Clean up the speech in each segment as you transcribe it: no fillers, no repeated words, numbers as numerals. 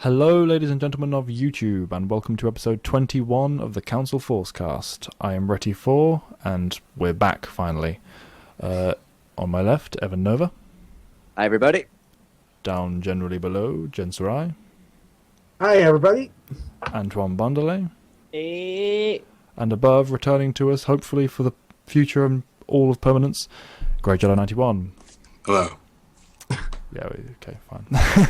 Hello, ladies and gentlemen of YouTube, and welcome to episode 21 of the Council Forcecast. I am Retty4, and we're back, finally. On my left, Evan Nova. Hi, everybody. Down generally below, Jen Sarai. Hi, everybody. Antoine Bondelet. Hey. And above, returning to us, hopefully for the future and all of permanence, Grey Jello 91. Hello. Yeah, okay, fine.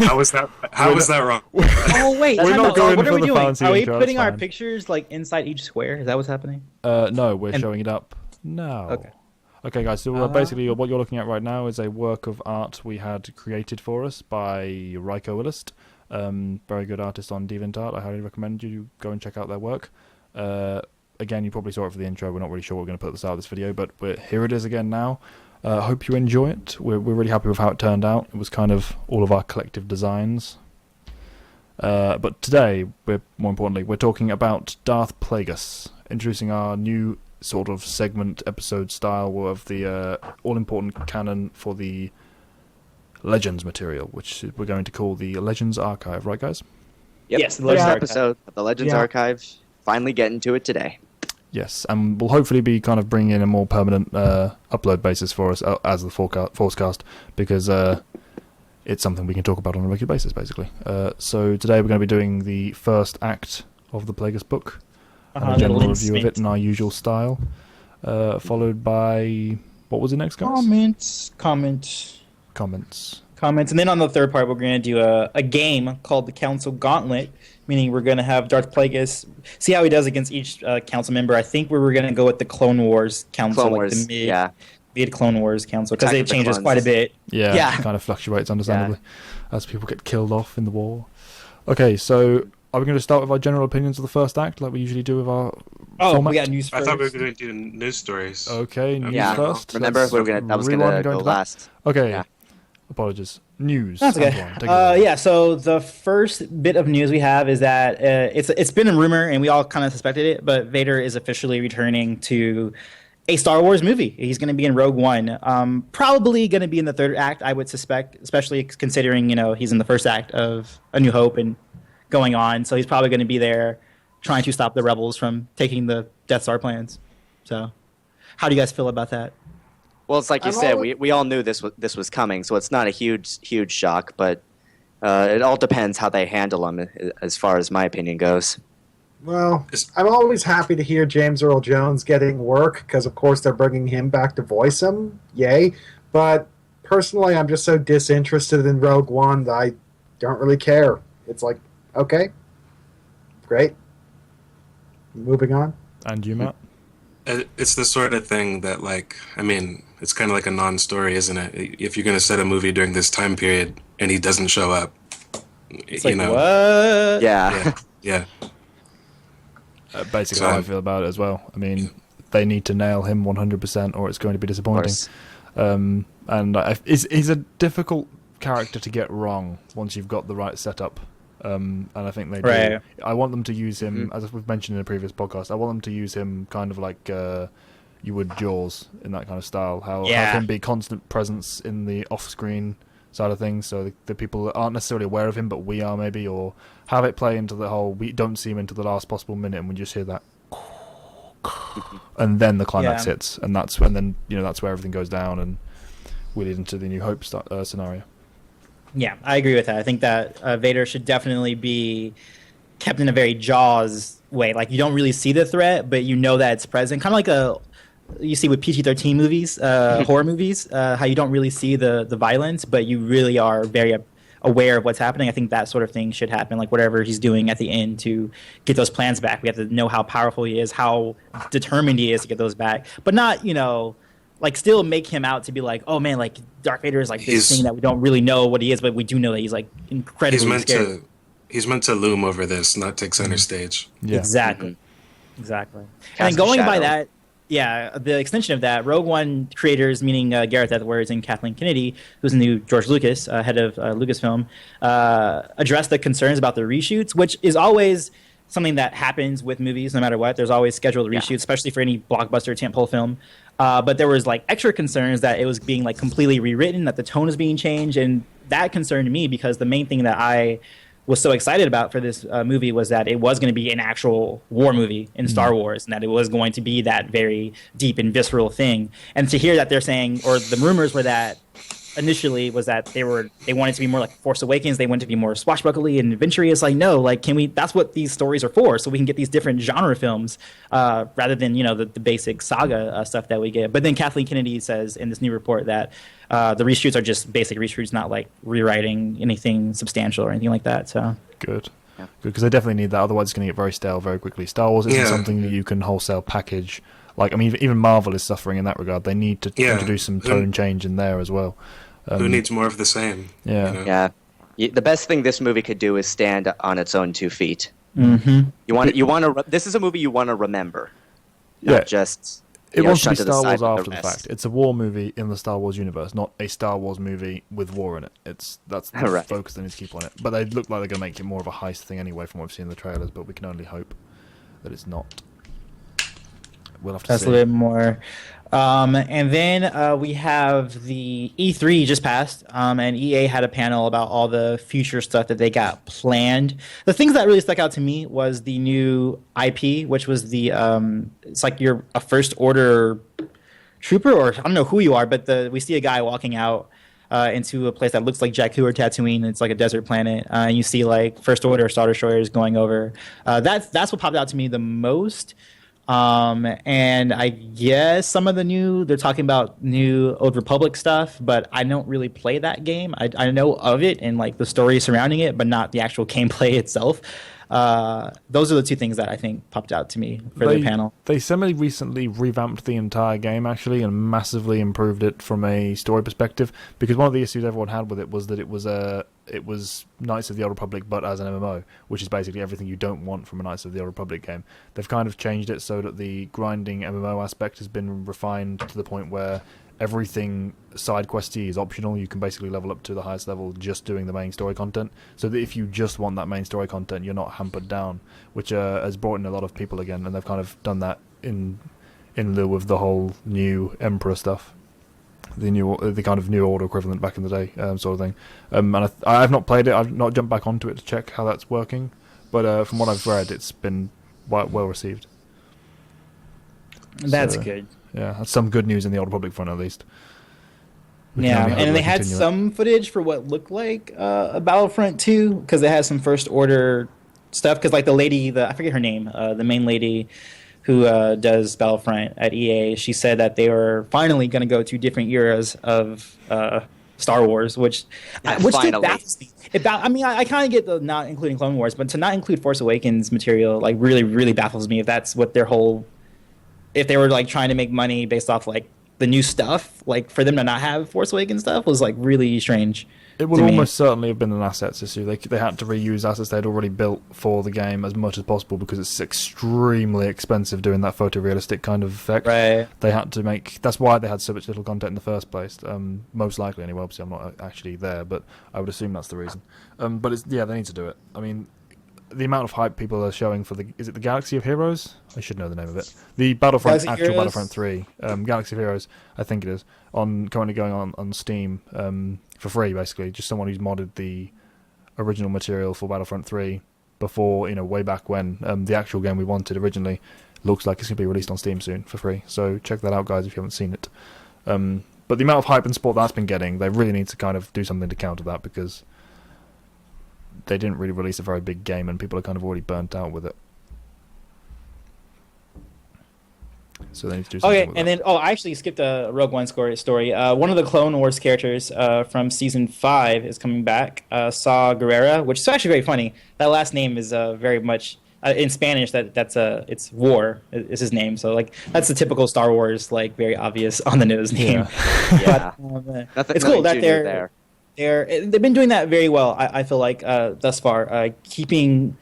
How was that? How was that wrong? Oh wait, We're not going what for are we the doing? fancy Are we intro, putting that's our fine. pictures like inside each square? Is that what's happening? No, we're showing it up now. Okay. Okay, guys, so basically what you're looking at right now is a work of art we had created for us by Ryko Illust. Very good artist on DeviantArt. I highly recommend you go and check out their work. Again, you probably saw it for the intro. We're not really sure we're going to put this out of this video, but here it is again now. Hope you enjoy it. We're really happy with how it turned out. It was kind of all of our collective designs. But today, more importantly, we're talking about Darth Plagueis, introducing our new sort of segment episode style of the all-important canon for the Legends material, which we're going to call the Legends Archive, right, guys? Yep. Yes, the First Legends Archive. episode of the Legends Archive. Finally getting to it today. Yes, and we'll hopefully be kind of bringing in a more permanent upload basis for us as the Forcecast, because it's something we can talk about on a regular basis, basically. So today we're going to be doing the first act of the Plagueis book, and a general review of it in our usual style, followed by... What was the next, guys? Comments. And then on the third part, we're going to do a game called the Council Gauntlet, meaning we're going to have Darth Plagueis see how he does against each council member. I think we were going to go with the Clone Wars Council, Clone Wars, the mid Clone Wars Council, because Attack it of the changes Clones. quite a bit. Yeah, it kind of fluctuates, understandably, as people get killed off in the war. Okay, so are we going to start with our general opinions of the first act, like we usually do with our format? We got news I first. thought we were going to do news stories. Okay, news Yeah. first. Remember, Let's that was going rewind to and go into that. last. Okay, Yeah. apologies. News. That's okay. Antoine, take it away. Yeah, so the first bit of news we have is that it's been a rumor, and we all kind of suspected it, but Vader is officially returning to a Star Wars movie. He's going to be in Rogue One. Probably going to be in the third act, I would suspect, especially considering, he's in the first act of A New Hope and going on. So he's probably going to be there trying to stop the rebels from taking the Death Star plans. So how do you guys feel about that? Well, it's like you said, we all knew this was coming, so it's not a huge shock, but it all depends how they handle him, as far as my opinion goes. Well, I'm always happy to hear James Earl Jones getting work, because of course they're bringing him back to voice him. Yay. But personally, I'm just so disinterested in Rogue One that I don't really care. It's like, okay, great. Moving on. And you, Matt? It's the sort of thing that, it's kind of like a non-story, isn't it? If you're going to set a movie during this time period and he doesn't show up, It's like, what? Yeah. Basically So- how I feel about it as well. I mean, they need to nail him 100% or it's going to be Of disappointing. course. He's a difficult character to get wrong once you've got the right setup. And I think they do. Right. I want them to use him, as we've mentioned in a previous podcast, I want them to use him kind of like you would Jaws, in that kind of style. Have him be constant presence in the off-screen side of things, so the people that aren't necessarily aware of him, but we are maybe, or have it play into the whole, we don't see him until the last possible minute, and we just hear that, and then the climax hits, and that's where everything goes down, and we lead into the New Hope scenario. Yeah, I agree with that. I think that Vader should definitely be kept in a very Jaws way. Like, you don't really see the threat, but you know that it's present. Kind of like you see with PG-13 movies, horror movies, how you don't really see the violence, but you really are very aware of what's happening. I think that sort of thing should happen, like whatever he's doing at the end to get those plans back. We have to know how powerful he is, how determined he is to get those back, but not, like, still make him out to be like, oh man, like Darth Vader is like this thing that we don't really know what he is, but we do know that he's like incredibly scary. He's meant to loom over this, not take center stage. Yeah. Exactly. And Cast then a going by shadow. that, the extension of that, Rogue One creators, meaning Gareth Edwards and Kathleen Kennedy, who's the new George Lucas, head of Lucasfilm, addressed the concerns about the reshoots, which is always something that happens with movies no matter what. There's always scheduled reshoots, especially for any blockbuster tentpole film. But there was like extra concerns that it was being like completely rewritten, that the tone was being changed, and that concerned me because the main thing that I was so excited about for this movie was that it was going to be an actual war movie in Star Wars, and that it was going to be that very deep and visceral thing. And to hear that they're saying, or the rumors were that initially was that they wanted to be more like Force Awakens, they wanted to be more swashbuckly and adventurous. It's like, no, like, can we? That's what these stories are for, so we can get these different genre films rather than the basic saga stuff that we get. But then Kathleen Kennedy says in this new report that the reshoots are just basic reshoots, not like rewriting anything substantial or anything like that. So good. Good, because they definitely need that. Otherwise, it's going to get very stale very quickly. Star Wars isn't something that you can wholesale package. Like, I mean, even Marvel is suffering in that regard. They need to introduce some tone change in there as well. Who needs more of the same? Yeah. The best thing this movie could do is stand on its own 2 feet. Mm-hmm. You want to. This is a movie you want to remember, not just. It wants to be shut the Star side Wars with after the fact. It's a war movie in the Star Wars universe, not a Star Wars movie with war in it. That's the Right. focus they need to keep on it. But they look like they're going to make it more of a heist thing anyway from what we've seen in the trailers, but we can only hope that it's not. We'll have to That's see. a little bit more. And then we have the E3 just passed, and EA had a panel about all the future stuff that they got planned. The things that really stuck out to me was the new IP, which was the it's like you're a First Order trooper, or I don't know who you are, but we see a guy walking out into a place that looks like Jakku or Tatooine. And it's like a desert planet, and you see like First Order Star Destroyers going over. That's what popped out to me the most. And I guess some of they're talking about new Old Republic stuff, but I don't really play that game. I know of it and like the story surrounding it, but not the actual gameplay itself. Those are the 2 things that I think popped out to me for the panel. They semi-recently revamped the entire game, actually, and massively improved it from a story perspective, because one of the issues everyone had with it was that it was Knights of the Old Republic, but as an MMO, which is basically everything you don't want from a Knights of the Old Republic game. They've kind of changed it so that the grinding MMO aspect has been refined to the point where everything side questy is optional. You can basically level up to the highest level just doing the main story content, so that if you just want that main story content, you're not hampered down, which has brought in a lot of people again, and they've kind of done that in lieu of the whole new Emperor stuff, the kind of New Order equivalent back in the day, sort of thing. And I've not played it. I've not jumped back onto it to check how that's working, but from what I've read, it's been well received. That's good. Yeah, that's some good news in the Old Republic front, at least. Yeah, and they had some footage for what looked like a Battlefront 2, because they had some First Order stuff. Because like the lady, I forget her name, the main lady who does Battlefront at EA, she said that they were finally going to go to different eras of Star Wars, which finally. baffles me. I mean, I kind of get the not including Clone Wars, but to not include Force Awakens material like really, really baffles me. If that's what their whole, if they were like trying to make money based off like the new stuff, like for them to not have Force Awakens stuff was like really strange. It would almost certainly have been an assets issue. They had to reuse assets they'd already built for the game as much as possible, because it's extremely expensive doing that photorealistic kind of effect. Right. They had to make. That's why they had so much little content in the first place. Most likely, anyway. Obviously, I'm not actually there, but I would assume that's the reason. But they need to do it. I mean, the amount of hype people are showing for is it the Galaxy of Heroes? I should know the name of it. The Battlefront, Battlefront 3, Galaxy of Heroes, I think it is, currently going on Steam for free, basically. Just someone who's modded the original material for Battlefront 3 before, way back when the actual game we wanted originally. Looks like it's going to be released on Steam soon for free. So check that out, guys, if you haven't seen it. But the amount of hype and support that's been getting, they really need to kind of do something to counter that, because they didn't really release a very big game and people are kind of already burnt out with it. So they need to do something with and that. then I actually skipped a Rogue One story. One of the Clone Wars characters from season 5 is coming back, Saw Gerrera, which is actually very funny. That last name is very much in Spanish. It's War is his name. So like that's the typical Star Wars, like very obvious on the nose name. Yeah. But, it's cool that they've been doing that very well. I feel like thus far, keeping.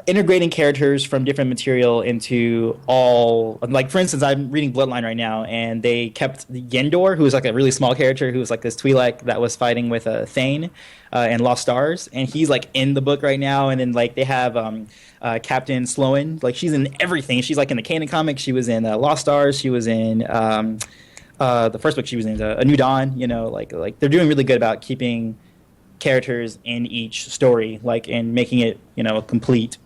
Integrating characters from different material into all, like for instance, I'm reading Bloodline right now, and they kept Yendor, who was like a really small character, who was like this Twi'lek that was fighting with Thane and Lost Stars, and he's like in the book right now. And then like they have Captain Sloan, like she's in everything. She's like in the Kanan comics. She was in Lost Stars. She was in the first book. She was in A New Dawn. Like they're doing really good about keeping characters in each story, like in making it, a complete,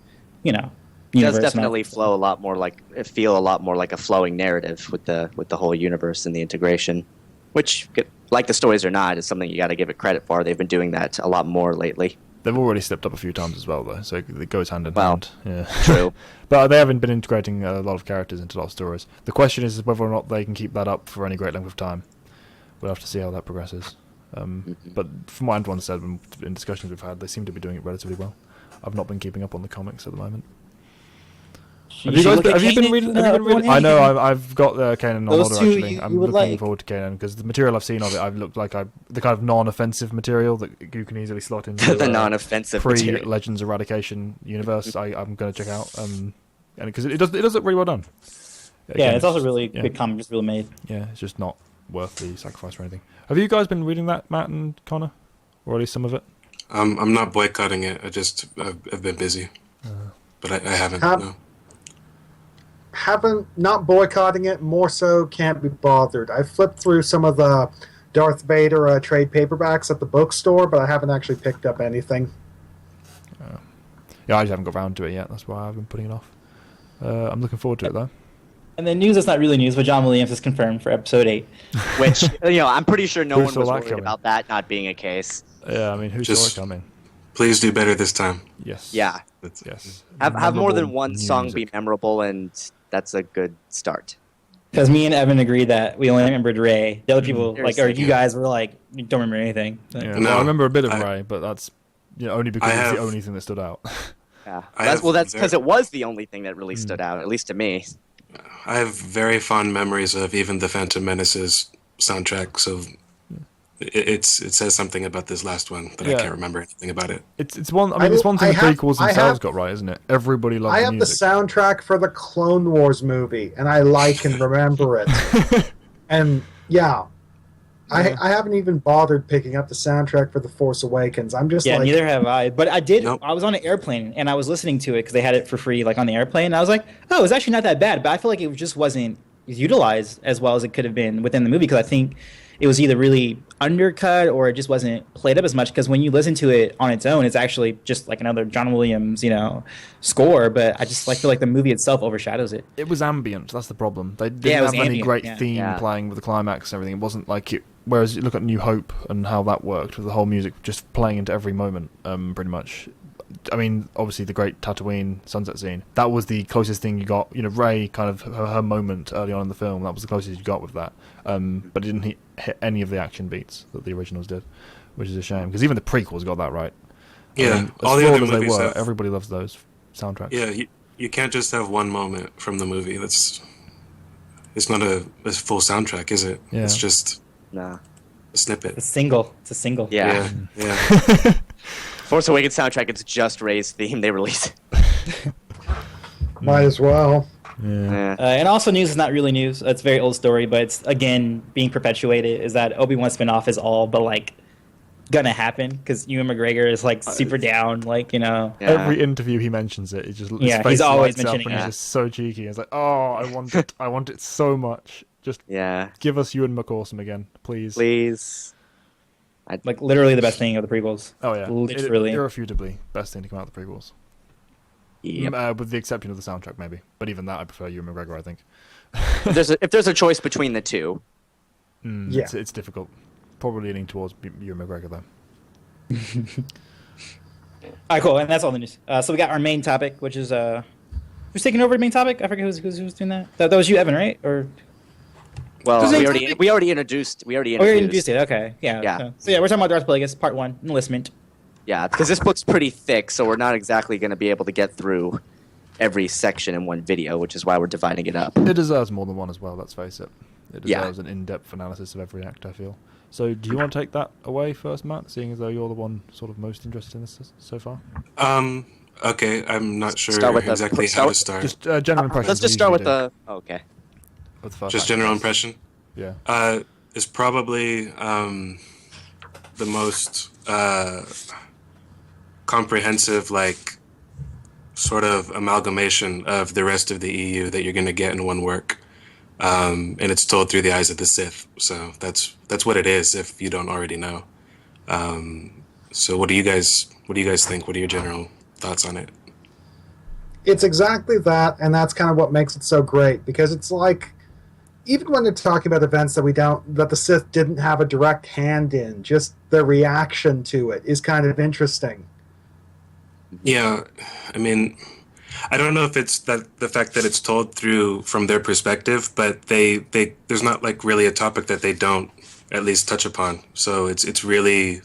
It universe. does definitely feel a lot more like a flowing narrative with the whole universe and the integration, which, like the stories or not, is something you got to give it credit for. They've been doing that a lot more lately. They've already stepped up a few times as well, though, so it goes hand in Well, hand. Yeah. True. But they haven't been integrating a lot of characters into a lot of stories. The question is whether or not they can keep that up for any great length of time. We'll have to see how that progresses. But from what everyone said in discussions we've had, they seem to be doing it relatively well. I've not been keeping up on the comics at the moment. Have you been reading? I know I've got Kanan on order actually. I'm looking forward to Kanan because the material I've seen of it, I've looked like the kind of non-offensive material that you can easily slot into the non-offensive material. Legends Eradication universe. I'm going to check out, and because it does look really well done. Again, it's also really good comic, just really made. Yeah, it's just not worth the sacrifice or anything. Have you guys been reading that, Matt and Connor, or at least some of it? I'm not boycotting it. I've been busy, but I haven't. No. Not boycotting it, more so can't be bothered. I flipped through some of the Darth Vader trade paperbacks at the bookstore, but I haven't actually picked up anything. Yeah, I just haven't got around to it yet. That's why I've been putting it off. I'm looking forward to it though. And the news that's not really news, but John Williams is confirmed for episode 8. Which, I'm pretty sure no Who one saw was that worried coming? about that not being a case. Yeah, I mean, who saw it coming? Please do better this time. Yes. Yeah. Yes. Have more than Memorable one song music. be memorable, and that's a good start. Because me and Evan agreed that we only remembered Ray. The other people, you guys were like, you don't remember anything. Yeah, No, well, I remember a bit of Ray, but that's only because it's the only thing that stood out. Yeah. That's because it was the only thing that really stood out, at least to me. I have very fond memories of even the Phantom Menace's soundtrack, so it says something about this last one, but I can't remember anything about it. It's one. I mean, it's one thing the prequels themselves got right, isn't it? Everybody loves. I have the soundtrack for the Clone Wars movie, and I like and remember it. And I haven't even bothered picking up the soundtrack for The Force Awakens. I'm just neither have I. But I did. Nope. I was on an airplane and I was listening to it because they had it for free, like on the airplane. And I was like, oh, it's actually not that bad. But I feel like it just wasn't utilized as well as it could have been within the movie because I think it was either really undercut or it just wasn't played up as much. Because when you listen to it on its own, it's actually just like another John Williams, score. But I just feel like the movie itself overshadows it. It was ambient. That's the problem. They didn't have any great theme playing with the climax and everything. It wasn't like it. Whereas you look at New Hope and how that worked with the whole music just playing into every moment, pretty much. I mean, obviously the great Tatooine sunset scene. That was the closest thing you got. Rey kind of her moment early on in the film. That was the closest you got with that. But it didn't hit any of the action beats that the originals did, which is a shame because even the prequels got that right. Yeah, all the other movies everybody loves those soundtracks. Yeah, you can't just have one moment from the movie. It's not a full soundtrack, is it? Yeah. It's just Nah. a snippet. It's a single. Yeah. Yeah. Force Awakens soundtrack, it's just Rey's theme they release. might as well. Yeah. And also news is not really news. It's a very old story, but it's, again, being perpetuated is that Obi-Wan spinoff is all but, gonna happen because Ewan McGregor is, super down, Yeah. Every interview he mentions it. His face he's always lights up mentioning and it. he's just so cheeky. It's like, oh, I want it. I want it so much. Just give us Ewan McAwesome again, please. Please. Literally the best thing of the prequels. Oh, yeah. Literally. Irrefutably best thing to come out of the prequels. Yep. With the exception of the soundtrack, maybe. But even that, I prefer Ewan McGregor, I think. If there's a choice between the two. It's difficult. Probably leaning towards Ewan McGregor, though. All right, cool. And that's all the news. So we got our main topic, which is... who's taking over the main topic? I forget who's doing that. That was you, Evan, right? Or... Well, we already introduced. Oh, you introduced it. Okay, yeah. So we're talking about Darth Plagueis, Part 1, Enlistment. Yeah, because this book's pretty thick, so we're not exactly going to be able to get through every section in one video, which is why we're dividing it up. It deserves more than one as well, let's face it. It deserves an in-depth analysis of every act, I feel. So do you want to take that away first, Matt, seeing as though you're the one sort of most interested in this so far? Okay, I'm not sure exactly how how to start. Just general impressions. Let's just start with the... Okay. With the first Just act. general impression? Yeah. It's probably the most comprehensive, sort of amalgamation of the rest of the EU that you're going to get in one work. And it's told through the eyes of the Sith. So that's what it is if you don't already know. So what do you guys think? What are your general thoughts on it? It's exactly that, and that's kind of what makes it so great, because it's like, even when they're talking about events that the Sith didn't have a direct hand in, just their reaction to it is kind of interesting. Yeah, I mean, I don't know if it's that the fact that it's told from their perspective, but they there's not like really a topic that they don't at least touch upon. So it's really,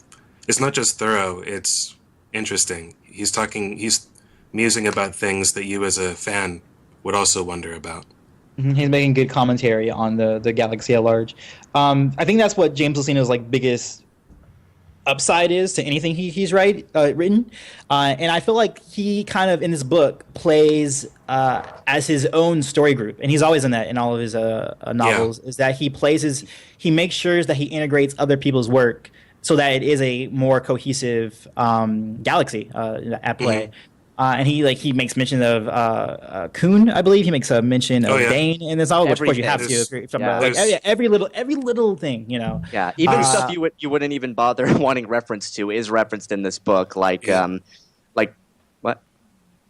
it's not just thorough, it's interesting. He's musing about things that you as a fan would also wonder about. He's making good commentary on the galaxy at large. I think that's what James Luceno's like biggest upside is to anything he's written, and I feel like he kind of in this book plays as his own story group, and he's always in that in all of his novels. Is that he makes sure that he integrates other people's work so that it is a more cohesive galaxy at play. And he makes mention of Kuhn, I believe. He makes a mention of Bane in this novel, which of course you have to. Every little thing, you know. Yeah, even stuff you wouldn't even bother wanting reference to is referenced in this book, like what?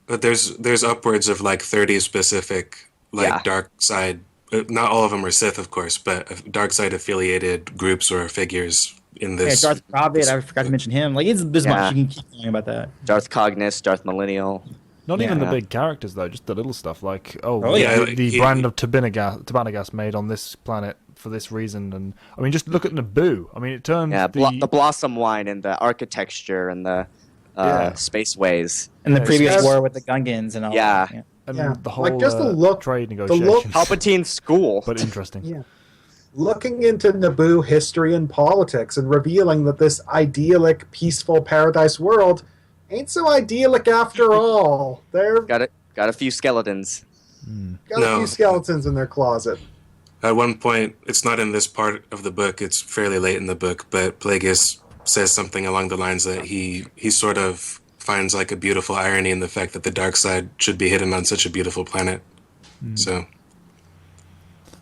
But there's upwards of like 30 specific dark side. Not all of them are Sith, of course, but dark side affiliated groups or figures in this. Yeah, Darth Plagueis, I forgot to mention him. Like, there's much you can keep talking about that. Darth Cognis, Darth Millennial. Not even the big characters, though, just the little stuff like, the brand of Tabanagas made on this planet for this reason. And I mean, just look at Naboo. I mean, it turns the Blossom Wine and the architecture and the spaceways. And the previous war with the Gungans and all that. Yeah. And the whole like just the look, trade negotiations. Palpatine's school. But interesting. Yeah. Looking into Naboo history and politics and revealing that this idyllic, peaceful paradise world ain't so idyllic after all. They're got a few skeletons. A few skeletons in their closet. At one point, it's not in this part of the book, it's fairly late in the book, but Plagueis says something along the lines that he sort of finds like a beautiful irony in the fact that the dark side should be hidden on such a beautiful planet. So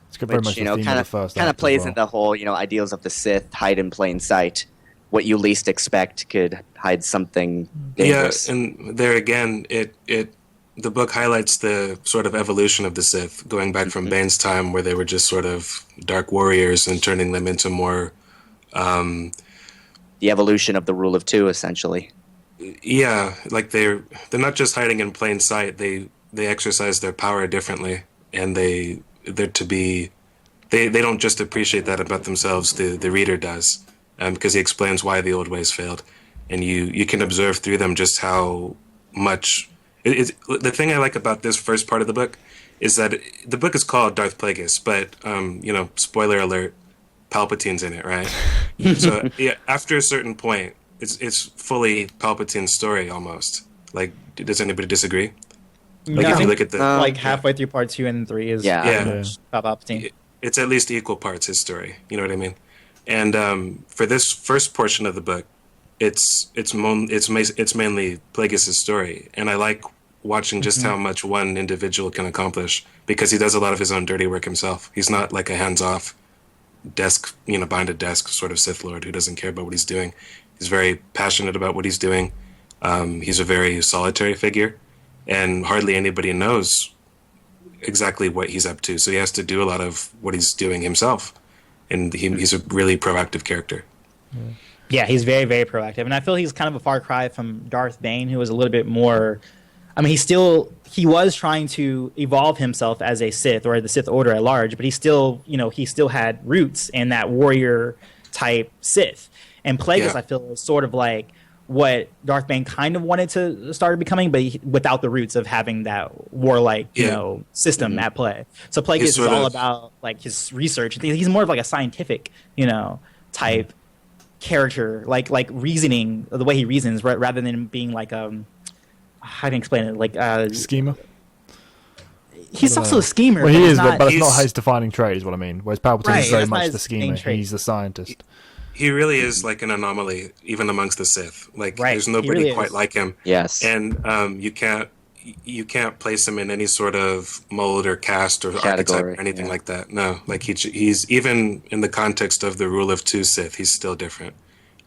it's very much kind of plays into the whole ideals of the Sith, hide in plain sight. What you least expect could hide something dangerous. Yeah, and there again, the book highlights the sort of evolution of the Sith, going back from Bane's time, where they were just sort of dark warriors, and turning them into more the evolution of the rule of two, essentially. Yeah, like they're not just hiding in plain sight. They exercise their power differently, and they don't just appreciate that about themselves. The reader does, because he explains why the old ways failed, and you can observe through them just how much. The thing I like about this first part of the book is that the book is called Darth Plagueis, but spoiler alert, Palpatine's in it, right? So after a certain point, it's fully Palpatine's story almost. Like, does anybody disagree? Like, if you look at the halfway through part 2 and 3 is Palpatine. It's at least equal parts his story. You know what I mean? And for this first portion of the book, it's mainly Plagueis' story, and I like watching just how much one individual can accomplish, because he does a lot of his own dirty work himself. He's not like a hands-off desk, behind a desk sort of Sith Lord who doesn't care about what he's doing. He's very passionate about what he's doing. He's a very solitary figure, and hardly anybody knows exactly what he's up to. So he has to do a lot of what he's doing himself, and he's a really proactive character. Yeah, he's very, very proactive, and I feel he's kind of a far cry from Darth Bane, who was a little bit more. I mean, he was trying to evolve himself as a Sith or the Sith Order at large, but he still had roots in that warrior type Sith. And Plagueis, I feel, is sort of like what Darth Bane kind of wanted to start becoming, but without the roots of having that warlike, system at play. So Plagueis is all about like his research. He's more of like a scientific, type character, like reasoning, the way he reasons, rather than being like how do you explain it? Like schemer. He's also a schemer. Well, he is, but it's not his defining trait, is what I mean. Whereas Palpatine is very much the schemer. He's the scientist. He really is like an anomaly, even amongst the Sith. Like, there's nobody quite like him. Yes. And you can't place him in any sort of mold or caste or archetype or anything like that. No, like he's even in the context of the rule of two Sith, he's still different.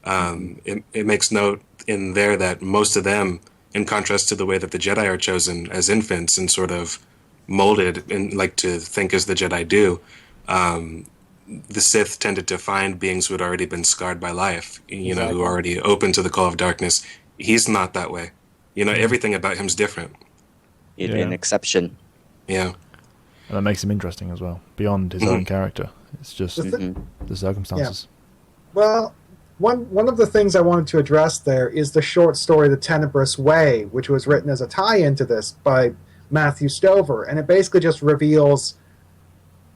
It makes note in there that most of them, in contrast to the way that the Jedi are chosen as infants and sort of molded and like to think as the Jedi do, the Sith tended to find beings who had already been scarred by life, who are already open to the call of darkness. He's not that way. Everything about him's different. He'd be an exception. Yeah. And that makes him interesting as well, beyond his own character. It's just the circumstances. Yeah. Well, one of the things I wanted to address there is the short story The Tenebrous Way, which was written as a tie-in to this by Matthew Stover, and it basically just reveals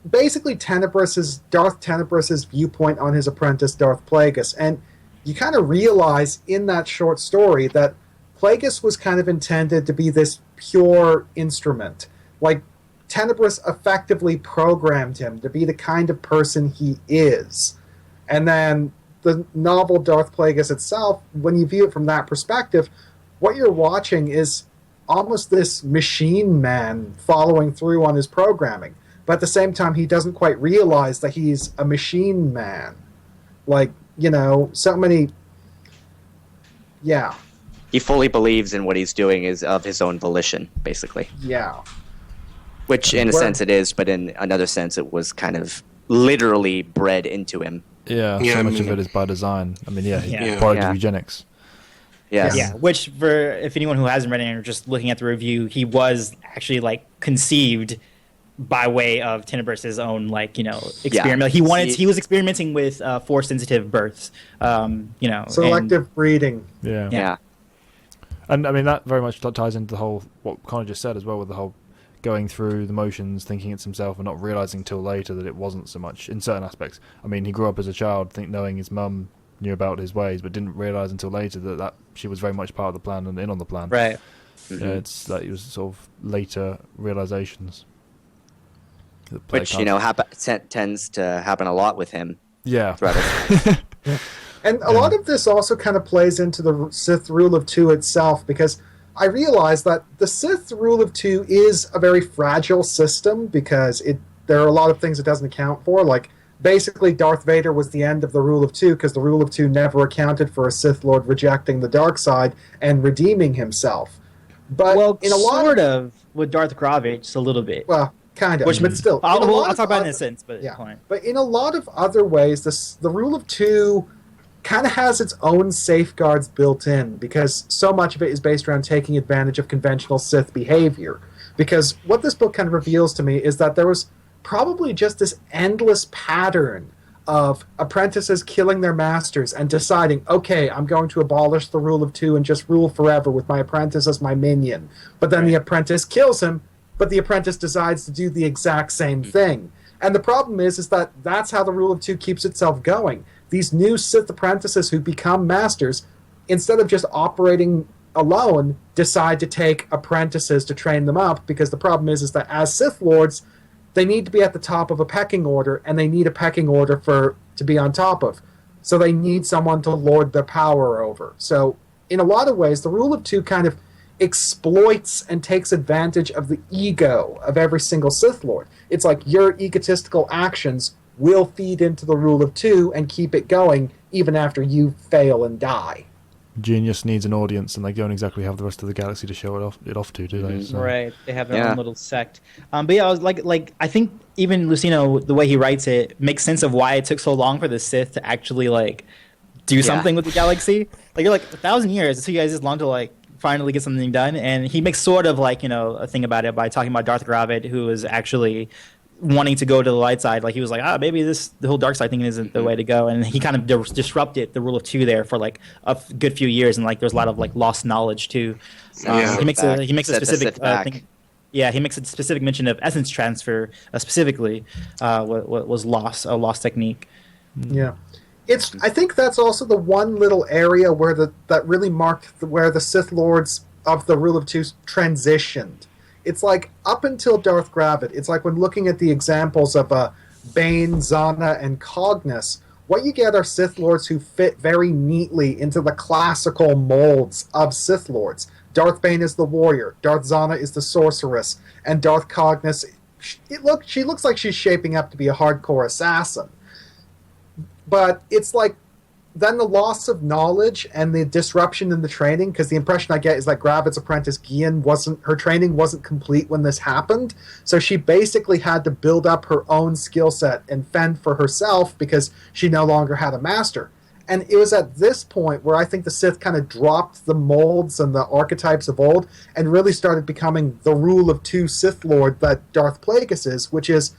Darth Tenebrous's viewpoint on his apprentice Darth Plagueis, and you kind of realize in that short story that Plagueis was kind of intended to be this pure instrument. Like, Tenebrous effectively programmed him to be the kind of person he is. And then the novel Darth Plagueis itself, when you view it from that perspective, what you're watching is almost this machine man following through on his programming. But at the same time, he doesn't quite realize that he's a machine man. Like, so many... Yeah. He fully believes in what he's doing is of his own volition, basically. Yeah. Which, in a sense, it is, but in another sense, it was kind of literally bred into him. Yeah, so much of it is by design. I mean, product of eugenics. Yes. Yeah, which, for if anyone who hasn't read it or just looking at the review, he was actually, conceived by way of Tenebrous's own, experiment. Yeah. He was experimenting with force-sensitive births, Selective breeding. Yeah. And, I mean, that very much ties into the whole, what Connor just said as well, with the whole going through the motions, thinking it's himself, and not realizing till later that it wasn't so much in certain aspects. I mean, he grew up as a child knowing his mum knew about his ways, but didn't realize until later that she was very much part of the plan and in on the plan. Right. Mm-hmm. Yeah, it's like it was sort of later realizations. Which, tends to happen a lot with him. Yeah. And a lot of this also kind of plays into the Sith Rule of Two itself, because I realize that the Sith Rule of Two is a very fragile system, because there are a lot of things it doesn't account for. Like, basically, Darth Vader was the end of the Rule of Two, because the Rule of Two never accounted for a Sith Lord rejecting the dark side and redeeming himself. But in a lot sort of with Darth Gravage, just a little bit. Well, kind of, but still. I'll talk about it in a sense, but But in a lot of other ways, the Rule of Two kind of has its own safeguards built in, because so much of it is based around taking advantage of conventional Sith behavior. Because what this book kind of reveals to me is that there was probably just this endless pattern of apprentices killing their masters and deciding, okay, I'm going to abolish the Rule of Two and just rule forever with my apprentice as my minion. But then the apprentice kills him, but the apprentice decides to do the exact same thing. And the problem is that that's how the Rule of Two keeps itself going. These new Sith apprentices who become masters, instead of just operating alone, decide to take apprentices to train them up, because the problem is that as Sith Lords, they need to be at the top of a pecking order, and they need a pecking order to be on top of. So they need someone to lord their power over. So in a lot of ways, the Rule of Two kind of exploits and takes advantage of the ego of every single Sith Lord. It's like your egotistical actions will feed into the Rule of Two and keep it going even after you fail and die. Genius needs an audience, and they don't exactly have the rest of the galaxy to show it off to, do they? So. Right, they have their own little sect. But I was like I think even Lucino, the way he writes it, makes sense of why it took so long for the Sith to actually do something with the galaxy. Like, you're 1,000 years. It took you guys this long to finally get something done, and he makes sort of a thing about it by talking about Darth Gravid, who was actually wanting to go to the light side. Like, he was like, maybe the whole dark side thing isn't the way to go, and he kind of disrupted the Rule of Two there for a good few years, and there's a lot of lost knowledge too. He makes a specific thing. Yeah, he makes a specific mention of essence transfer, specifically what was a lost technique. Yeah, I think that's also the one little area where that really marked where the Sith Lords of the Rule of Two transitioned. It's up until Darth Gravid, it's when looking at the examples of Bane, Zana, and Cognis, what you get are Sith Lords who fit very neatly into the classical molds of Sith Lords. Darth Bane is the warrior, Darth Zana is the sorceress, and Darth Cognis, she looks like she's shaping up to be a hardcore assassin. But it's then the loss of knowledge and the disruption in the training, because the impression I get is like Gravid's apprentice Gian her training wasn't complete when this happened, so she basically had to build up her own skill set and fend for herself because she no longer had a master. And it was at this point where I think the Sith kind of dropped the molds and the archetypes of old and really started becoming the rule of two Sith Lord that Darth Plagueis is, which is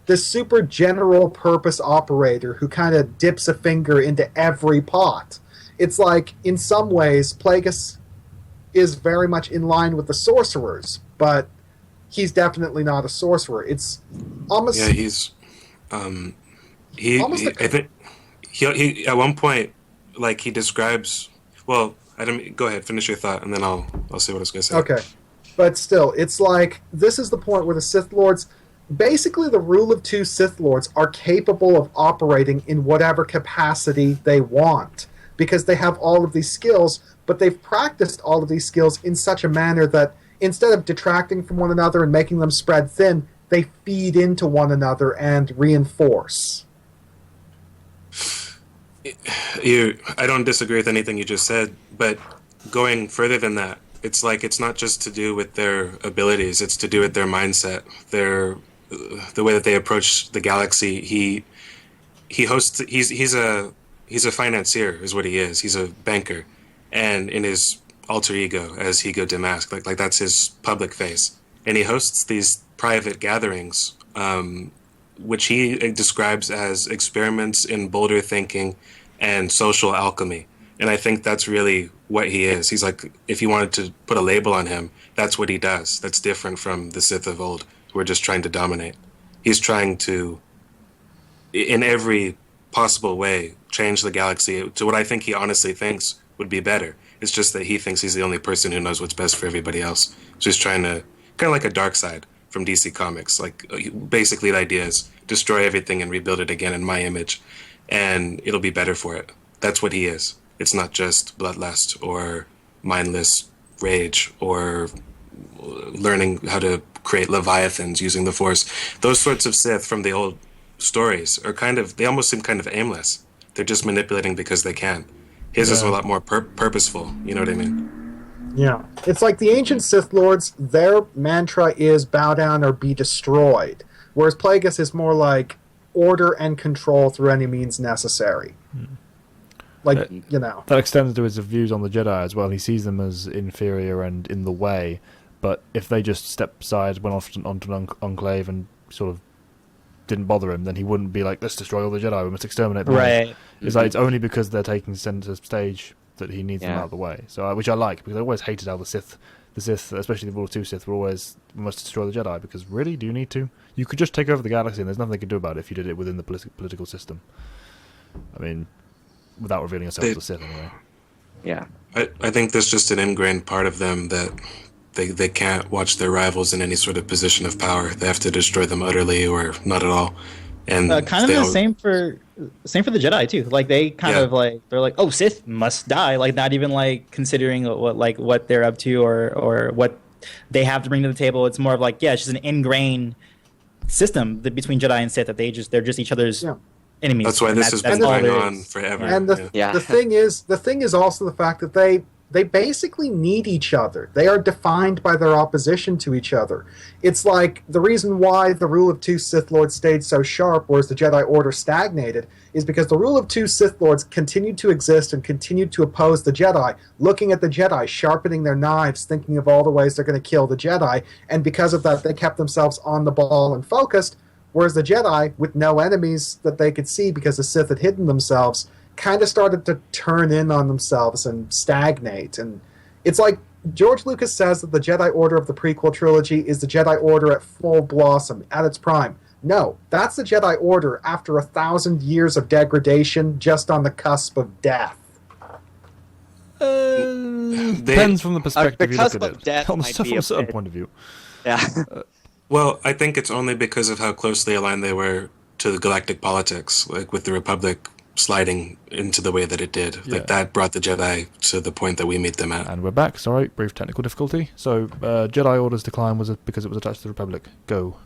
this super general purpose operator who kind of dips a finger into every pot. It's like, in some ways, Plagueis is very much in line with the sorcerers, but he's definitely not a sorcerer. It's almost... Yeah, he's... I think he at one point, like, he describes... Well, go ahead, finish your thought, and then I'll say what I was going to say. Okay. But still, it's like, this is the point where the Sith Lords... Basically, the rule of two Sith Lords are capable of operating in whatever capacity they want, because they have all of these skills, but they've practiced all of these skills in such a manner that instead of detracting from one another and making them spread thin, they feed into one another and reinforce. I don't disagree with anything you just said, but going further than that, it's like it's not just to do with their abilities, it's to do with their mindset, the way that they approach the galaxy. He's a financier is what he is. He's a banker, and in his alter ego as Ego Damask, like that's his public face, and he hosts these private gatherings, which he describes as experiments in bolder thinking and social alchemy. And I think that's really what he is. He's like, if you wanted to put a label on him, that's what he does. That's different from the Sith of old, who are just trying to dominate. He's trying to, in every possible way, change the galaxy to what I think he honestly thinks would be better. It's just that he thinks he's the only person who knows what's best for everybody else. So he's trying to, kind of like a dark side from DC Comics. Like, basically the idea is destroy everything and rebuild it again in my image, and it'll be better for it. That's what he is. It's not just bloodlust or mindless rage or learning how to create leviathans using the Force. Those sorts of Sith from the old stories are they almost seem kind of aimless. They're just manipulating because they can. His is a lot more purposeful, you know what I mean? Yeah. It's like the ancient Sith Lords, their mantra is bow down or be destroyed, whereas Plagueis is more like order and control through any means necessary. Like, That extends to his views on the Jedi as well. He sees them as inferior and in the way, but if they just stepped aside, went off onto an enclave and sort of didn't bother him, then he wouldn't be like, let's destroy all the Jedi, we must exterminate them. Right. It's like, it's only because they're taking center stage that he needs them out of the way. So, which I like, because I always hated how the Sith, especially the Rule of Two Sith, were always, we must destroy the Jedi, because really, do you need to? You could just take over the galaxy and there's nothing they could do about it if you did it within the political system. I mean, without revealing yourself as a Sith, anyway. Yeah. I think there's just an ingrained part of them that they can't watch their rivals in any sort of position of power. They have to destroy them utterly or not at all. And kind of the same for the Jedi too. Like they kind of like, they're like, oh, Sith must die. Like not even like considering what they're up to or what they have to bring to the table. It's more of like, it's just an ingrained system between Jedi and Sith that they're just each other's enemies. That's why this has been going on forever. And the thing is also the fact that they basically need each other. They are defined by their opposition to each other. It's like the reason why the Rule of Two Sith Lords stayed so sharp, whereas the Jedi Order stagnated, is because the Rule of Two Sith Lords continued to exist and continued to oppose the Jedi, looking at the Jedi, sharpening their knives, thinking of all the ways they're going to kill the Jedi, and because of that, they kept themselves on the ball and focused, whereas the Jedi, with no enemies that they could see because the Sith had hidden themselves, kind of started to turn in on themselves and stagnate. And it's like George Lucas says that the Jedi Order of the prequel trilogy is the Jedi Order at full blossom, at its prime. No, that's the Jedi Order after 1,000 years of degradation, just on the cusp of death. Depends from the perspective you look at it. From a certain point of view. Yeah. Well, I think it's only because of how closely aligned they were to the galactic politics, like with the Republic sliding into the way that it did. Yeah. Like that brought the Jedi to the point that we meet them at. And we're back. Sorry, brief technical difficulty. So, Jedi Order's decline was because it was attached to the Republic. Go.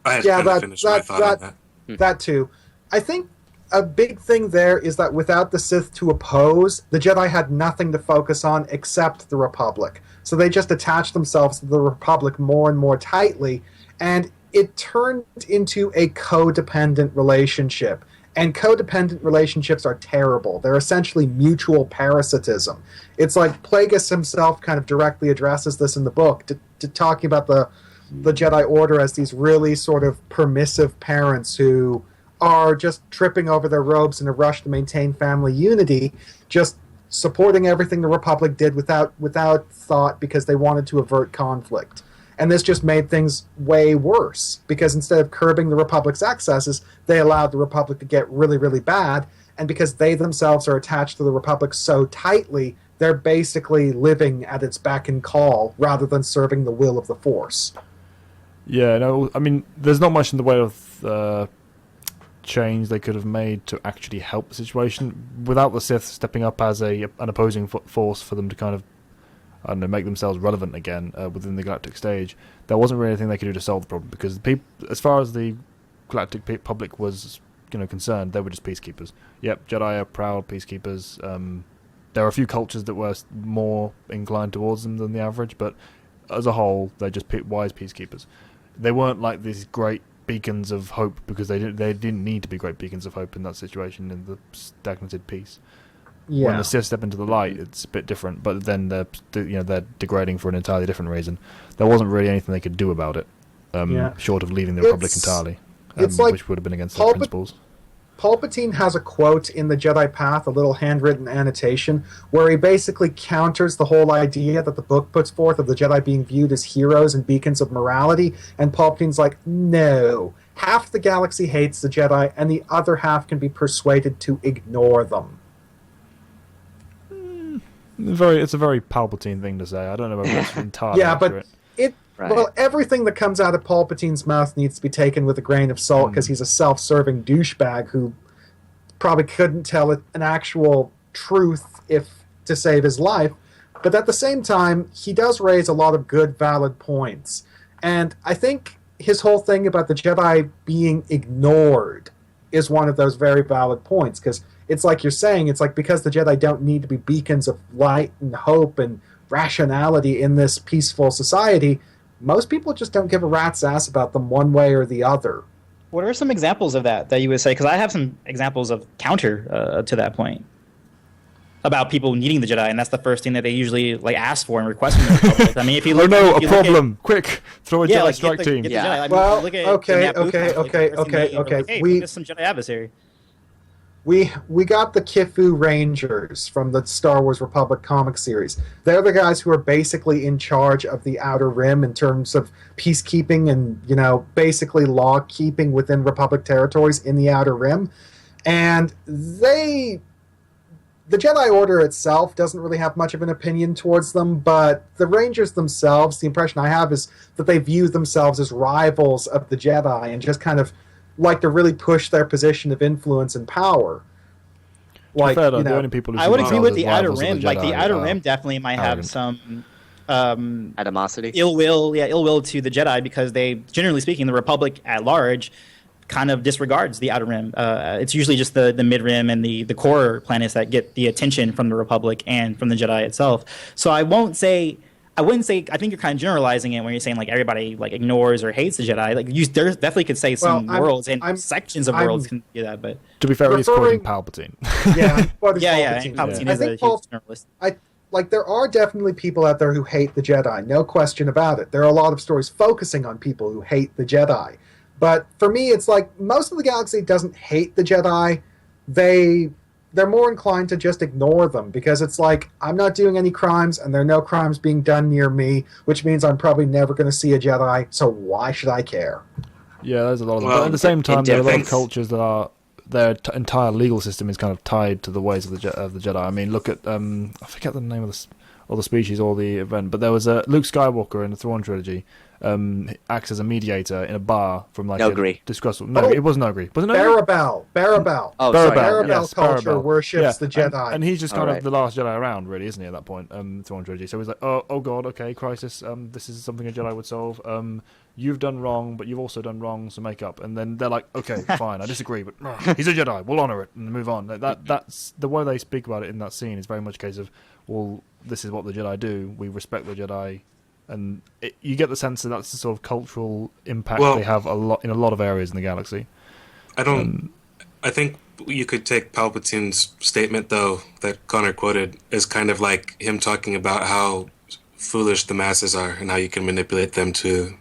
I had kind of finished my thought on that. That too. I think a big thing there is that without the Sith to oppose, the Jedi had nothing to focus on except the Republic. So they just attached themselves to the Republic more and more tightly, and it turned into a codependent relationship. And codependent relationships are terrible. They're essentially mutual parasitism. It's like Plagueis himself kind of directly addresses this in the book, to talking about the Jedi Order as these really sort of permissive parents who are just tripping over their robes in a rush to maintain family unity, just supporting everything the Republic did without thought because they wanted to avert conflict. And this just made things way worse, because instead of curbing the Republic's excesses, they allowed the Republic to get really, really bad. And because they themselves are attached to the Republic so tightly, they're basically living at its beck and call rather than serving the will of the Force. Yeah, no, I mean, there's not much in the way of change they could have made to actually help the situation without the Sith stepping up as an opposing force for them to kind of, I don't know, make themselves relevant again within the galactic stage. There wasn't really anything they could do to solve the problem, because as far as the galactic public was, concerned, they were just peacekeepers. Yep, Jedi are proud peacekeepers. There are a few cultures that were more inclined towards them than the average, but as a whole, they're just wise peacekeepers. They weren't like these great beacons of hope, because they didn't need to be great beacons of hope in that situation, in the stagnated peace. Yeah. When the Sith step into the light, it's a bit different, but then they're degrading for an entirely different reason. There wasn't really anything they could do about it, short of leaving the Republic entirely, which would have been against their principles. Palpatine has a quote in the Jedi Path, a little handwritten annotation, where he basically counters the whole idea that the book puts forth of the Jedi being viewed as heroes and beacons of morality, and Palpatine's like, no, half the galaxy hates the Jedi, and the other half can be persuaded to ignore them. It's a very Palpatine thing to say. I don't know whether it's entirely accurate. But Well, everything that comes out of Palpatine's mouth needs to be taken with a grain of salt, because he's a self-serving douchebag who probably couldn't tell an actual truth to save his life. But at the same time, he does raise a lot of good, valid points. And I think his whole thing about the Jedi being ignored is one of those very valid points, because it's like you're saying, it's like because the Jedi don't need to be beacons of light and hope and rationality in this peaceful society, most people just don't give a rat's ass about them one way or the other. What are some examples of that you would say? Because I have some examples of counter to that point about people needing the Jedi, and that's the first thing that they usually ask for and request from the Republic. I mean, if you look, quick, throw a Jedi strike team. Get the Jedi. I mean, well, look at okay. Hey, bring us some Jedi adversary. We got the Kifu Rangers from the Star Wars Republic comic series. They're the guys who are basically in charge of the Outer Rim in terms of peacekeeping and, basically law keeping within Republic territories in the Outer Rim. And the Jedi Order itself doesn't really have much of an opinion towards them, but the Rangers themselves, the impression I have is that they view themselves as rivals of the Jedi and just kind of like to really push their position of influence and power. The only people who I would agree with the Outer Rim. The the Outer Rim definitely might have some animosity, ill will to the Jedi, because they, generally speaking, the Republic at large kind of disregards the Outer Rim. It's usually just the Mid Rim and the core planets that get the attention from the Republic and from the Jedi itself. So I wouldn't say. I think you're kind of generalizing it when you're saying everybody ignores or hates the Jedi. You definitely could say some worlds and sections of worlds can do that, but to be fair, he's quoting Palpatine. Palpatine is a huge journalist. There are definitely people out there who hate the Jedi, no question about it. There are a lot of stories focusing on people who hate the Jedi, but for me, it's most of the galaxy doesn't hate the Jedi. They're more inclined to just ignore them, because it's I'm not doing any crimes and there are no crimes being done near me, which means I'm probably never going to see a Jedi, so why should I care? Yeah, there's a lot of them. But at the same time, there are a lot of cultures that are their entire legal system is kind of tied to the ways of the Jedi. I mean, look at I forget the name of the species or the event, but there was Luke Skywalker in the Thrawn trilogy. acts as a mediator in a bar from like Nogri. a disgruntled. No, it wasn't Nogri. Was it Nogri? Barabel. Oh, sorry. Barabel Yes, culture Barabel. worships the Jedi. and he's just kind Alright. of the last Jedi around, really, isn't he? At that point, Thrawn trilogy. So he's like, oh god, okay, crisis. This is something a Jedi would solve. You've done wrong, but you've also done wrong, so make up. And then they're like, okay, fine, I disagree, but he's a Jedi. We'll honor it and move on. That's the way they speak about it in that scene. Is very much a case of, well, this is what the Jedi do. We respect the Jedi. And you get the sense that that's the sort of cultural impact they have in a lot of areas in the galaxy. I think you could take Palpatine's statement, though, that Connor quoted, as kind of like him talking about how foolish the masses are and how you can manipulate them to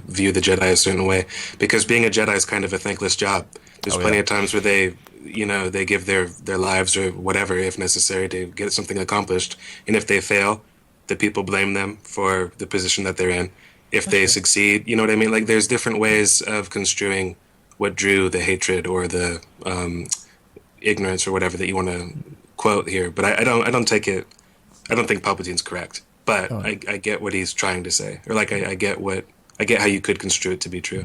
view the Jedi a certain way. Because being a Jedi is kind of a thankless job. There's plenty of times where they give their lives or whatever, if necessary, to get something accomplished. And if they fail, the people blame them for the position that they're in. If they succeed, you know what I mean? Like, there's different ways of construing what drew the hatred or the ignorance or whatever that you want to quote here. But I don't think Palpatine's correct. But I get what he's trying to say, or like I get how you could construe it to be true.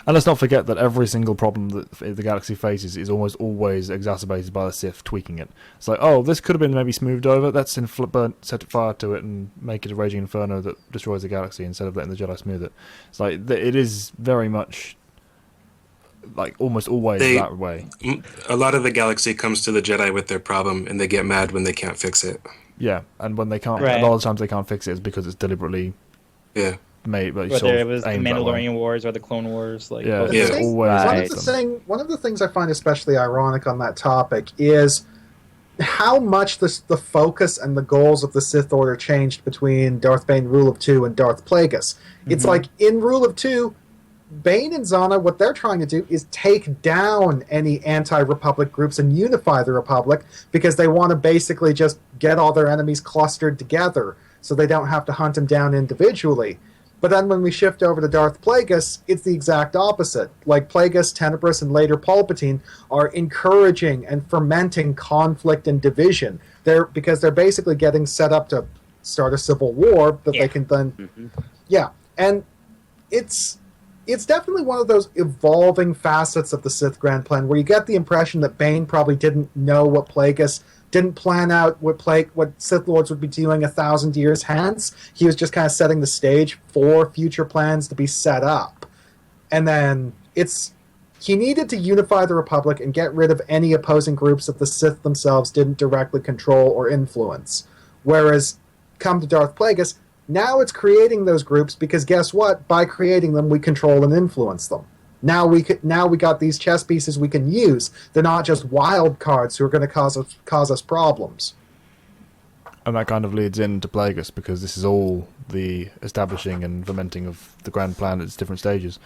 And let's not forget that every single problem that the galaxy faces is almost always exacerbated by the Sith tweaking it. It's like, oh, this could have been maybe smoothed over. Let's set fire to it and make it a raging inferno that destroys the galaxy instead of letting the Jedi smooth it. It's like it is very much like almost always that way. A lot of the galaxy comes to the Jedi with their problem, and they get mad when they can't fix it. Yeah, and when they can't, Right. a lot of times they can't fix it is because it's deliberately made. Like, Whether sort of it was the aimed that way. Mandalorian Wars or the Clone Wars, like Yeah, both it's of those. always Right. One of the things I find especially ironic on that topic is how much the focus and the goals of the Sith Order changed between Darth Bane Rule of Two and Darth Plagueis. It's like in Rule of Two, Bane and Zana, what they're trying to do is take down any anti-Republic groups and unify the Republic because they want to basically just get all their enemies clustered together so they don't have to hunt them down individually. But then when we shift over to Darth Plagueis, it's the exact opposite. Like Plagueis, Tenebrous, and later Palpatine are encouraging and fermenting conflict and division. Because they're basically getting set up to start a civil war that they can then... Yeah, and it's definitely one of those evolving facets of the Sith Grand Plan where you get the impression that Bane probably didn't know what Plagueis, didn't plan out what Sith Lords would be doing 1,000 years hence. He was just kind of setting the stage for future plans to be set up. And then he needed to unify the Republic and get rid of any opposing groups that the Sith themselves didn't directly control or influence. Whereas, come to Darth Plagueis, now it's creating those groups because guess what? By creating them, we control and influence them. Now we got these chess pieces we can use. They're not just wild cards who are going to cause us problems. And that kind of leads into Plagueis because this is all the establishing and fermenting of the grand plan at its different stages.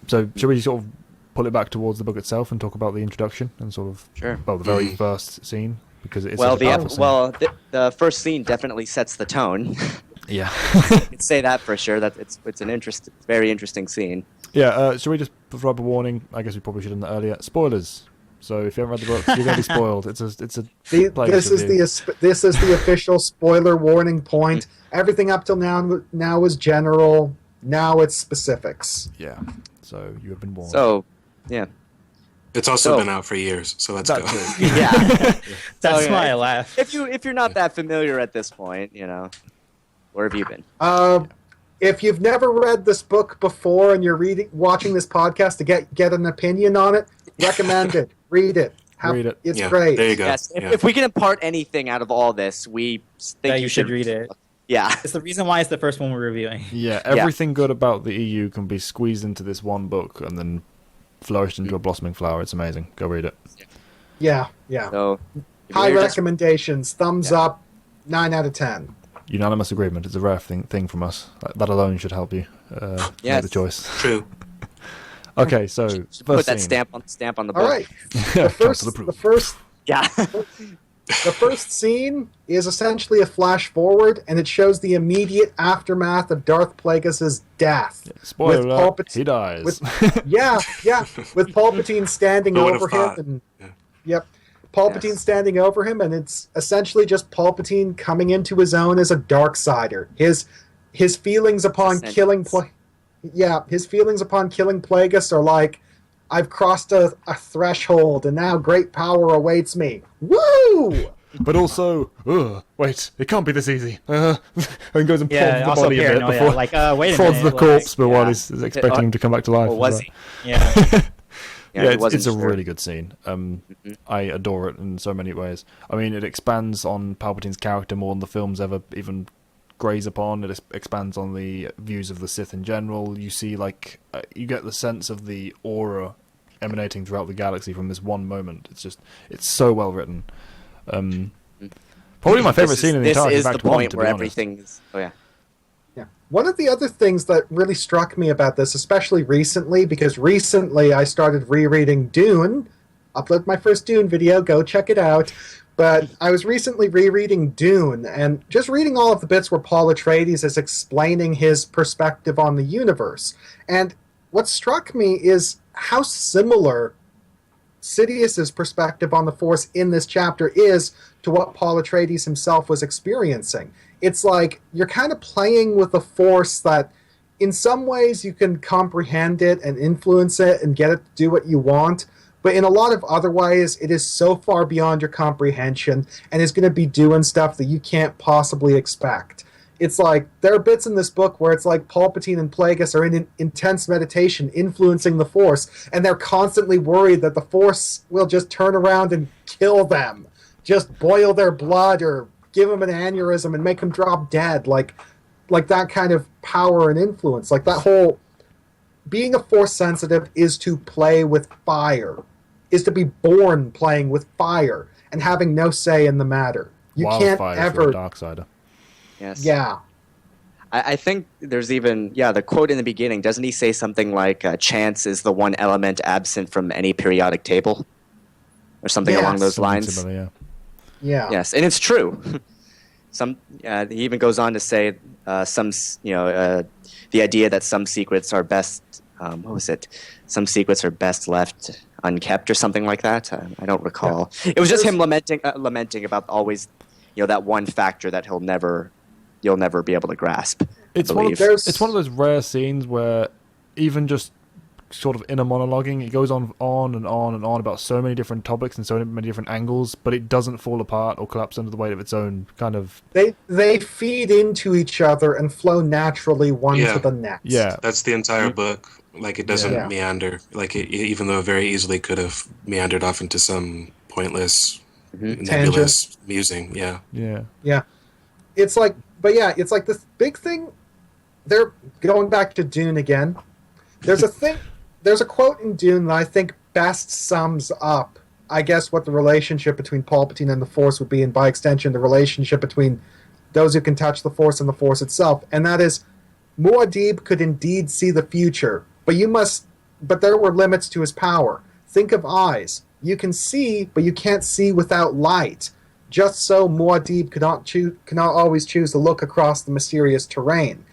So should we sort of pull it back towards the book itself and talk about the introduction and sort of the very first scene? Because it's the first scene definitely sets the tone. Yeah. I can say that for sure. That it's very interesting scene. Yeah. Should we just throw up a warning? I guess we probably should have done that earlier. Spoilers. So if you haven't read the book, you're going to be spoiled. This is the official spoiler warning point. Everything up till now is general. Now it's specifics. Yeah. So you have been warned. So, yeah. It's also been out for years, so let's go. Yeah. That's why I laugh. If you're not that familiar at this point, where have you been? If you've never read this book before and you're watching this podcast to get an opinion on it, recommend it. Read it. Read it. It's great. There you go. Yes. If we can impart anything out of all this, we think you should read it. Yeah. It's the reason why it's the first one we're reviewing. Yeah. Everything good about the EU can be squeezed into this one book and then flourished into a blossoming flower. It's amazing. Go read it. Yeah. So, high recommendations. Thumbs up. 9 out of 10. Unanimous agreement. It's a rare thing from us. That alone should help you make the choice. True. Okay, so first put that scene. stamp on the book. All right. The first scene is essentially a flash forward, and it shows the immediate aftermath of Darth Plagueis' death. Spoiler alert, he dies. With Palpatine standing over him. Palpatine standing over him, and it's essentially just Palpatine coming into his own as a Darksider. his feelings upon Sentence. killing his feelings upon killing Plagueis are like, I've crossed a threshold and now great power awaits me. Woo! But also, wait, it can't be this easy. And goes and prods Yeah, the also body a bit paranoia. before Like, wait a prods minute. the corpse, but while yeah. he's expecting him to come back to life. Or was as he? Yeah. Yeah, he it's wasn't a sure. really good scene. I adore it in so many ways. I mean, it expands on Palpatine's character more than the films ever even graze upon. It expands on the views of the Sith in general. You see, you get the sense of the aura emanating throughout the galaxy from this one moment. It's so well written. Probably my favorite scene in the entire This is Act the One, point to where be honest. everything's. Oh yeah. Yeah. One of the other things that really struck me about this, especially recently, because recently I started rereading Dune. Upload my first Dune video, go check it out. But I was recently rereading Dune, and just reading all of the bits where Paul Atreides is explaining his perspective on the universe. And what struck me is how similar Sidious's perspective on the Force in this chapter is to what Paul Atreides himself was experiencing. It's like you're kind of playing with a Force that in some ways you can comprehend it and influence it and get it to do what you want, but in a lot of other ways it is so far beyond your comprehension and is going to be doing stuff that you can't possibly expect. It's like there are bits in this book where it's like Palpatine and Plagueis are in an intense meditation influencing the Force, and they're constantly worried that the Force will just turn around and kill them, just boil their blood or give them an aneurysm and make them drop dead, like that kind of power and influence. Like that whole being a Force sensitive is to play with fire, is to be born playing with fire and having no say in the matter. You can't Wildfire for ever. a Darksider. Yes. Yeah. I think there's even the quote in the beginning. Doesn't he say something like chance is the one element absent from any periodic table, or something Yes. along those Something lines? similar, yeah. Yeah. Yes, and it's true. He even goes on to say the idea that some secrets are best. What was it? Some secrets are best left unkept, or something like that. I don't recall. It was just him lamenting about always, that one factor that you'll never be able to grasp. It's one of those rare scenes where even just sort of inner monologuing, it goes on and on and on about so many different topics and so many different angles, but it doesn't fall apart or collapse under the weight of its own kind of... They feed into each other and flow naturally one to the next. Yeah. That's the entire book. Like, it doesn't meander. Like, even though it very easily could have meandered off into some pointless, nebulous musing. Yeah. Yeah. Yeah. It's like this big thing. They're going back to Dune again. There's a quote in Dune that I think best sums up, I guess, what the relationship between Palpatine and the Force would be, and by extension, the relationship between those who can touch the Force and the Force itself. And that is, Muad'Dib could indeed see the future, but there were limits to his power. Think of eyes. You can see, but you can't see without light. Just so Muad'Dib cannot always choose to look across the mysterious terrain.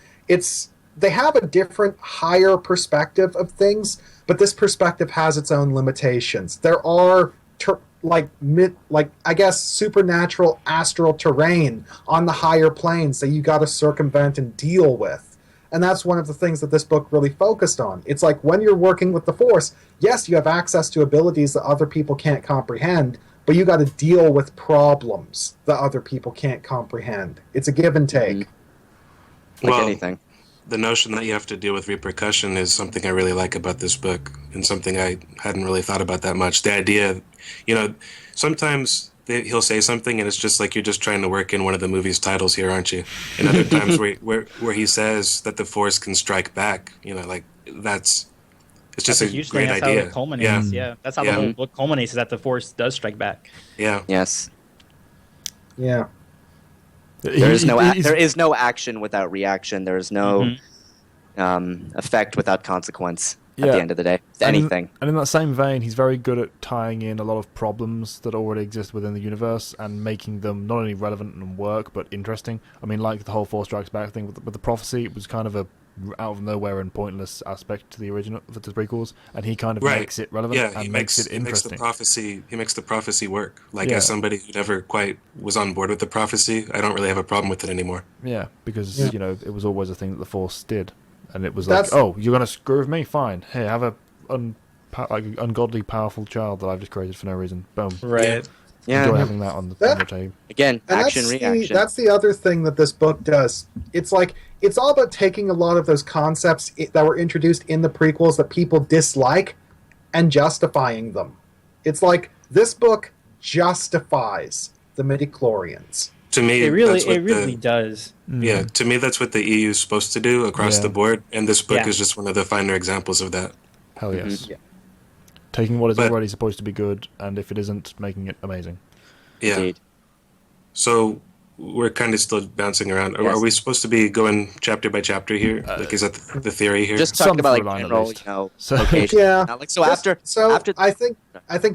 They have a different, higher perspective of things, but this perspective has its own limitations. There are I guess supernatural astral terrain on the higher planes that you got to circumvent and deal with. And that's one of the things that this book really focused on. It's like when you're working with the Force, yes, you have access to abilities that other people can't comprehend, but you got to deal with problems that other people can't comprehend. It's a give and take. Like anything. The notion that you have to deal with repercussion is something I really like about this book, and something I hadn't really thought about that much. The idea, sometimes he'll say something and it's just like you're just trying to work in one of the movie's titles here, aren't you? And other times where he says that the Force can strike back, it's just a huge great thing. That's idea. how it culminates. Yeah. That's how the whole book culminates, is that the Force does strike back. Yeah. Yes. Yeah. There is no action without reaction. There is no effect without consequence at the end of the day. anything. And in that same vein, he's very good at tying in a lot of problems that already exist within the universe and making them not only relevant and work, but interesting. I mean, like the whole Four Strikes Back thing with the prophecy, it was kind of a out of nowhere and pointless aspect to the original, to the prequels, and he kind of makes it relevant and makes it interesting. He makes the prophecy work. Like, as somebody who never quite was on board with the prophecy, I don't really have a problem with it anymore. Yeah, because it was always a thing that the Force did, and it was like, oh, you're gonna screw with me? Fine. Hey, have a ungodly powerful child that I've just created for no reason. Boom. Right. Yeah. Enjoy having that on the tape. Again, action, reaction. That's the other thing that this book does. It's like, it's all about taking a lot of those concepts that were introduced in the prequels that people dislike and justifying them. It's like, this book justifies the midichlorians. To me, it really does. Yeah, to me, that's what the EU is supposed to do across the board, and this book is just one of the finer examples of that. Hell yes. Yeah. Taking what is already supposed to be good, and if it isn't, making it amazing. Yeah. Indeed. So we're kind of still bouncing around. Yes. Are we supposed to be going chapter by chapter here? Like, is that the theory here? Just talking about like general, location. Yeah. After I think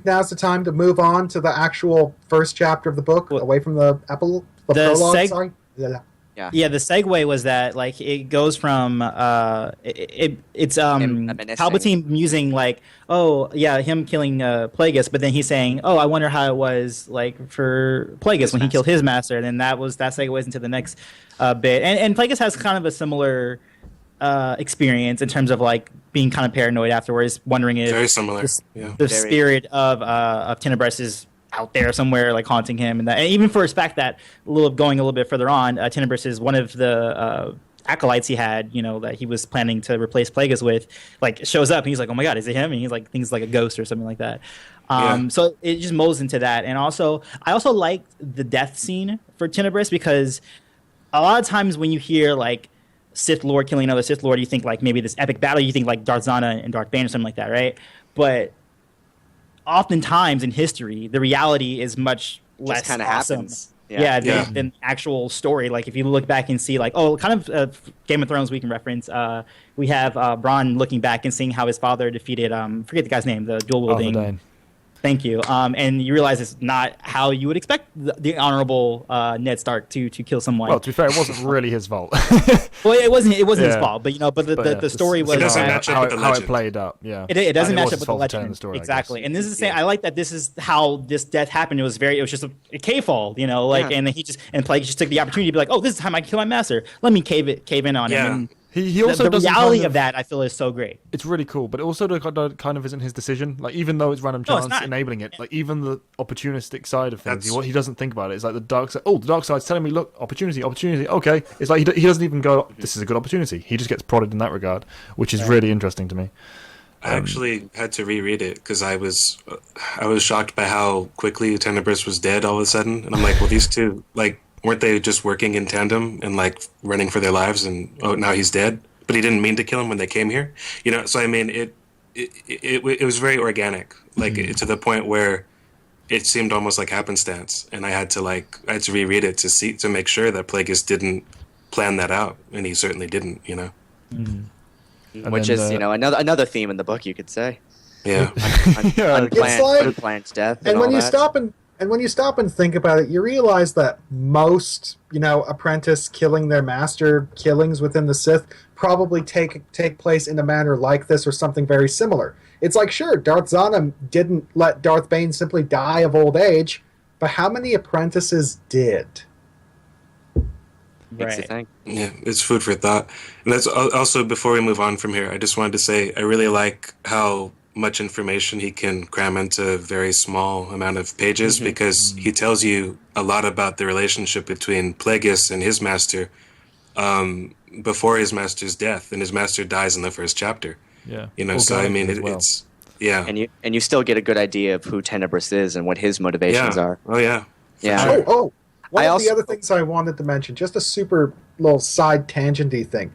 now's the time to move on to the actual first chapter of the book, away from the prologue. Sorry. Yeah, the segue was that like it goes from it's Palpatine musing like, oh yeah, him killing Plagueis, but then he's saying, oh, I wonder how it was like for Plagueis when he killed his master, and then that segues into the next bit, and Plagueis has kind of a similar experience in terms of like being kind of paranoid afterwards, wondering if very similar. The spirit of Tenebris is out there somewhere, like haunting him, and even for his fact that going a little bit further on, Tenebris is one of the acolytes he had, that he was planning to replace Plagueis with, like shows up and he's like, oh my god, is it him? And he's like, thinks like a ghost or something like that. So it just molds into that. And also, I also liked the death scene for Tenebris, because a lot of times when you hear like Sith Lord killing another Sith Lord, you think like maybe this epic battle, you think like Darth Zana and Darth Bane or something like that, right? But oftentimes in history, the reality is much less kind of awesome. Happens. Than actual story. Like if you look back and see, like, kind of Game of Thrones we can reference. We have Bronn looking back and seeing how his father defeated forget the guy's name, the dual wielding. Thank you. And you realize it's not how you would expect the honorable Ned Stark to kill someone. Well, to be fair, it wasn't really his fault. Well, it wasn't his fault, but the story was how it played up. Yeah, it doesn't match up with the legend. Exactly, and this is the same. I like that this is how this death happened. It was just a cave fall, and Plagueis just took the opportunity to be like, oh, this is the time I kill my master. Let me cave in on him. And He also the reality of that, I feel, is so great. It's really cool, but it also kind of isn't his decision. Like, even though it's random chance enabling it, like even the opportunistic side of things, he doesn't think about it. It's like the dark side. Oh, the dark side's telling me, look, opportunity. Okay, it's like he doesn't even go, this is a good opportunity. He just gets prodded in that regard, which is really interesting to me. I actually had to reread it because I was shocked by how quickly Tenebris was dead all of a sudden, and I'm like, well, these two weren't they just working in tandem and like running for their lives? And now he's dead, but he didn't mean to kill him when they came here. So I mean, it was very organic, to the point where it seemed almost like happenstance. And I had to reread it to make sure that Plagueis didn't plan that out, and he certainly didn't. Mm-hmm. Which is another theme in the book, you could say. Yeah, unplanned death. And when you stop and think about it, you realize that most, apprentice killing their master killings within the Sith probably take place in a manner like this or something very similar. It's like, sure, Darth Zana didn't let Darth Bane simply die of old age, but how many apprentices did? Makes you think. Yeah, it's food for thought. And that's also, before we move on from here, I just wanted to say I really like how much information he can cram into a very small amount of pages, because he tells you a lot about the relationship between Plagueis and his master before his master's death, and his master dies in the first chapter. Yeah. So I mean, it's and you still get a good idea of who Tenebris is and what his motivations are. Oh yeah. Yeah. Sure. One of the other things I wanted to mention, just a super little side tangenty thing.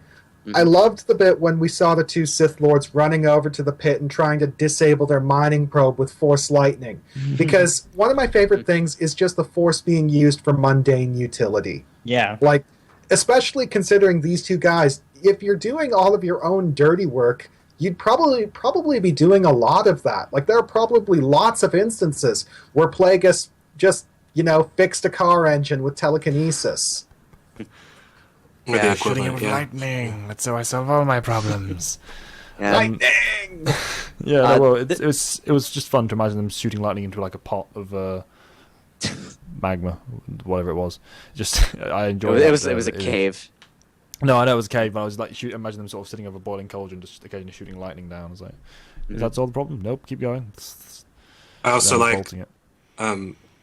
I loved the bit when we saw the two Sith Lords running over to the pit and trying to disable their mining probe with Force lightning. Because one of my favorite things is just the Force being used for mundane utility. Yeah. Especially considering these two guys, if you're doing all of your own dirty work, you'd probably be doing a lot of that. Like there are probably lots of instances where Plagueis just fixed a car engine with telekinesis. Yeah, shooting it with lightning. That's how I solve all my problems. Lightning. Yeah, well, it was just fun to imagine them shooting lightning into like a pot of magma, whatever it was. Just I enjoyed it. It was a cave. No, I know it was a cave, but I was like, imagine them sort of sitting over a boiling cauldron, just occasionally shooting lightning down. I was like, is that solve the problem? Nope, keep going. I also it.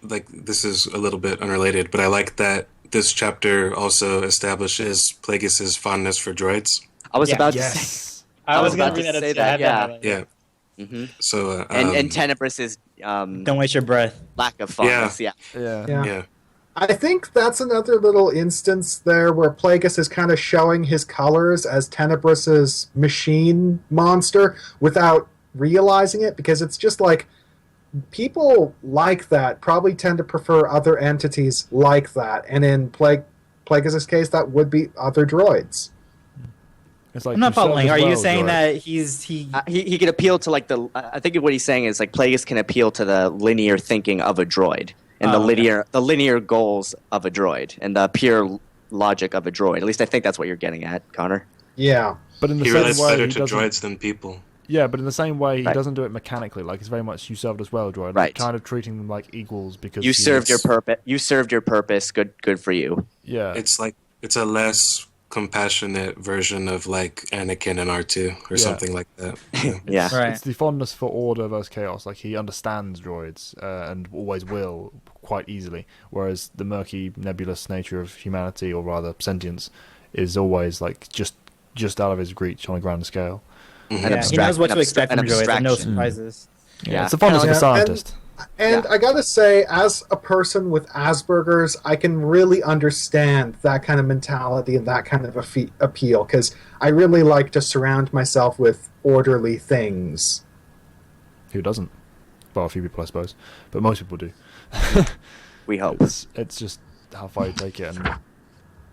like this is a little bit unrelated, but I like that this chapter also establishes Plagueis' fondness for droids. I was about to say. I was going to bring that up. Yeah. Mm-hmm. So and Tenebris's don't waste your breath. Lack of fondness. Yeah. I think that's another little instance there where Plagueis is kind of showing his colors as Tenebris's machine monster without realizing it, because it's just like people like that probably tend to prefer other entities like that, and in Plagueis' case, that would be other droids. It's like I'm not following. Are you saying that he can appeal to like the? I think what he's saying is like Plagueis can appeal to the linear thinking of a droid and the linear goals of a droid and the pure logic of a droid. At least I think that's what you're getting at, Connor. Yeah, but in the he same relates way, better to droids than people. Yeah, but in the same way, he doesn't do it mechanically. Like it's very much you served us well, droid. Right. Kind of treating them like equals because you served your purpose. You served your purpose. Good for you. Yeah, it's a less compassionate version of like Anakin and R2 or something like that. Yeah. It's the fondness for order versus chaos. Like he understands droids and always will quite easily, whereas the murky, nebulous nature of humanity, or rather sentience, is always like just out of his reach on a grand scale. Mm-hmm. He knows what to expect from droids and no surprises. Yeah, it's the fondness of a scientist. And I gotta say, as a person with Asperger's, I can really understand that kind of mentality and that kind of appeal, because I really like to surround myself with orderly things. Who doesn't? Well, a few people, I suppose, but most people do. We hope. It's just how far you take it, and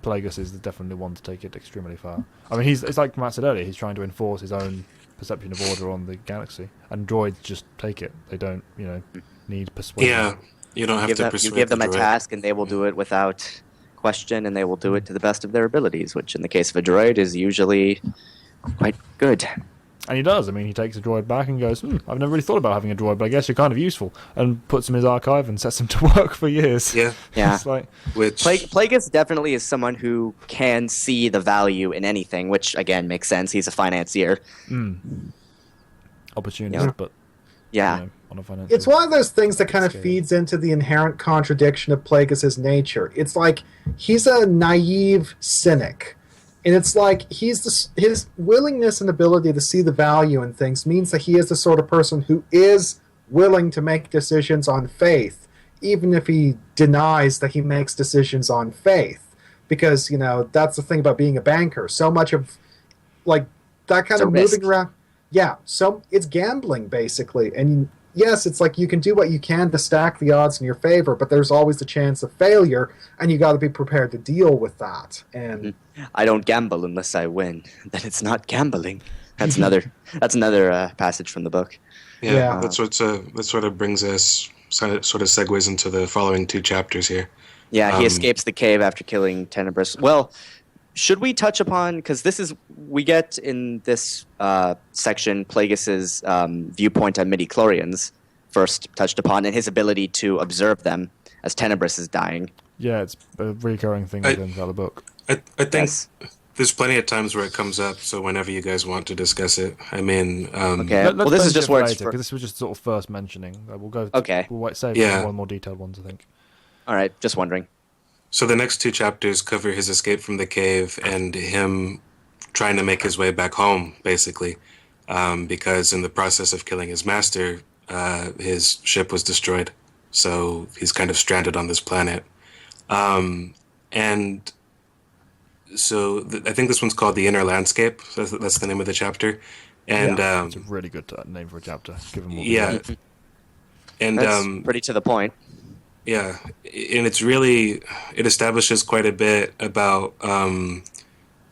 Plagueis is definitely one to take it extremely far. I mean, it's like Matt said earlier, he's trying to enforce his own perception of order on the galaxy, and droids just take it. They don't, need persuasion. Yeah, you don't have to persuade. You give them a task, and they will do it without question, and they will do it to the best of their abilities, which in the case of a droid is usually quite good. And he does. I mean, he takes a droid back and goes, I've never really thought about having a droid, but I guess you're kind of useful, and puts him in his archive and sets him to work for years. Yeah. It's like, Plagueis definitely is someone who can see the value in anything, which, again, makes sense. He's a financier. Opportunist, but... Yeah. On a financial it's one of those things that kind of feeds into the inherent contradiction of Plagueis' nature. It's like he's a naive cynic. And it's like his willingness and ability to see the value in things means that he is the sort of person who is willing to make decisions on faith, even if he denies that he makes decisions on faith. Because, that's the thing about being a banker. So much of, like, that kind of moving around. Yeah, so it's gambling, basically. And yes, it's like you can do what you can to stack the odds in your favor, but there's always the chance of failure, and you got to be prepared to deal with that. And I don't gamble unless I win. Then it's not gambling. That's another passage from the book. Yeah. That sort of brings us sort of segues into the following two chapters here. Yeah, he escapes the cave after killing Tenebris. Well, should we touch upon, because we get in this section Plagueis' viewpoint on midichlorians first touched upon, and his ability to observe them as Tenebris is dying. Yeah, it's a recurring thing within the book. I think there's plenty of times where it comes up, so whenever you guys want to discuss it, I mean... okay, well, this is just where it's... Because this was just sort of first mentioning. We'll go... Okay. We'll save one more detailed ones, I think. All right, just wondering. So the next two chapters cover his escape from the cave and him trying to make his way back home, basically, because in the process of killing his master, his ship was destroyed. So he's kind of stranded on this planet. And so I think this one's called The Inner Landscape. That's the name of the chapter. And it's a really good name for a chapter. Given what and that's pretty to the point. Yeah, and it establishes quite a bit about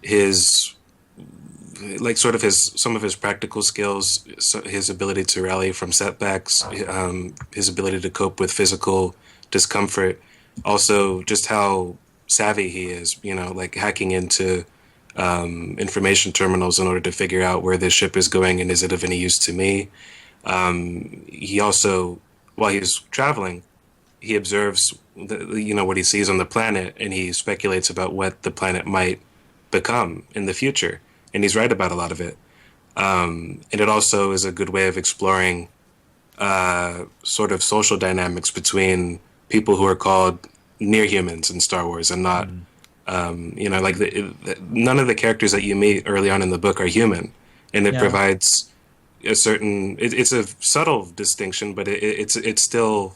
his like sort of some of his practical skills, his ability to rally from setbacks, his ability to cope with physical discomfort, also just how savvy he is, like hacking into information terminals in order to figure out where this ship is going and is it of any use to me. He also, while he's traveling, he observes what he sees on the planet, and he speculates about what the planet might become in the future, and he's right about a lot of it. And it also is a good way of exploring sort of social dynamics between people who are called near humans in Star Wars and not, like none of the characters that you meet early on in the book are human, and it provides a certain. It's a subtle distinction, but it's still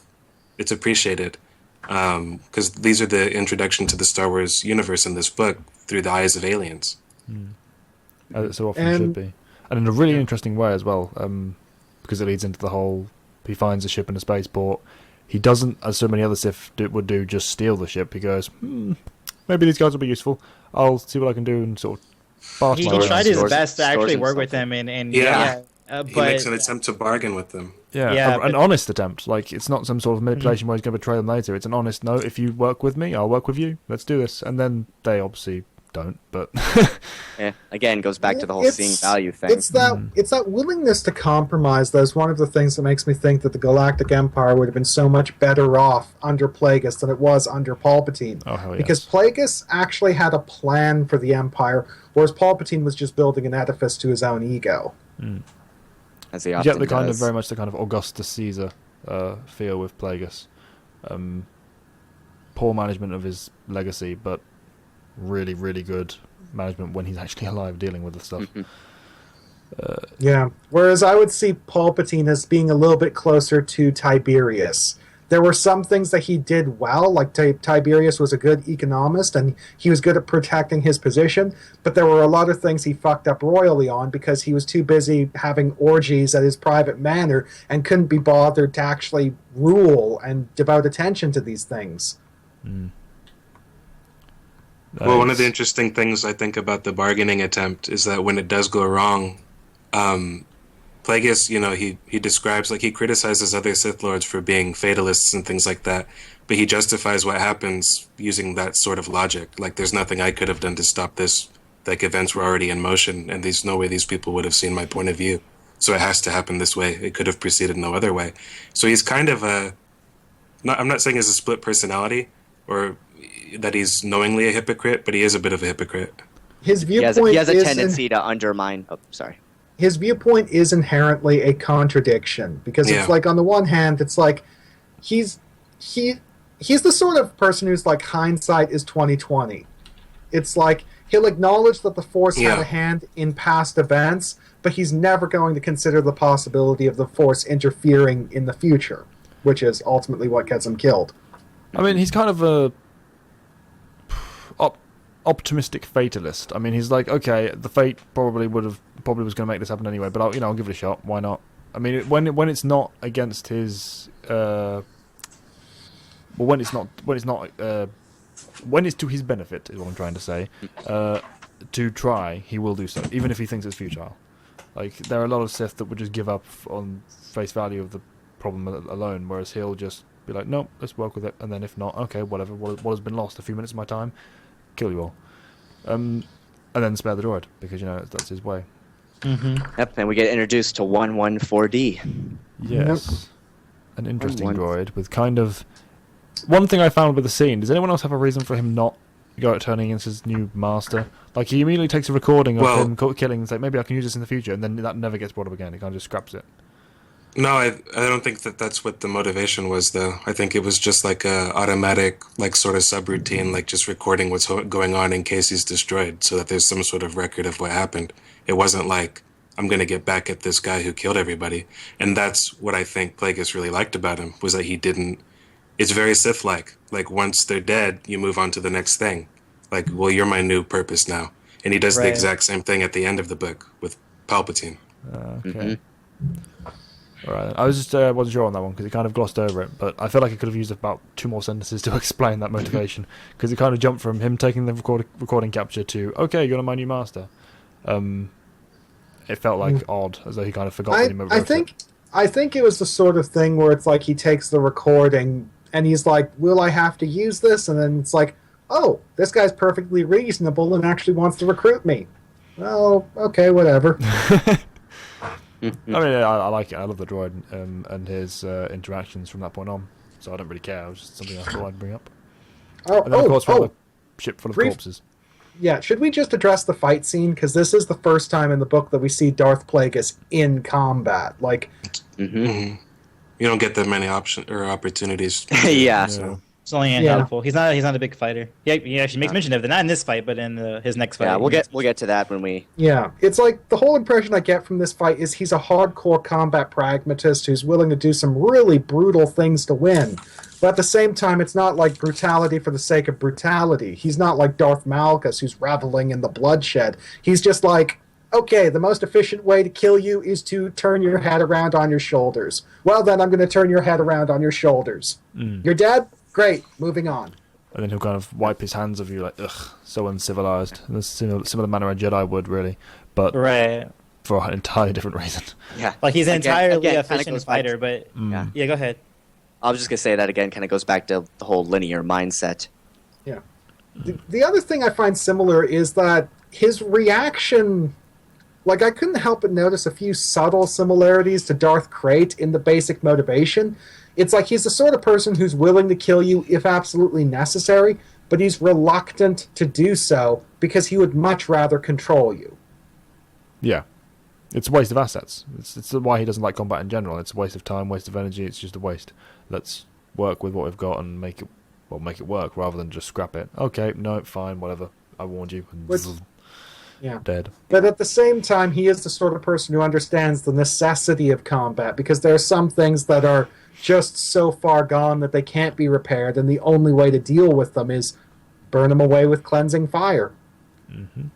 appreciated because these are the introduction to the Star Wars universe in this book through the eyes of aliens. As it so often should be, and in a really interesting way as well, because it leads into the whole. He finds a ship in a spaceport. He doesn't, as so many other Sith would do, just steal the ship. He goes, maybe these guys will be useful. I'll see what I can do and sort of. He tried his best to actually work with them, and he but makes an attempt to bargain with them. An honest attempt. Like, it's not some sort of manipulation where he's going to betray them later. It's an honest, no, if you work with me, I'll work with you. Let's do this. And then they obviously don't, but... again, goes back to the whole seeing value thing. It's that willingness to compromise that is one of the things that makes me think that the Galactic Empire would have been so much better off under Plagueis than it was under Palpatine. Oh, hell yes. Because Plagueis actually had a plan for the Empire, whereas Palpatine was just building an edifice to his own ego. As he often the kind does. of very much the kind of Augustus Caesar feel with Plagueis. Poor management of his legacy, but really, really good management when he's actually alive dealing with the stuff. Whereas I would see Palpatine as being a little bit closer to Tiberius. There were some things that he did well, like Tiberius was a good economist and he was good at protecting his position, but there were a lot of things he fucked up royally on because he was too busy having orgies at his private manor and couldn't be bothered to actually rule and devote attention to these things. Well, one of the interesting things I think about the bargaining attempt is that when it does go wrong, Plagueis, he describes, like, he criticizes other Sith Lords for being fatalists and things like that, but he justifies what happens using that sort of logic. Like, there's nothing I could have done to stop this. Like, events were already in motion, and there's no way these people would have seen my point of view. So it has to happen this way. It could have proceeded no other way. So he's kind of I'm not saying he's a split personality, or that he's knowingly a hypocrite, but he is a bit of a hypocrite. His viewpoint he has a tendency to undermine... Oh, sorry. His viewpoint is inherently a contradiction because it's like, on the one hand, it's like he's the sort of person who's like, hindsight is 20/20. It's like he'll acknowledge that the Force had a hand in past events, but he's never going to consider the possibility of the Force interfering in the future, which is ultimately what gets him killed. I mean, he's kind of a optimistic fatalist. I mean, he's like, okay, the fate probably was going to make this happen anyway, but I'll give it a shot. Why not? I mean, when it's not against his, when it's to his benefit is what I'm trying to say. To try, he will do so, even if he thinks it's futile. Like, there are a lot of Sith that would just give up on face value of the problem alone, whereas he'll just be like, nope, let's work with it, and then if not, okay, whatever, what has been lost, a few minutes of my time, kill you all. And then spare the droid, because, that's his way. Yep, and we get introduced to 114D. Yes. An interesting droid with kind of... One thing I found with the scene, does anyone else have a reason for him not go at turning into his new master? Like, he immediately takes a recording of him killing and say, maybe I can use this in the future, and then that never gets brought up again. He kind of just scraps it. No, I don't think that's what the motivation was, though. I think it was just like a automatic, like, sort of subroutine, like just recording what's going on in case he's destroyed, so that there's some sort of record of what happened. It wasn't like, I'm going to get back at this guy who killed everybody. And that's what I think Plagueis really liked about him, was that he didn't... It's very Sith-like. Like, once they're dead, you move on to the next thing. Like, well, you're my new purpose now. And he does the exact same thing at the end of the book with Palpatine. Okay. All right. I was just wasn't sure on that one because he kind of glossed over it, but I feel like I could have used about 2 more sentences to explain that motivation because it kind of jumped from him taking the recording capture to, okay, you're my new master. it felt like odd, as though he kind of forgot when he wrote it. I think it was the sort of thing where it's like he takes the recording and he's like, will I have to use this? And then it's like, oh, this guy's perfectly reasonable and actually wants to recruit me. Well, okay, whatever. I mean, I like it. I love the droid and his interactions from that point on. So I don't really care. It was just something I thought I'd bring up. And then, of course, we have a ship full of corpses. Yeah, should we just address the fight scene? Because this is the first time in the book that we see Darth Plagueis in combat. Like, you don't get that many opportunities. Yeah. So. It's only a handful. He's not a big fighter. He actually makes mention of it, not in this fight, but in his next fight. Yeah, we'll get to that when we. Yeah, it's like the whole impression I get from this fight is he's a hardcore combat pragmatist who's willing to do some really brutal things to win. But at the same time, it's not like brutality for the sake of brutality. He's not like Darth Malgus, who's reveling in the bloodshed. He's just like, okay, the most efficient way to kill you is to turn your head around on your shoulders. Well, then I'm going to turn your head around on your shoulders. You're dead? Great, moving on. And then he'll kind of wipe his hands of you like, ugh, so uncivilized. In a similar manner a Jedi would, really. But for an entirely different reason. Yeah. Like, he's an entirely again, efficient fighter, but... Yeah, go ahead. I was just going to say that again kind of goes back to the whole linear mindset. Yeah. The other thing I find similar is that his reaction... Like, I couldn't help but notice a few subtle similarities to Darth Krayt in the basic motivation. It's like he's the sort of person who's willing to kill you if absolutely necessary, but he's reluctant to do so because he would much rather control you. Yeah. It's a waste of assets. It's why he doesn't like combat in general. It's a waste of time, waste of energy. It's just a waste. Let's work with what we've got and make it work rather than just scrap it. Okay, no, fine, whatever. I warned you. Yeah. Dead. But at the same time, he is the sort of person who understands the necessity of combat, because there are some things that are just so far gone that they can't be repaired, and the only way to deal with them is burn them away with cleansing fire. Mm-hmm.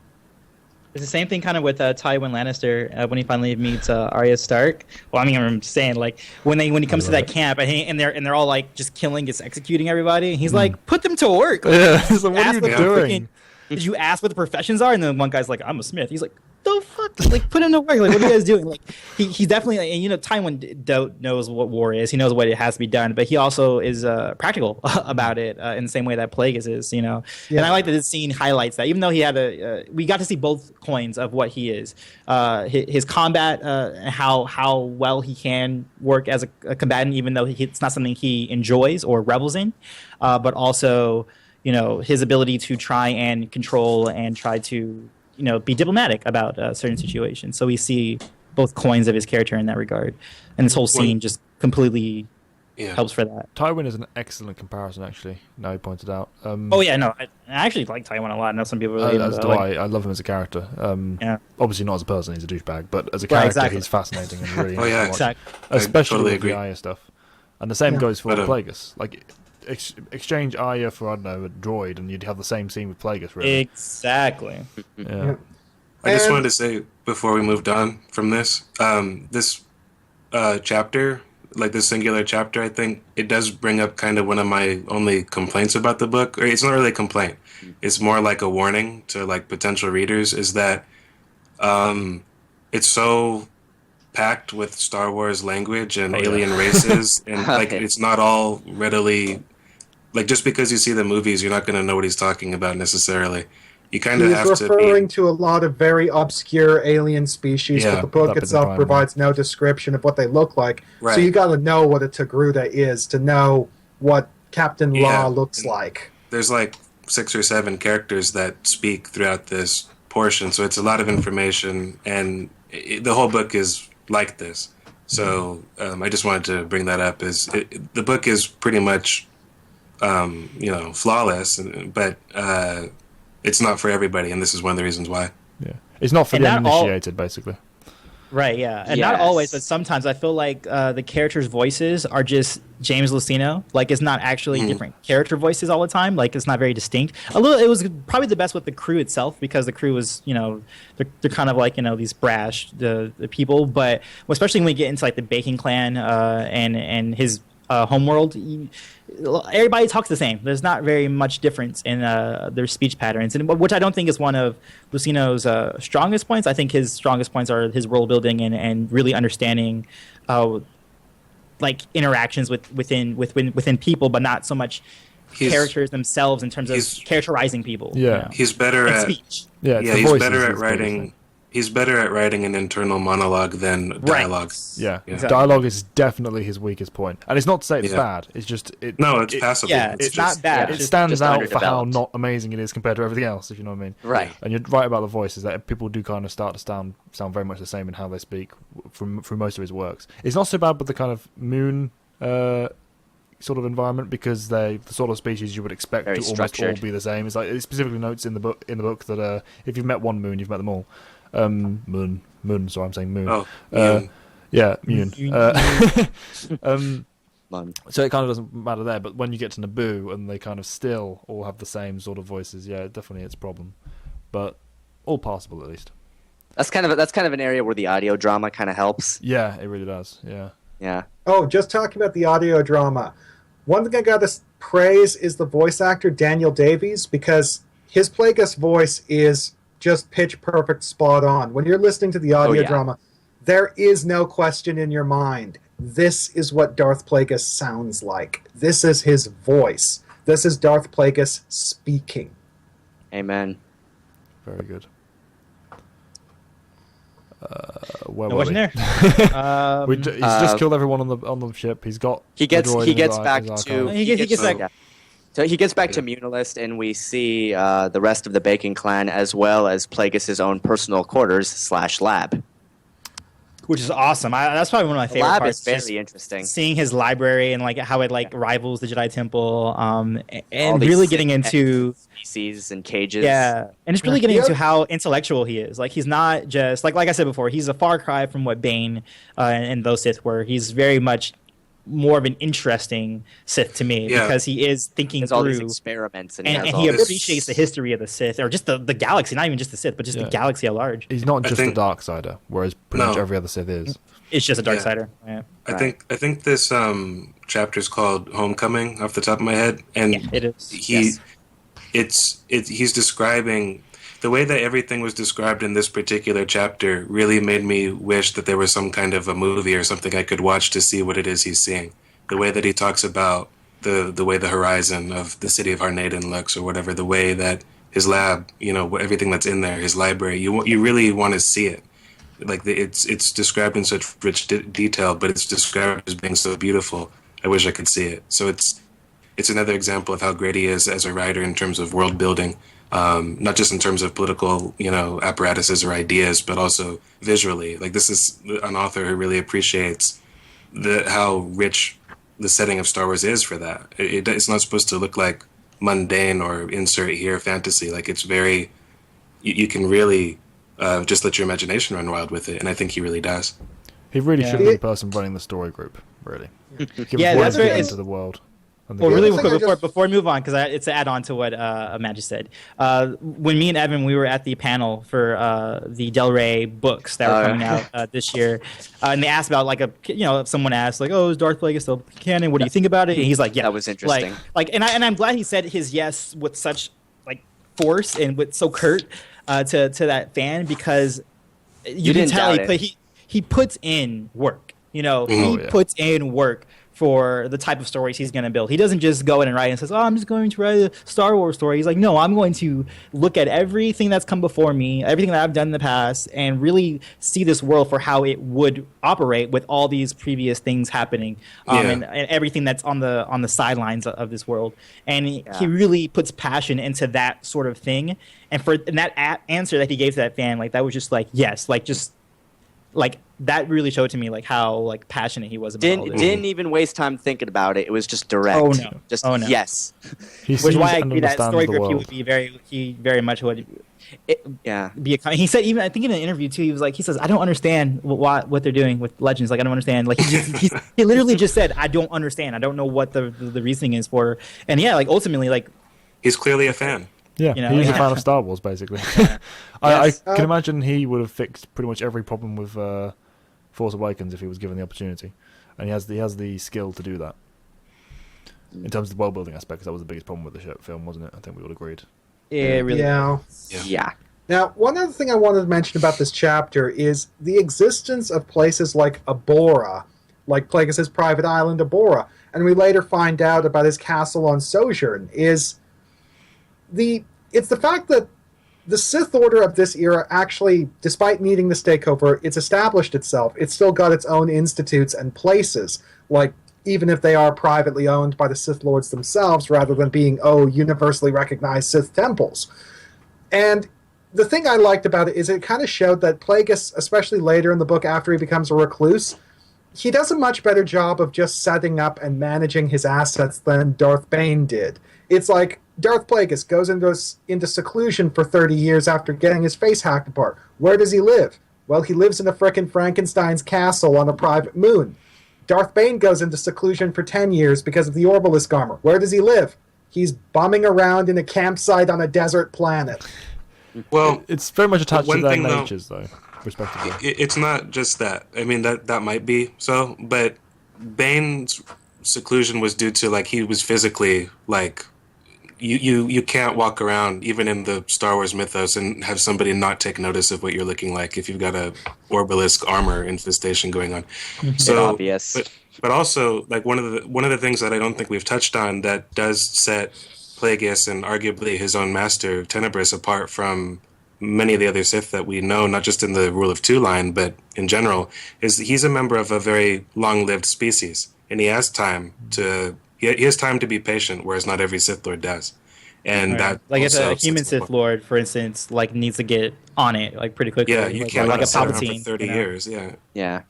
It's the same thing kind of with Tywin Lannister when he finally meets Arya Stark. Well, I mean, I'm just saying, like, when he comes to that camp and they're all like just killing, just executing everybody. He's like, put them to work. Like, Yeah, so what are you doing? Did you ask what the professions are? And then one guy's like, I'm a smith. He's like, the fuck? Like, put in the work. Like, what are you guys doing? Like, he definitely, and you know, Tywin knows what war is. He knows what it has to be done, but he also is practical about it in the same way that Plagueis is, you know. Yeah. And I like that this scene highlights that. Even though he had we got to see both coins of what he is. His combat, how well he can work as a combatant, even though it's not something he enjoys or revels in, but also, you know, his ability to try and control and try to, you know, be diplomatic about certain situations. So we see both coins of his character in that regard. And this whole scene just completely helps for that. Tywin is an excellent comparison, actually, now he pointed out. I actually like Tywin a lot. I know some people really I love him as a character. Obviously not as a person, he's a douchebag, but as a character, he's fascinating and really exactly. Especially with agree. the Arya stuff. And the same goes for Plagueis. Like, exchange Arya for, I don't know, a droid, and you'd have the same scene with Plagueis, really. Exactly. Yeah. I just wanted to say, before we moved on from this, this chapter, like this singular chapter, I think it does bring up kind of one of my only complaints about the book. Or it's not really a complaint. It's more like a warning to like potential readers, is that it's so packed with Star Wars language and alien races, and like it's not all readily, like, just because you see the movies, you're not going to know what he's talking about necessarily. You kind of have to be... He's referring to a lot of very obscure alien species, but the book itself provides no description of what they look like. Right. So you got to know what a Togruta is to know what Captain Law looks like. There's like 6 or 7 characters that speak throughout this portion, so it's a lot of information, and the whole book is like this. So I just wanted to bring that up. The book is pretty much flawless, but it's not for everybody, and this is one of the reasons why. Yeah, it's not for the uninitiated, basically. Right, yeah. And not always, but sometimes I feel like the characters' voices are just James Luceno. Like, it's not actually different character voices all the time. Like, it's not very distinct. It was probably the best with the crew itself, because the crew was, you know, they're kind of like, you know, these brash, the people. But especially when we get into, like, the Bacon Clan and his Homeworld, everybody talks the same. There's not very much difference in their speech patterns, and which I don't think is one of Lucino's strongest points. I think his strongest points are his world building and really understanding like interactions within people, but not so much characters themselves in terms of characterizing people. Yeah, you know? He's better at speech. Yeah, he's better at writing. He's better at writing an internal monologue than dialogue. Right. Yeah, Exactly. Dialogue is definitely his weakest point, and it's not to say it's bad. It's just it's passable. Yeah, it's not bad. It It's stands just out for how underdeveloped. not amazing it is compared to everything else, if you know what I mean. Right. And you're right about the voices, that people do kind of start to sound very much the same in how they speak through most of his works. It's not so bad with the kind of Muun sort of environment, because the sort of species you would expect Very to almost structured. all be the same. It's like it specifically notes in the book that if you've met one Muun, you've met them all. Muun. So I'm saying Muun. Oh, Muun. Yeah, Muun. Muun. So it kind of doesn't matter there, but when you get to Naboo and they kind of still all have the same sort of voices, yeah, definitely it's a problem. But all passable at least. That's kind of an area where the audio drama kind of helps. Yeah, it really does. Yeah. Yeah. Oh, just talking about the audio drama. One thing I got to praise is the voice actor Daniel Davies, because his Plagueis voice is just pitch perfect, spot on. When you're listening to the audio yeah. drama, there is no question in your mind. This is what Darth Plagueis sounds like. This is his voice. This is Darth Plagueis speaking. Amen. Very good. Where No were question we? there. He's just killed everyone on the ship. He's got He gets the droid he in gets his back archive. to He gets back. yeah. So he gets back to Munilist, and we see the rest of the Bacon clan, as well as Plagueis' own personal quarters / lab. Which is awesome. That's probably one of my The favorite lab parts. is very just interesting. Seeing his library and like how it like rivals the Jedi Temple, All and these really getting into species and cages. yeah, and it's really getting Yep. into how intellectual he is. Like he's not just like I said before. He's a far cry from what Bane and those Sith were. He's very much more of an interesting Sith to me Yeah. because he is thinking There's all these through. experiments, and, And has he all this. appreciates the history of the Sith, or just the galaxy, not even just the Sith, but just Yeah. the galaxy at large. He's not just think- a Darksider, whereas pretty much every other Sith is. It's just a dark Yeah. sider. Yeah. I think this chapter is called Homecoming off the top of my head, and Yeah, it is. he's describing the way that everything was described in this particular chapter really made me wish that there was some kind of a movie or something I could watch to see what it is he's seeing. The way that he talks about the way the horizon of the city of Harnaden looks, or whatever, the way that his lab, everything that's in there, his library, you really want to see it. Like it's described in such rich detail, but it's described as being so beautiful. I wish I could see it. So it's another example of how great he is as a writer in terms of world building, not just in terms of political, apparatuses or ideas, but also visually. Like this is an author who really appreciates how rich the setting of Star Wars is for that. It's not supposed to look like mundane or insert here fantasy. Like it's very, you can really. Just let your imagination run wild with it, and I think he really does. He really Yeah. should be the person running the story group, really. Give Yeah, him that's more right. into the world. And the Well, game. really I think quick I just- before we move on, because it's an add-on to what Matt just said. When me and Evan, we were at the panel for the Del Rey books that were coming out this year, and they asked about if someone asked "Oh, is Darth Plagueis still canon? What do you think about it?" And he's like, "Yeah, That was interesting. and I'm glad he said his yes with such force and with so curt to that fan, because you can didn't tell doubt it. he puts in work. He yeah. puts in work for the type of stories he's going to build. He doesn't just go in and write and says, "Oh, I'm just going to write a Star Wars story." He's like, "No, I'm going to look at everything that's come before me, everything that I've done in the past, and really see this world for how it would operate with all these previous things happening, and everything that's on the sidelines of this world." And he really puts passion into that sort of thing. And that answer that he gave to that fan, that was just yes, that really showed to me how passionate he was about all this. Didn't even waste time thinking about it. It was just direct. Oh, no. Just Oh, no. yes. He Which sees is why I and agree that understands story the group world. he very much would Yeah. be a. He said, even I think in an interview too, he says, "I don't understand what they're doing with Legends. I don't understand." He literally just said, "I don't understand. I don't know what the reasoning is for." And ultimately He's clearly a fan. Yeah, he's a yeah. fan of Star Wars, basically. I can imagine he would have fixed pretty much every problem with Force Awakens if he was given the opportunity, and he has the skill to do that. in terms of the world building aspect, 'cause that was the biggest problem with the film, wasn't it? I think we all agreed. It really Yeah. Yeah. Now, one other thing I wanted to mention about this chapter is the existence of places like Abora, like Plagueis' private island Abora, and we later find out about his castle on Sojourn, it's the fact that the Sith Order of this era actually, despite needing this takeover, it's established itself. It's still got its own institutes and places, like even if they are privately owned by the Sith Lords themselves, rather than being, universally recognized Sith temples. And the thing I liked about it is it kind of showed that Plagueis, especially later in the book after he becomes a recluse, he does a much better job of just setting up and managing his assets than Darth Bane did. It's like Darth Plagueis goes into seclusion for 30 years after getting his face hacked apart. Where does he live? Well, he lives in a frickin' Frankenstein's castle on a private moon. Darth Bane goes into seclusion for 10 years because of the Orbalisk armor. Where does he live? He's bumming around in a campsite on a desert planet. Well, It's very much attached to one their thing, though, natures, though, respectively. it's not just that. I mean, that might be so, but Bane's seclusion was due to, like, he was physically, like, you can't walk around even in the Star Wars mythos and have somebody not take notice of what you're looking like if you've got a Orbalisk armor infestation going on. So Obvious. but also, like, one of the things that I don't think we've touched on that does set Plagueis and arguably his own master Tenebris apart from many of the other Sith that we know, not just in the Rule of Two line, but in general, is he's a member of a very long-lived species, and he has time to be patient, whereas not every Sith Lord does. And that, like, if also a human sets the Sith point. Lord, for instance, like, needs to get on it, like, pretty quickly. Yeah, you like, can't like a sit around Palpatine for 30 years. Yeah. Yeah.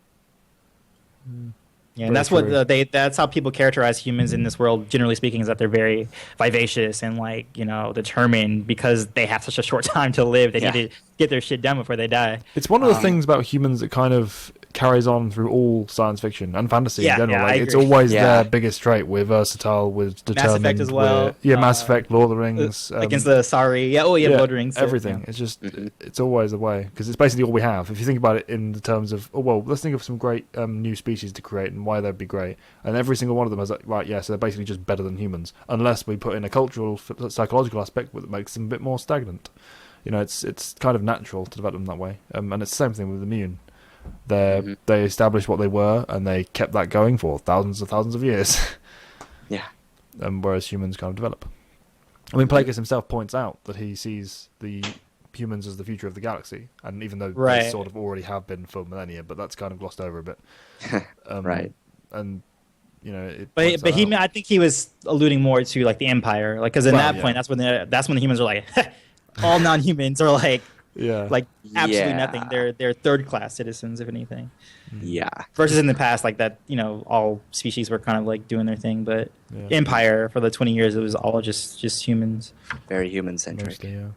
Yeah, and that's Very what that's how people characterize humans in this world, generally speaking, is that they're very vivacious and, like, determined because they have such a short time to live. They need to get their shit done before they die. It's one of the things about humans that kind of carries on through all science fiction and fantasy in general. I It's agree. always Yeah. their biggest trait. We're versatile, we're determined. Effect as well. Mass Effect, Lord of the Rings. Against the Sorry. Lord of the Rings. Everything. It's just, it's always the way. Because it's basically all we have. If you think about it in the terms of, let's think of some great new species to create and why they'd be great. And every single one of them is like, so they're basically just better than humans. Unless we put in a cultural, psychological aspect that makes them a bit more stagnant. It's kind of natural to develop them that way. And it's the same thing with the Muun. They established what they were, and they kept that going for thousands of years. Yeah. Whereas humans kind of develop. I mean, Plagueis himself points out that he sees the humans as the future of the galaxy, and even though they sort of already have been for millennia, but that's kind of glossed over a bit. Right. And But I think he was alluding more to, like, the Empire, like, because in that point, that's when the humans are like, all non-humans are like absolutely nothing. They're third class citizens, if anything. Yeah. Versus in the past, like that, all species were kind of like doing their thing, but Empire for the 20 years it was all just humans. Very human centric. Mostly, yeah.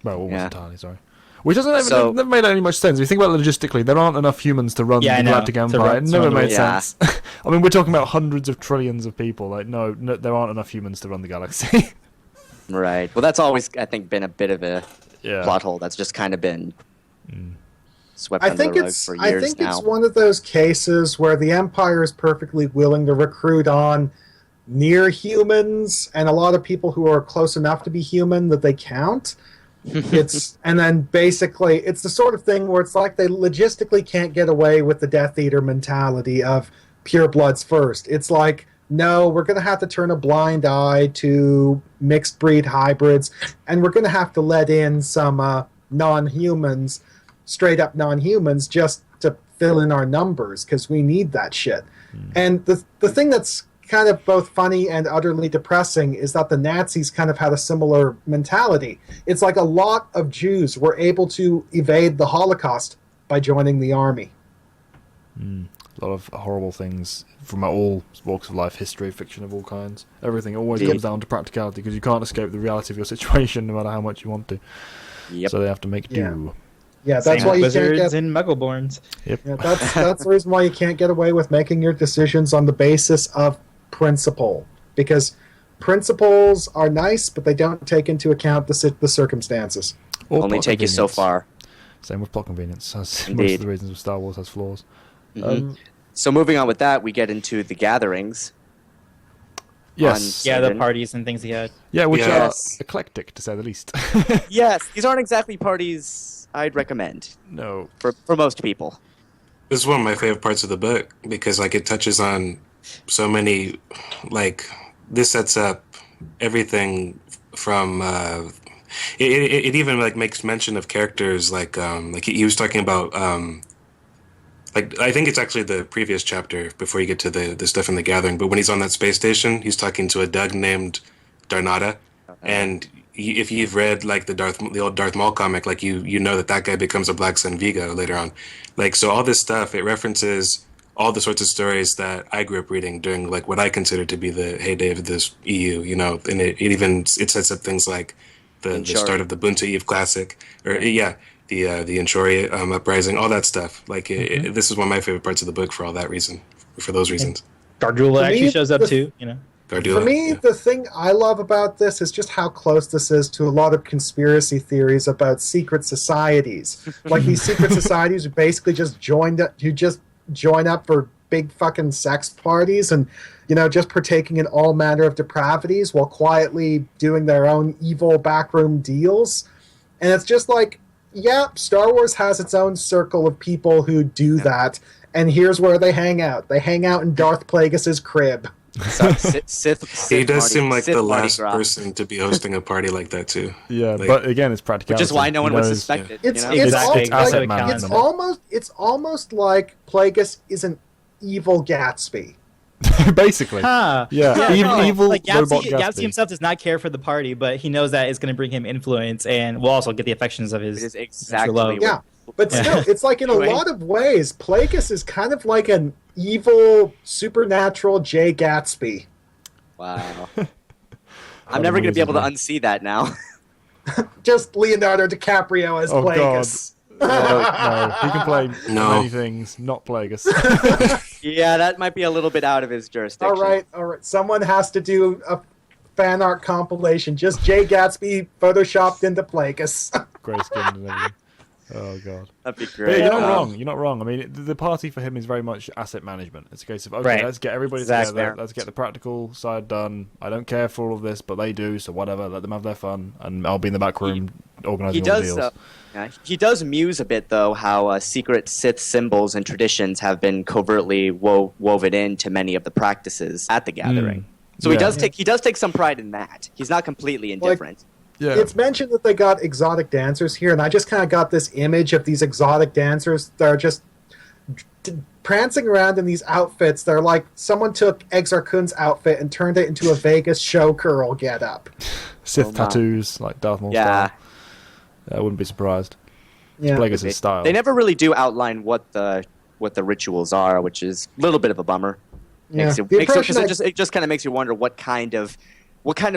Well, almost entirely, sorry. Which doesn't never made any much sense. If you think about it logistically, there aren't enough humans to run the Galactic Empire. It never made sense. I mean, we're talking about hundreds of trillions of people. Like, no, there aren't enough humans to run the galaxy. Right. Well, that's always, I think, been a bit of a plot hole that's just kind of been swept under the rug for years now. I think it's one of those cases where the Empire is perfectly willing to recruit on near humans and a lot of people who are close enough to be human that they count. And then basically it's the sort of thing where it's like they logistically can't get away with the Death Eater mentality of purebloods first. It's like, no, we're going to have to turn a blind eye to mixed breed hybrids, and we're going to have to let in some non-humans, straight up non-humans, just to fill in our numbers, because we need that shit. And the thing that's kind of both funny and utterly depressing is that the Nazis kind of had a similar mentality. It's like a lot of Jews were able to evade the Holocaust by joining the army. A lot of horrible things from all walks of life, history, fiction of all kinds. Everything always comes down to practicality because you can't escape the reality of your situation no matter how much you want to. Yep. So they have to make do. Yeah, that's why you can't Wizards get... and Muggleborns. Yep. Yeah, that's the reason why you can't get away with making your decisions on the basis of principle. Because principles are nice, but they don't take into account the circumstances. Or Only plot take you so convenience. far. Same with plot convenience. As most Indeed. of the reasons Star Wars has flaws. So moving on with that, we get into the gatherings. Yes. Yeah, the Sojin. parties and things he had. Yeah, which Yes. are eclectic to say the least. Yes, these aren't exactly parties I'd recommend No. for most people. This is one of my favorite parts of the book because like it touches on so many, like this sets up everything from. It even like makes mention of characters like he was talking about like I think it's actually the previous chapter before you get to the stuff in the gathering. But when he's on that space station, he's talking to a Doug named Darnata, and if you've read like the old Darth Maul comic, like you know that guy becomes a Black Sun Vigo later on. Like so, all this stuff it references all the sorts of stories that I grew up reading during like what I consider to be the heyday of this EU. You know, and it sets up things like the start of the Bunta Eve Classic, or the Inchori uprising, all that stuff. Like this is one of my favorite parts of the book for all that reason, for those reasons. Gardula For me, actually shows up too. You know. Gardula, For me, the thing I love about this is just how close this is to a lot of conspiracy theories about secret societies. Like these secret societies who basically just join up for big fucking sex parties and, you know, just partaking in all manner of depravities while quietly doing their own evil backroom deals. And it's just like, yeah, Star Wars has its own circle of people who do that. And here's where they hang out. They hang out in Darth Plagueis' crib. So, Sith he does seem like Sith the Mardi last Gras. person to be hosting a party like that too. Yeah, Like- but again, it's practicality. Which is why no one He would knows- suspect it. It's you know? it's, Exactly. al- Asset like, management. it's almost like Plagueis is an evil Gatsby. Basically. Huh. Yeah, no, evil like robot Gatsby Gatsby. himself does not care for the party, but he knows that it's going to bring him influence and will also get the affections of It his is natural exactly love. what- Yeah. But Yeah. still, it's like in a Anyway. lot of ways, Plagueis is kind of like an evil, supernatural Jay Gatsby. Wow. I'm never going to be able to unsee that now. Just Leonardo DiCaprio as Oh, Plagueis. No, he can play No. many things, not Plagueis. Yeah, that might be a little bit out of his jurisdiction. All right. Someone has to do a fan art compilation. Just Jay Gatsby photoshopped into Plagueis. Grey skin and everything. Oh god. That'd be But great. yeah, you're not wrong. You're not wrong. I mean, the party for him is very much asset management. It's a case of okay, Right. let's get everybody Exactly. together. Let's get the practical side done. I don't care for all of this, but they do. So whatever. Let them have their fun, and I'll be in the back room organizing He all the does. deals. He does muse a bit, though, how secret Sith symbols and traditions have been covertly woven into many of the practices at the gathering. So Yeah. he does take some pride in that. He's not completely indifferent. Yeah. It's mentioned that they got exotic dancers here, and I just kind of got this image of these exotic dancers that are just prancing around in these outfits. They're like someone took Exar Kun's outfit and turned it into a Vegas showgirl getup. Sith Oh, my. tattoos like Darth Maul Yeah. style. I wouldn't be surprised. Yeah. Plagueis' style. They never really do outline what the rituals are, which is a little bit of a bummer. Yeah. It The impression it just kind of makes you wonder what kind of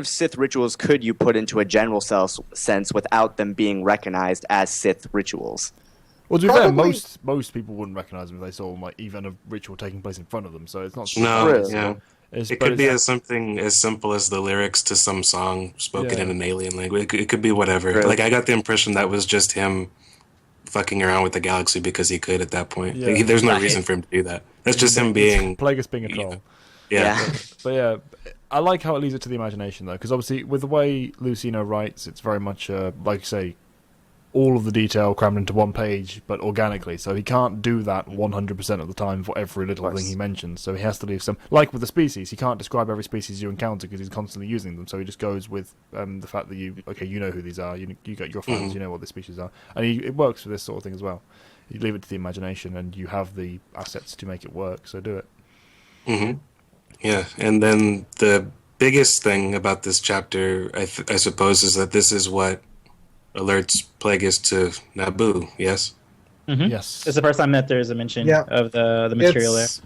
Sith rituals could you put into a general sense without them being recognized as Sith rituals? Well, to be fair, Probably- most people wouldn't recognize them if they saw like even a ritual taking place in front of them. So it's not. No, True. yeah. It's, It but could be it's- as something as simple as the lyrics to some song spoken Yeah. in an alien language. It could be whatever. True. Like I got the impression that was just him fucking around with the galaxy because he could at that point. Yeah. Like, there's no Right. reason for him to do that. That's just him being Plagueis being a troll. yeah. But yeah, I like how it leaves it to the imagination though, because obviously with the way Lucino writes, it's very much like you say, all of the detail crammed into one page, but organically. So he can't do that 100% of the time for every little thing he mentions. So he has to leave some, like with the species, he can't describe every species you encounter because he's constantly using them. So he just goes with the fact that you know who these are, you got your fans, you know what the species are, and it works for this sort of thing as well. You leave it to the imagination, and you have the assets to make it work. So do it. hmm Yeah, and then the biggest thing about this chapter, I suppose, is that this is what alerts Plagueis to Naboo. Yes. Yes. It's the first time that there's a mention Yeah. of the material there. It's-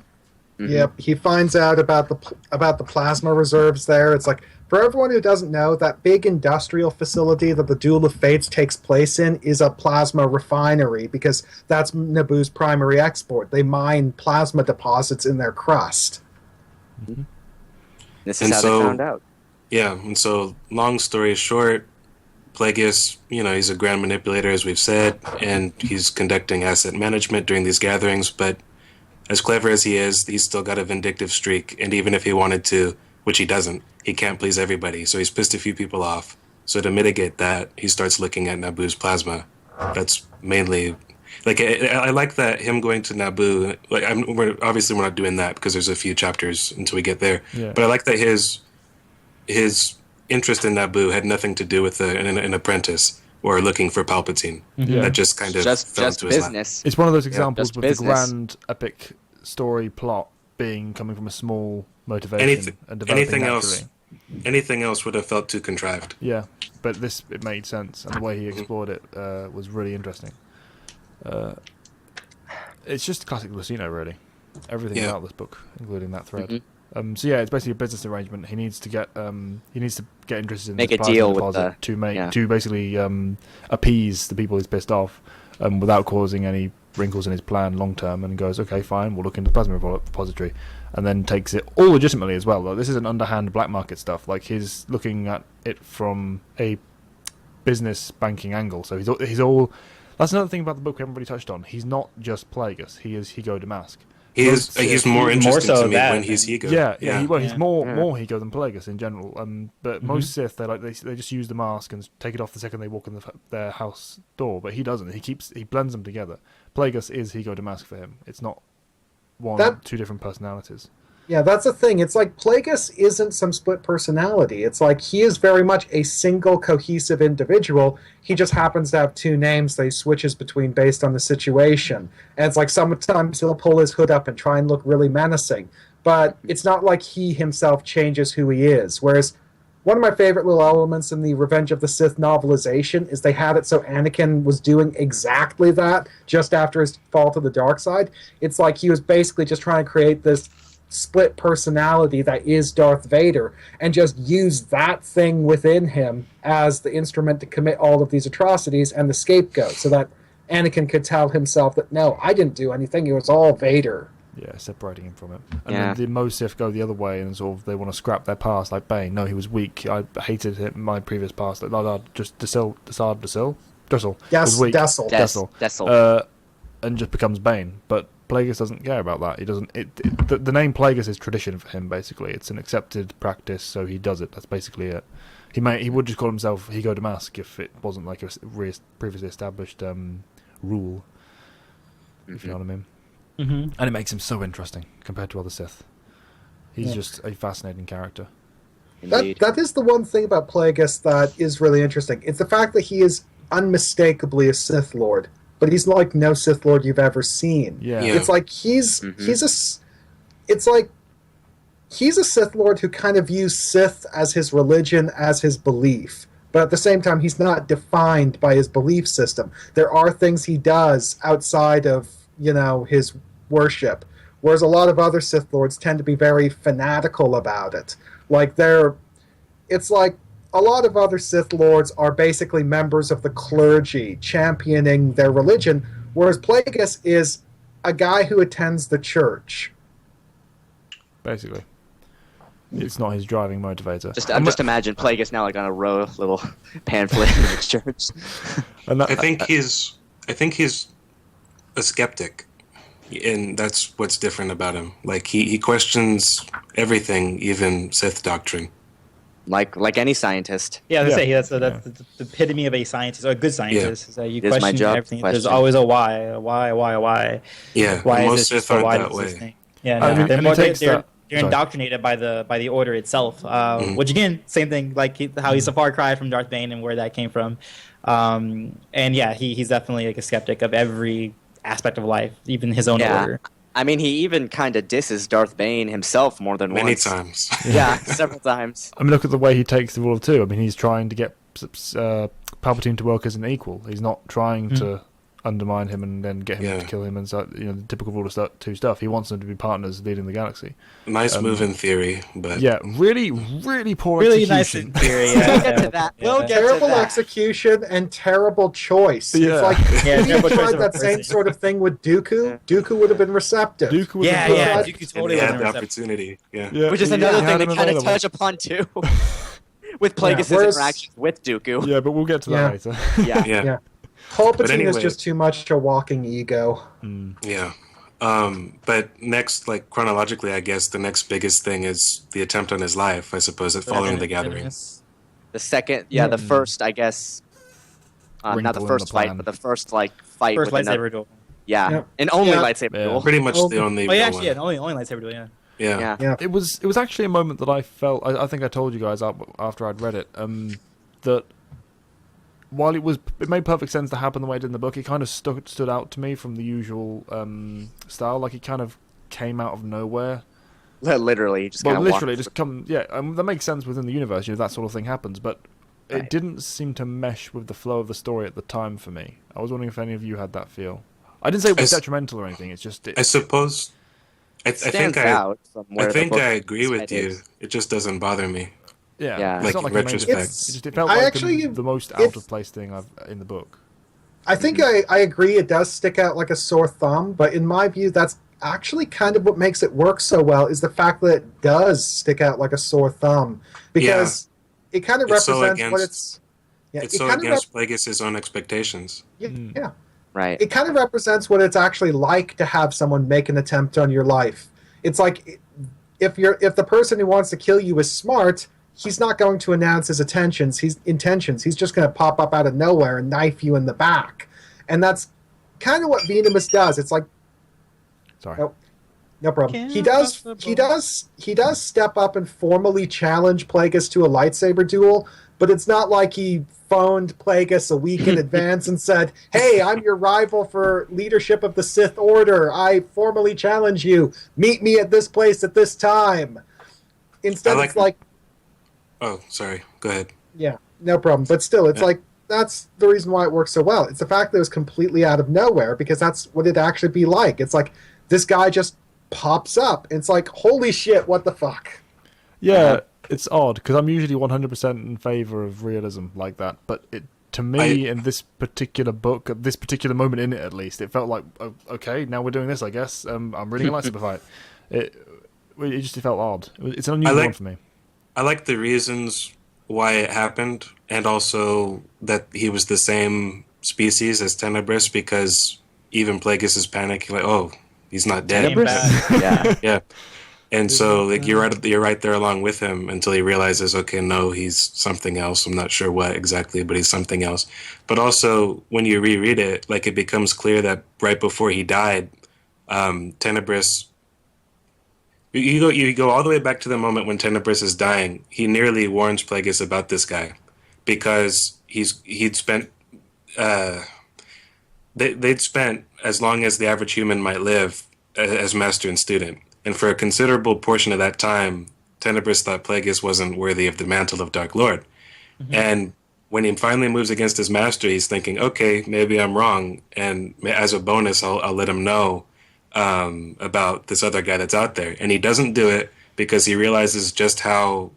Yep, he finds out about the plasma reserves there. It's like, for everyone who doesn't know, that big industrial facility that the Duel of Fates takes place in is a plasma refinery because that's Naboo's primary export. They mine plasma deposits in their crust. This is And how so- they found out. Yeah, and so long story short, Plagueis, he's a grand manipulator, as we've said, and he's conducting asset management during these gatherings, but as clever as he is, he's still got a vindictive streak, and even if he wanted to, which he doesn't. He can't please everybody, so he's pissed a few people off. So to mitigate that, he starts looking at Naboo's plasma. That's mainly like I like that him going to Naboo. Like we're not doing that because there's a few chapters until we get there. Yeah. But I like that his interest in Naboo had nothing to do with an apprentice or looking for Palpatine. Yeah. That just kind of Just fell into his lap. business. It's one of those examples just with business. the grand epic story plot being coming from a small motivation and developing naturally. Anything else would have felt too contrived. Yeah, but it made sense, and the way he explored it was really interesting. It's just classic Lucino, really. Everything about this book, including that thread. So yeah, it's basically a business arrangement. He needs to get interested in Make this a deal with deposit to basically appease the people he's pissed off, without causing any wrinkles in his plan long term. And goes, okay, fine, we'll look into the plasma repository, and then takes it all legitimately as well. Like, this isn't underhand black market stuff. Like, he's looking at it from a business banking angle. So he's all. That's another thing about the book we haven't really touched on. He's not just Plagueis. He is Higo Damask. He's more interesting so to me that, when he's Higo. He's more Higo than Plagueis in general. But most Sith, they just use the mask and take it off the second they walk in their house door. But he doesn't. He blends them together. Plagueis is Higo Damask for him. It's not two different personalities. Yeah, that's the thing. It's like Plagueis isn't some split personality. It's like he is very much a single cohesive individual. He just happens to have two names that he switches between based on the situation. And it's like sometimes he'll pull his hood up and try and look really menacing. But it's not like he himself changes who he is. Whereas one of my favorite little elements in the Revenge of the Sith novelization is they had it so Anakin was doing exactly that just after his fall to the dark side. It's like he was basically just trying to create this split personality that is Darth Vader and just use that thing within him as the instrument to commit all of these atrocities and the scapegoat, so that Anakin could tell himself that, no, I didn't do anything, it was all Vader. Yeah, separating him from it. And then the most Sith go the other way and sort of they want to scrap their past, like Bane. No, he was weak. I hated him, my previous past. Just Dessel. Yes, weak. Dessel. And just becomes Bane. But Plagueis doesn't care about that. He doesn't. The name Plagueis is tradition for him. Basically, it's an accepted practice, so he does it. That's basically it. He would just call himself Higo Damask if it wasn't like a previously established rule. If you know what I mean. Mm-hmm. And it makes him so interesting compared to other Sith. He's just a fascinating character. That is the one thing about Plagueis that is really interesting. It's the fact that he is unmistakably a Sith Lord, but he's like no Sith Lord you've ever seen. Yeah. It's like he's a Sith Lord who kind of views Sith as his religion, as his belief. But at the same time, he's not defined by his belief system. There are things he does outside of, his worship, whereas a lot of other Sith Lords tend to be very fanatical about it. It's like a lot of other Sith Lords are basically members of the clergy, championing their religion, whereas Plagueis is a guy who attends the church. Basically. It's not his driving motivator. Just imagine Plagueis now like on a little pamphlet in the church. I think he's a skeptic, and that's what's different about him. Like he questions everything, even Sith doctrine. Like any scientist. Yeah, that's the epitome of a scientist, or a good scientist. Is that you It is my question job, everything. question. There's always a why. Why? Yeah, Why most is this? Sith Why aren't does that this way. thing? Yeah, I mean, they're Sorry. indoctrinated by the order itself, which again, same thing, like how he's a far cry from Darth Bane and where that came from. And yeah, he's definitely like a skeptic of every aspect of life, even his own order. I mean, he even kind of disses Darth Bane himself more than Many once. times. Yeah, several times. I mean, look at the way he takes the rule of two. I mean, he's trying to get Palpatine to work as an equal. He's not trying to undermine him and then get him to kill him and so, the typical rule of two stuff. He wants them to be partners leading the galaxy. Nice move in theory, but really, really poor Really execution. nice in theory. We'll get to that. We'll get Terrible to that. execution and terrible choice. Yeah. It's like, if terrible you choice tried of a that same person. sort of thing with Dooku, Dooku would have been receptive. Dooku was Yeah, a yeah, good- Dooku and totally he wasn't had the receptive. opportunity. Yeah. Yeah, Which is he another had thing him they kind of available. touch upon too, with Plagueis' whereas- interactions with Dooku. Yeah, but we'll get to that Yeah. later. Yeah. Yeah. Palpatine But anyway- is just too much a walking ego. Yeah. But next, like chronologically, I guess the next biggest thing is the attempt on his life, I suppose, at following the gathering. The second, the first, I guess, not Wrinkle the in first the fight, plan. but the first fight First with lightsaber duel. Yeah, Yep. and only Yeah. lightsaber Yeah. duel. Pretty much Oh, the only Oh yeah, real actually, one. yeah, only lightsaber duel. Yeah. Yeah. Yeah. It was actually a moment that I felt. I think I told you guys after I'd read it that while it made perfect sense to happen the way it did in the book, it kind of stood out to me from the usual style. Like it kind of came out of nowhere. Literally, just Well, kind of literally, just come. Yeah, that makes sense within the universe. That sort of thing happens, but it Right. didn't seem to mesh with the flow of the story at the time for me. I was wondering if any of you had that feel. I didn't say it was detrimental or anything. It's just I suppose. I stands think out from where I the think book I agree with you. is. It just doesn't bother me. Yeah. It's Like, not like in it made it- retrospect. It felt I like actually- the most out it's- of place thing in the book. I think I agree it does stick out like a sore thumb, but in my view, that's actually kind of what makes it work so well is the fact that it does stick out like a sore thumb because it kind of It's so represents what against- it's. Yeah, It's it so kind of against Plagueis' own expectations. yeah. Right. It kind of represents what it's actually like to have someone make an attempt on your life. It's like if the person who wants to kill you is smart, he's not going to announce his intentions. He's just going to pop up out of nowhere and knife you in the back, and that's kind of what Venomous does. It's like Sorry. Nope. No problem. He does step up and formally challenge Plagueis to a lightsaber duel, but it's not like he phoned Plagueis a week in advance and said, "Hey, I'm your rival for leadership of the Sith Order. I formally challenge you. Meet me at this place at this time." Instead, it's like, Oh, sorry. Go ahead. yeah, no problem. But still, it's like that's the reason why it works so well. It's the fact that it was completely out of nowhere because that's what it'd actually be like. It's like this guy just pops up. It's like, holy shit, what the fuck? Yeah, it's odd because I'm usually 100% in favor of realism like that, but to me, in this particular book, at this particular moment in it at least, it felt like, okay, now we're doing this, I guess. I'm reading a lightsaber fight. It just felt odd. It's an unusual one for me. I like the reasons why it happened, and also that he was the same species as Tenebris, because even Plagueis is panicking, like, oh, he's not dead. Yeah. Yeah. And so, like, you're right there along with him until he realizes, okay, no, he's something else. I'm not sure what exactly, but he's something else. But also, when you reread it, like, it becomes clear that right before he died, Tenebris. You go all the way back to the moment when Tenebris is dying. He nearly warns Plagueis about this guy because he'd spent they'd spent as long as the average human might live as master and student, and for a considerable portion of that time, Tenebris thought Plagueis wasn't worthy of the mantle of Dark Lord. Mm-hmm. And when he finally moves against his master, he's thinking, okay, maybe I'm wrong, and as a bonus, I'll let him know about this other guy that's out there. And he doesn't do it because he realizes just how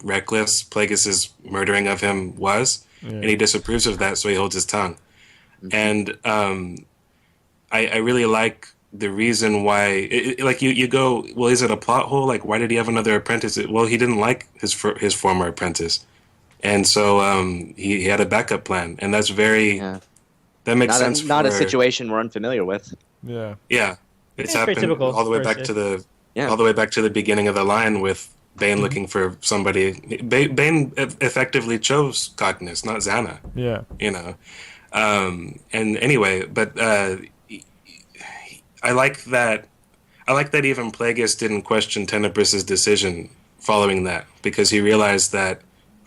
reckless Plagueis' murdering of him was, and he disapproves of that, so he holds his tongue. Mm-hmm. And I really like the reason why, like you go, well, is it a plot hole? Like, why did he have another apprentice? Well, he didn't like his former apprentice, and so he had a backup plan, and that's that makes sense. Not a situation we're unfamiliar with. Yeah. Yeah. It's happened all the way back to the beginning of the line with Bane looking for somebody. Bane effectively chose Cognis, not Xana. Yeah. You know. And anyway, but I like that even Plagueis didn't question Tenebris's decision following that, because he realized that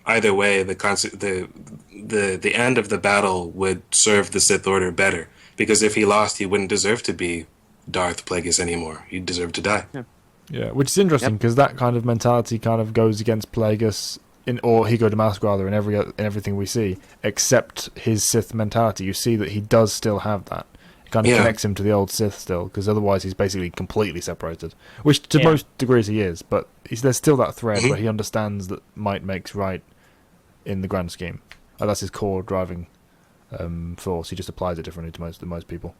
either way the end of the battle would serve the Sith Order better, because if he lost, he wouldn't deserve to be Darth Plagueis anymore. He'd deserve to die. Yeah, which is interesting because that kind of mentality kind of goes against Plagueis or Higo Damask rather in everything we see, except his Sith mentality. You see that he does still have that. It kind of connects him to the old Sith still, because otherwise he's basically completely separated, which to most degrees he is, but there's still that thread where he understands that might makes right in the grand scheme. That's his core driving force. He just applies it differently to most people.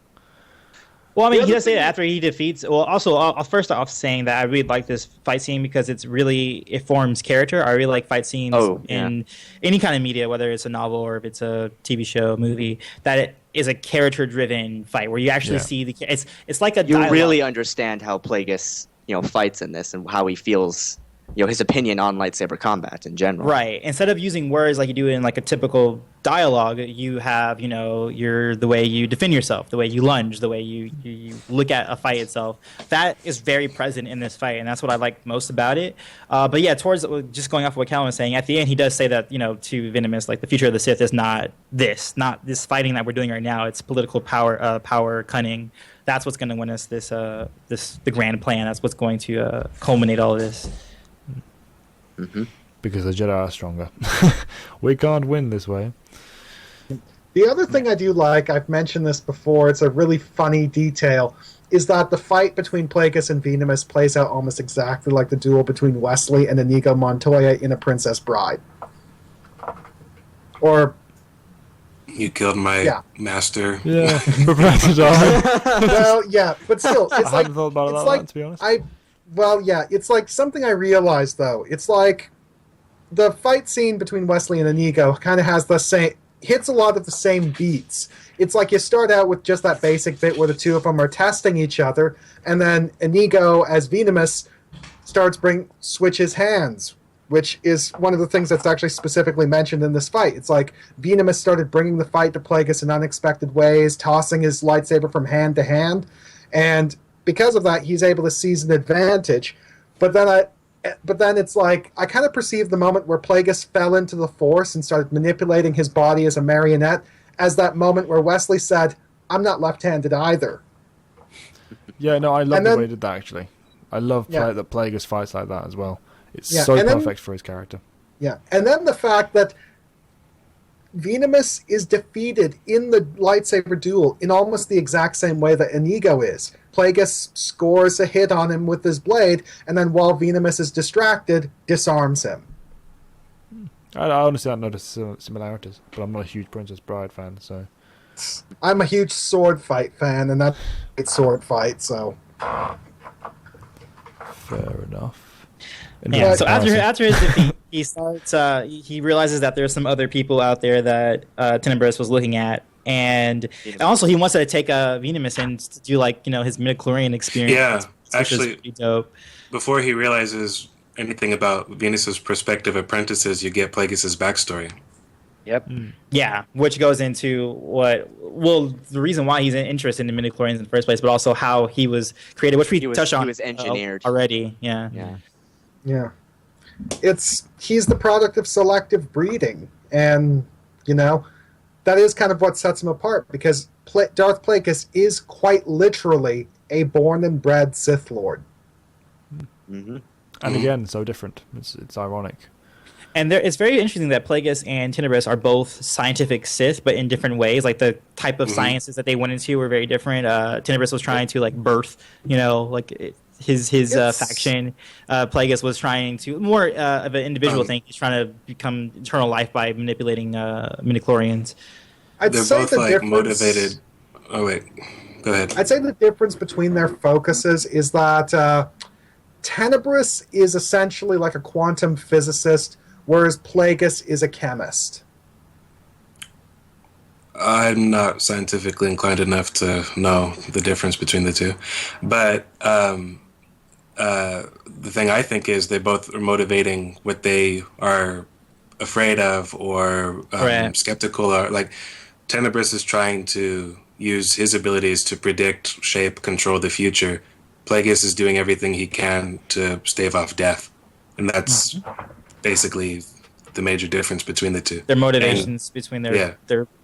Well, I mean, he does say that after he defeats. Well, also, I'll first off saying that I really like this fight scene because it forms character. I really like fight scenes in any kind of media, whether it's a novel or if it's a TV show, movie. That is a character-driven fight where you actually see the. It's like a. You dialogue. really understand how Plagueis, fights in this and how he feels, his opinion on lightsaber combat in general. Right. Instead of using words like you do in like a typical dialogue, you have, the way you defend yourself, the way you lunge, the way you look at a fight itself. That is very present in this fight, and that's what I like most about it. But yeah, towards just going off of what Calvin was saying, at the end he does say that, to Venomous, like the future of the Sith is not this fighting that we're doing right now. It's political power, cunning. That's what's going to win us the grand plan. That's what's going to culminate all of this. Mm-hmm. Because the Jedi are stronger. We can't win this way. The other thing I do like, I've mentioned this before, it's a really funny detail, is that the fight between Plagueis and Venomous plays out almost exactly like the duel between Wesley and Inigo Montoya in A Princess Bride. Or... You killed my master. Yeah, prepared to die. Well, yeah, but still, it's I hadn't thought about it like that, to be honest. It's like something I realized, though. It's like the fight scene between Wesley and Inigo kind of has the same, hits a lot of the same beats. It's like you start out with just that basic bit where the two of them are testing each other, and then Inigo, as Venomous, switches hands, which is one of the things that's actually specifically mentioned in this fight. It's like Venomous started bringing the fight to Plagueis in unexpected ways, tossing his lightsaber from hand to hand, and because of that, he's able to seize an advantage. But then it's like, I kind of perceived the moment where Plagueis fell into the Force and started manipulating his body as a marionette as that moment where Wesley said, "I'm not left-handed either." Yeah, no, I love the way he did that, actually. I love that Plagueis fights like that as well. It's so perfect for his character. Yeah, and then the fact that Venomous is defeated in the lightsaber duel in almost the exact same way that Inigo is. Plagueis scores a hit on him with his blade, and then while Venomous is distracted, disarms him. I honestly don't notice similarities, but I'm not a huge Princess Bride fan, so... I'm a huge sword fight fan, and that's a great sword fight, so... Fair enough. Yeah, so after his defeat, he starts. He realizes that there's some other people out there that Tenebris was looking at, and also he wants to take Venomous and do his midichlorian experience. Yeah, which is pretty dope. Before he realizes anything about Venus's prospective apprentices, you get Plagueis' backstory. Yep. Yeah, which goes into the reason why he's interested in midichlorians in the first place, but also how he was created, which we touched on. He was engineered already. Yeah. Yeah. He's the product of selective breeding, and that is kind of what sets him apart, because Darth Plagueis is quite literally a born and bred Sith Lord. Mm-hmm. And again, so different. It's ironic. And it's very interesting that Plagueis and Tenebris are both scientific Sith, but in different ways. Like the type of sciences that they went into were very different. Tenebris was trying to birth, his faction. Plagueis was trying to more of an individual thing. He's trying to become eternal life by manipulating midichlorians. They're both motivated. Oh wait, go ahead. I'd say the difference between their focuses is that Tenebris is essentially like a quantum physicist, whereas Plagueis is a chemist. I'm not scientifically inclined enough to know the difference between the two, but the thing I think is they both are motivating what they are afraid of or skeptical or Tenebris is trying to use his abilities to predict, shape, control the future. Plagueis is doing everything he can to stave off death, and that's basically the major difference between the two. Their motivations between their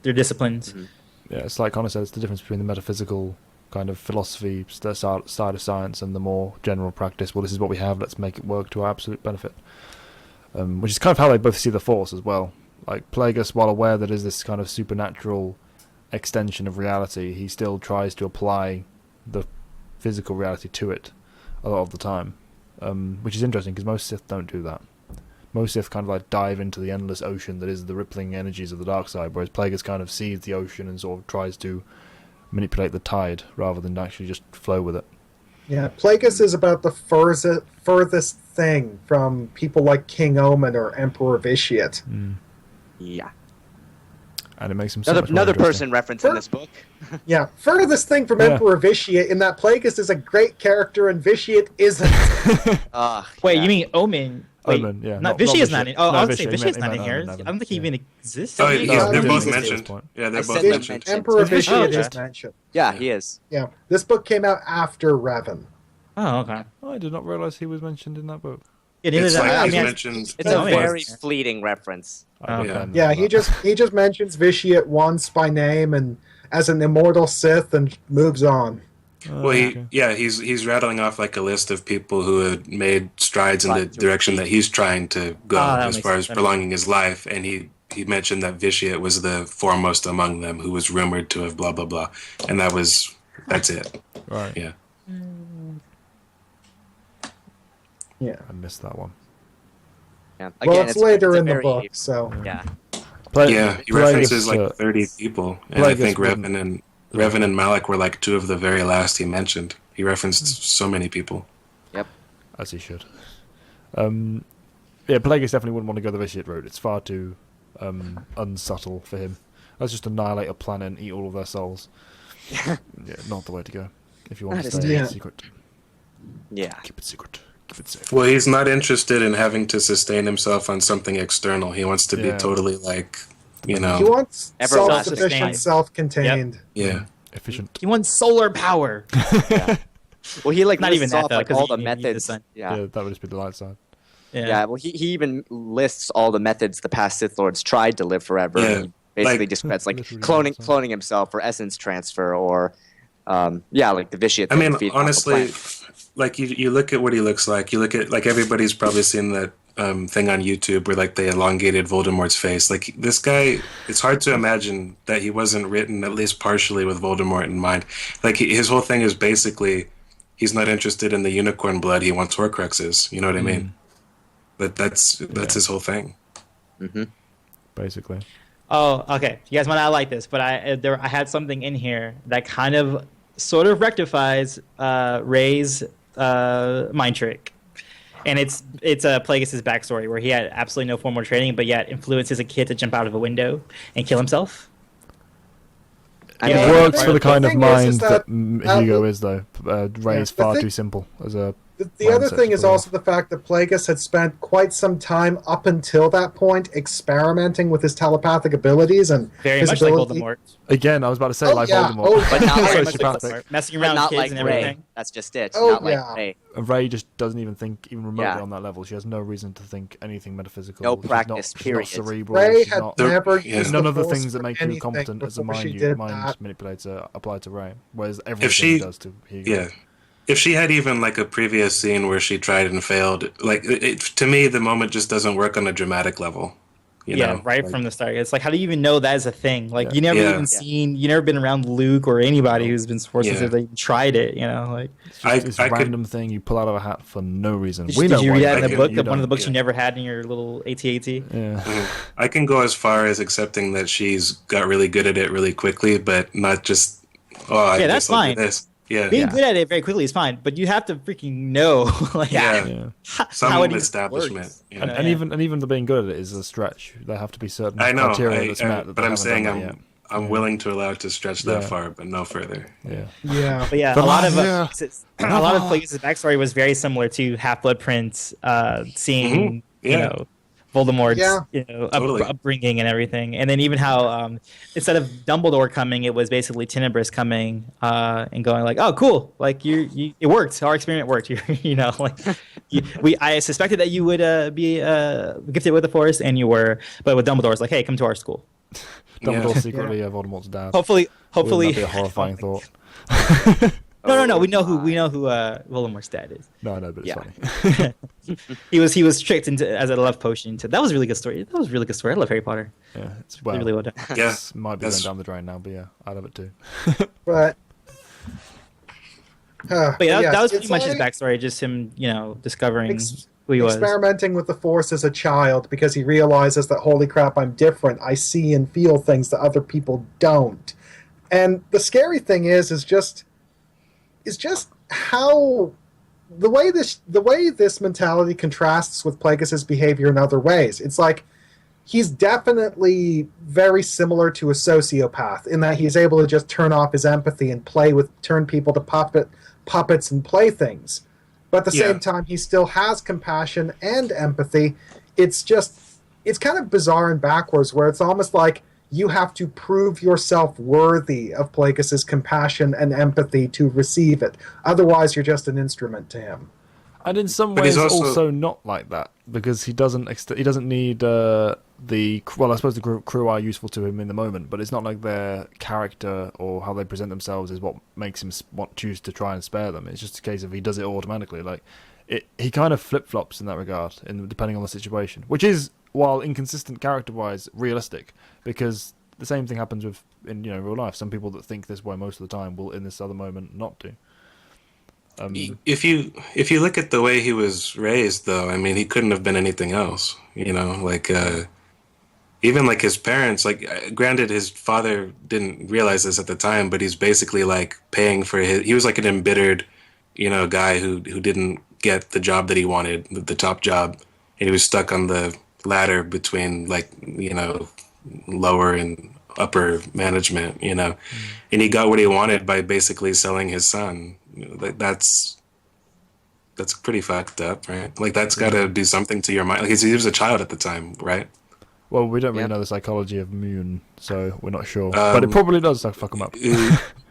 disciplines. Mm-hmm. Yeah, it's like Connor said, it's the difference between the metaphysical kind of philosophy side of science and the more general practice. Well, this is what we have, let's make it work to our absolute benefit. Which is kind of how they both see the Force as well. Like Plagueis, while aware that it is this kind of supernatural extension of reality, he still tries to apply the physical reality to it a lot of the time, which is interesting because most Sith don't do that. Most Sith kind of dive into the endless ocean that is the rippling energies of the dark side, whereas Plagueis kind of sees the ocean and sort of tries to manipulate the tide rather than actually just flow with it. Yeah, Plagueis is about the furthest thing from people like King Omen or Emperor Vitiate. Yeah. And it makes him so Another much more interesting. person reference in this book. Yeah, furthest thing from Yeah. Emperor Vitiate in that Plagueis is a great character and Vitiate isn't. Wait, Yeah. you mean Omen? Wait, Omen, yeah. Not Not Vitiate's not in. Oh, No, I was saying Vitiate. Vitiate's not in He here. meant I don't think he Omen, even exists. Oh, Yeah, yeah, they're no, both no, mentioned. Yeah, they're I both said them mentioned. mentioned. Emperor Vitiate Vitiate is is mentioned. Yeah, he is. Yeah, this book came out after Revan. Oh, okay. I did not realize he was mentioned in that book. Yeah, neither It's did like I. I he's mean, mentioned. It's No, a yeah. very fleeting reference. I Okay. don't Yeah, know he that. just mentions Vitiate once by name and as an immortal Sith and moves on. Well, he's rattling off like a list of people who had made strides in the direction that he's trying to go that as makes far sense. as prolonging his life, and he mentioned that Vitiate was the foremost among them, who was rumored to have blah blah blah, and that's it. Right. Yeah. Yeah. I missed that one. Yeah. Well, it's later a in the very- book, so Yeah. Yeah, he references like Plagueis, 30 people, and I Plagueis think wouldn't- Revan and Malak were like two of the very last he mentioned. He referenced so many people. as he should. Yeah, Plagueis definitely wouldn't want to go the Vitiate route. It's far too unsubtle for him. Let's just annihilate a planet and eat all of their souls. Yeah, not the way to go. If you want to That is stay Yeah. secret, Yeah. keep it secret. Keep it safe. Well, he's not interested in having to sustain himself on something external. He wants to be Yeah. totally like, you he know, wants Everlasting. self-sufficient, self-contained. yeah. Efficient. he wants solar power. Well, he like Not lists even that, off though, like 'cause all you the need the methods. sun. Yeah, Yeah. that would just be the light side. Yeah. Well, he even lists all the methods the past Sith Lords tried to live forever. Yeah. And he basically Like- describes like Literally cloning himself for essence transfer or like the Vitiate. I thing, mean, feeding off the honestly, plant. like you look at what he looks like. You look at like everybody's probably seen that thing on YouTube where like they elongated Voldemort's face. Like this guy, it's hard to imagine that he wasn't written at least partially with Voldemort in mind. Like his whole thing is basically he's not interested in the unicorn blood. He wants Horcruxes. You know what I mean? But that's his whole thing. Basically. Oh, okay. You guys might not like this, but I had something in here that kind of sort of rectifies Ray's mind trick. And it's Plagueis' backstory where he had absolutely no formal training, but yet influences a kid to jump out of a window and kill himself. I It mean, works for the the kind of thing is mind that, that Hugo is, though. Ray is the far thing- too simple as a. The other mindset thing to is put in. also the fact that Plagueis had spent quite some time up until that point experimenting with his telepathic abilities and Very his much like ability. Voldemort. Again, I was about to say, Oh, like yeah. Voldemort. Oh, But not Very like, much like Sociopathic. Voldemort. Messing but around not with like kids and Ray. everything. That's just it. Oh, not yeah. like Ray. Ray just doesn't even think even remotely Yeah. on that level. She has no reason to think anything metaphysical. No She's practice, She's period. not cerebral. Ray she's had not, never Yeah. used none the of the Force things that for make you anything competent as a before she mind did mind that. manipulator apply to Ray, whereas everything she- does to Hugo. Yeah. If she had even like a previous scene where she tried and failed, like to me, the moment just doesn't work on a dramatic level. You know? Right Like, from the start. It's like, how do you even know that is a thing? Like, Yeah. you never Yeah. even you never been around Luke or anybody who's been forced Yeah. to that tried it, you know? Like, It's just this I could- random thing you pull out of a hat for no reason. did we you, know did you why read you that in think the it, book? you One of the don't. books you yeah. never had in your little AT-AT? Yeah. I can go as far as accepting that she's got really good at it really quickly, but not just I Yeah, that's guess I'll do fine. this. Yeah, Being good at it very quickly is fine, but you have to freaking know like, yeah. Yeah. Some how it even establishment. works. Yeah. And, Yeah. and even the being good at it is a stretch. There have to be certain I know, criteria that's met. That but they I'm haven't saying done that I'm willing to allow it to stretch that Yeah. far, but no further. yet. Yeah. But yeah, The a lot of Mafia. a lot of Plagueis' backstory was very similar to Half Blood Prince, seeing Yeah. you know Voldemort's Yeah. Totally. upbringing and everything, and then even how instead of Dumbledore coming, it was basically Tenebris coming and going like, "Oh, cool! Like it worked. Our experiment worked. You know, like I suspected that you would be gifted with the Force, and you were, but with Dumbledore, it's like, hey, come to our school. Dumbledore's Yeah. secretly Voldemort's dad. Hopefully." Wouldn't that be a horrifying thought? No. We know who Voldemort's dad is. No, I know, but it's Yeah. funny. He was tricked into as a love potion. That was a really good story. That was a really good story. I love Harry Potter. Yeah, it's Really well done. Yeah, It might be that's- going down the drain now, but yeah, I love it too. But But yeah, that was pretty it's much his like backstory. Just him, discovering Ex- who he was. experimenting with the Force as a child because he realizes that, holy crap, I'm different. I see and feel things that other people don't. And the scary thing is just how the way this mentality contrasts with Plagueis' behavior in other ways. It's like he's definitely very similar to a sociopath in that he's able to just turn off his empathy and turn people to puppets and playthings. But at the same time, he still has compassion and empathy. It's kind of bizarre and backwards, where it's almost like you have to prove yourself worthy of Plagueis' compassion and empathy to receive it. Otherwise, you're just an instrument to him. And in some ways, also not like that, because he doesn't need I suppose the crew are useful to him in the moment, but it's not like their character or how they present themselves is what makes him choose to try and spare them. It's just a case of he does it automatically. Like he kind of flip flops in that regard, depending on the situation, which is, while inconsistent character-wise, realistic, because the same thing happens in real life. Some people that think this way most of the time will, in this other moment, not do. If you look at the way he was raised, though, I mean, he couldn't have been anything else. Even like his parents. Like, granted, his father didn't realize this at the time, but he's basically like paying for his. He was like an embittered, guy who didn't get the job that he wanted, the top job, and he was stuck on the ladder between lower and upper management. And he got what he wanted by basically selling his son. Like that's pretty fucked up, right? Like that's got to do something to your mind. Like he was a child at the time, right? Well, we don't really know the psychology of Muun, so we're not sure. But it probably does fuck him up.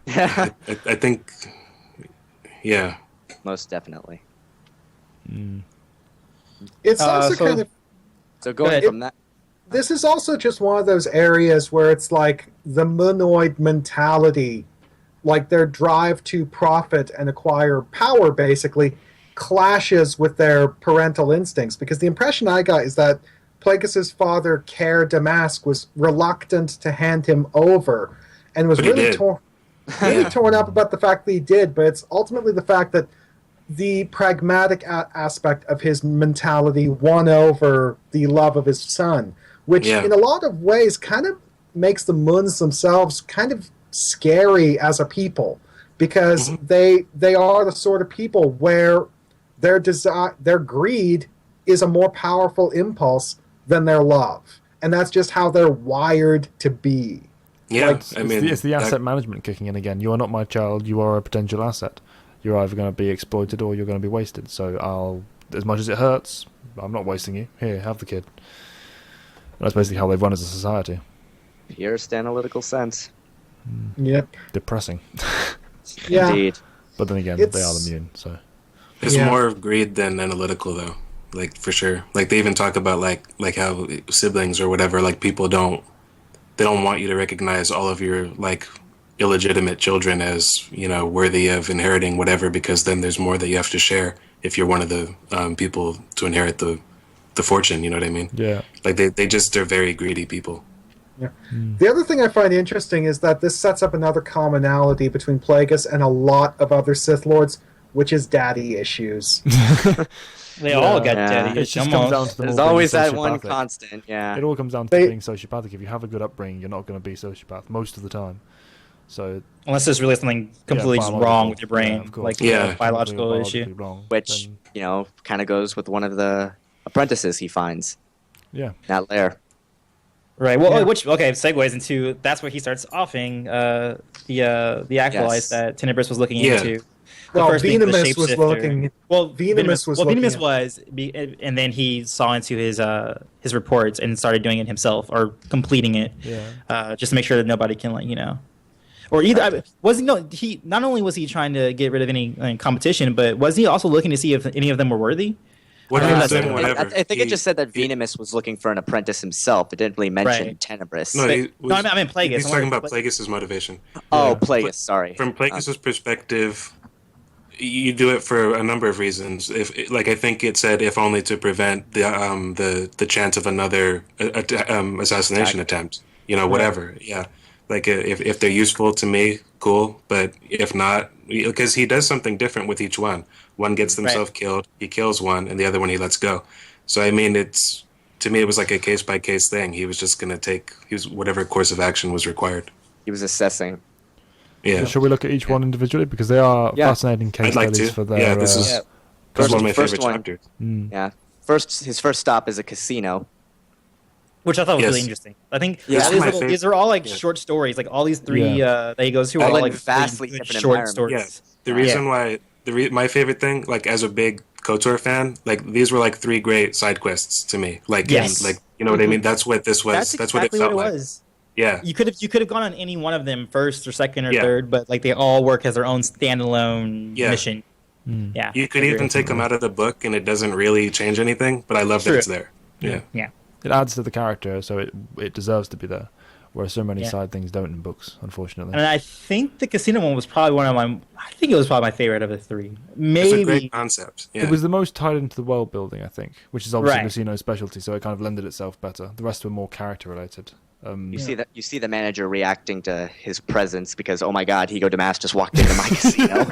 I think, yeah, most definitely. It's also kind of. So going from that. This is also just one of those areas where it's like the Moonoid mentality, like their drive to profit and acquire power, basically, clashes with their parental instincts. Because the impression I got is that Plagueis' father, Caer Damask, was reluctant to hand him over, and was really torn up about the fact that he did. But it's ultimately the fact that the pragmatic aspect of his mentality won over the love of his son, which in a lot of ways kind of makes the Moons themselves kind of scary as a people, because they are the sort of people where their greed is a more powerful impulse than their love, and that's just how they're wired to be. Yeah, it's the asset management kicking in again. You are not my child. You are a potential asset. You're either going to be exploited or you're going to be wasted. So as much as it hurts, I'm not wasting you. Here, have the kid. And that's basically how they've run as a society. Purest analytical sense. Yep. Depressing. Yeah. Indeed. But then again, they are the Muun, so. It's more greed than analytical, though. Like, for sure. Like, they even talk about, like how siblings or whatever, like, people don't want you to recognize all of your, like, illegitimate children as, worthy of inheriting whatever, because then there's more that you have to share if you're one of the people to inherit the fortune, you know what I mean? Yeah. Like, they're very greedy people. Yeah. The other thing I find interesting is that this sets up another commonality between Plagueis and a lot of other Sith Lords, which is daddy issues. They all got daddy issues. It just comes down to There's always that one constant, It all comes down to being sociopathic. If you have a good upbringing, you're not going to be sociopath most of the time. So unless there's really something completely wrong with your brain, like a biological issue. Wrong, which, kind of goes with one of the apprentices he finds. Yeah. That lair. Right. Well, which segues into that's where he starts offing the acolytes that Tenebris was looking into. Well, Venomous was looking. Well, Venomous was, and then he saw into his reports and started doing it himself or completing it, just to make sure that nobody can or either he not only was he trying to get rid of any competition, but was he also looking to see if any of them were worthy? I think it just said that Venomous was looking for an apprentice himself. It didn't really mention Tenebris. No, I mean Plagueis. He's talking about Plagueis' motivation. Oh, Plagueis, sorry. From Plagueis' perspective, you do it for a number of reasons. I think it said if only to prevent the chance of another assassination attempt. Whatever. Yeah. Like if they're useful to me, cool. But if not, because he does something different with each one. One gets themselves killed, he kills one, and the other one he lets go. So I mean, to me it was like a case by case thing. He was just going to whatever course of action was required. He was assessing. Yeah. So shall we look at each one individually, because they are fascinating case studies for their. Yeah, this is one of my favorite chapters. Yeah. His first stop is a casino. which I thought was Yes. really interesting. I think Yeah, these are all like Yeah. short stories. Like all these three that he goes through are All all in like vastly three different short environments. stories. The reason why my favorite thing, like as a big KOTOR fan, like these were like 3 great side quests to me. Like, Yes. and, like you know what I mean? That's what this was. That's That's what it exactly felt what it like. was. Yeah. You could have gone on any one of them first or second or Yeah. third, but like they all work as their own standalone Yeah. mission. Yeah, You could I agree. even take them out of the book, and it doesn't really change anything. But I love that True. it's there. Yeah. Yeah. It adds to the character, so it deserves to be there. Whereas so many Yeah. side things don't in books, unfortunately. And I think the casino one was probably I think it was probably my favorite of the 3. It's a Maybe. great concept. Yeah. It was the most tied into the world building, I think, which is obviously Right. Casino's specialty, so it kind of lended itself better. The rest were more character related. You see the manager reacting to his presence because, oh my god, Higo Damas just walked into my casino.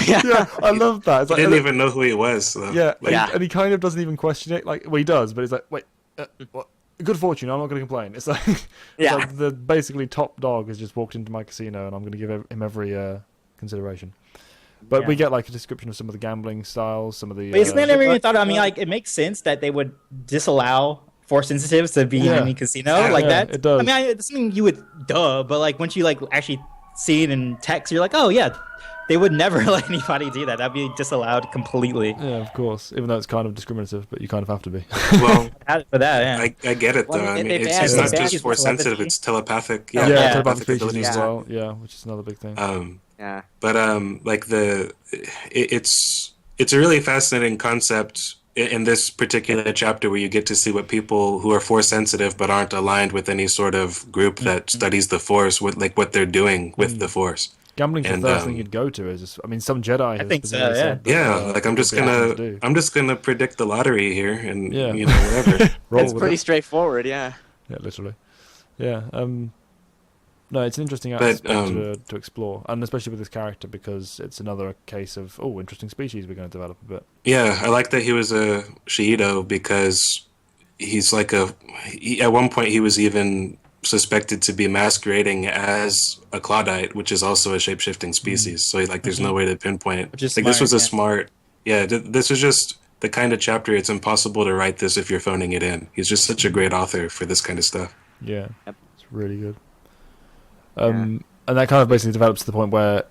Yeah, I love that. It's I like, didn't even know who he was. So, yeah, like, Yeah. and he kind of doesn't even question it. Like, well, he does, but he's like, wait, what? Good fortune. I'm not going to complain. It's like, Yeah. it's like the basically top dog has just walked into my casino, and I'm going to give him every consideration. But Yeah. we get like a description of some of the gambling styles, some of the. But isn't that never even thought? I mean, like it makes sense that they would disallow Force sensitives to be Yeah. in the casino Yeah. like Yeah, that. it does. I mean, it's something you would but like once you like actually see it in text, you're like, oh yeah, they would never let anybody do that. That'd be disallowed completely. Yeah, of course. Even though it's kind of discriminative, but you kind of have to be. well, For that, yeah. I get it though. Well, I mean, they it's banned- not they just banned force sensitive; telepathy. it's telepathic. Yeah, Yeah. telepathic species abilities as too. well. Yeah, which is another big thing. Yeah. But like it's a really fascinating concept in this particular chapter where you get to see what people who are force sensitive but aren't aligned with any sort of group that studies the force, what they're doing with the force. Gambling's and, the first thing you'd go to. Is just, I mean, some Jedi. have think so, specifically yeah. said that, Yeah, like I'm would be happy to do. just gonna predict the lottery here, and Yeah. you know whatever. Roll It's with pretty it. straightforward, yeah. Yeah, literally. Yeah. No, it's an interesting But, aspect to explore, and especially with this character because it's another case of interesting species we're going to develop a bit. Yeah, I like that he was a Shiido because he's like at one point he was even suspected to be masquerading as a Claudite, which is also a shape-shifting species. So like, there's no way to pinpoint. Which is like this was a smart, smart. Yeah, this was just the kind of chapter. It's impossible to write this if you're phoning it in. He's just such a great author for this kind of stuff. Yeah, Yep. it's really good. And that kind of basically develops to the point where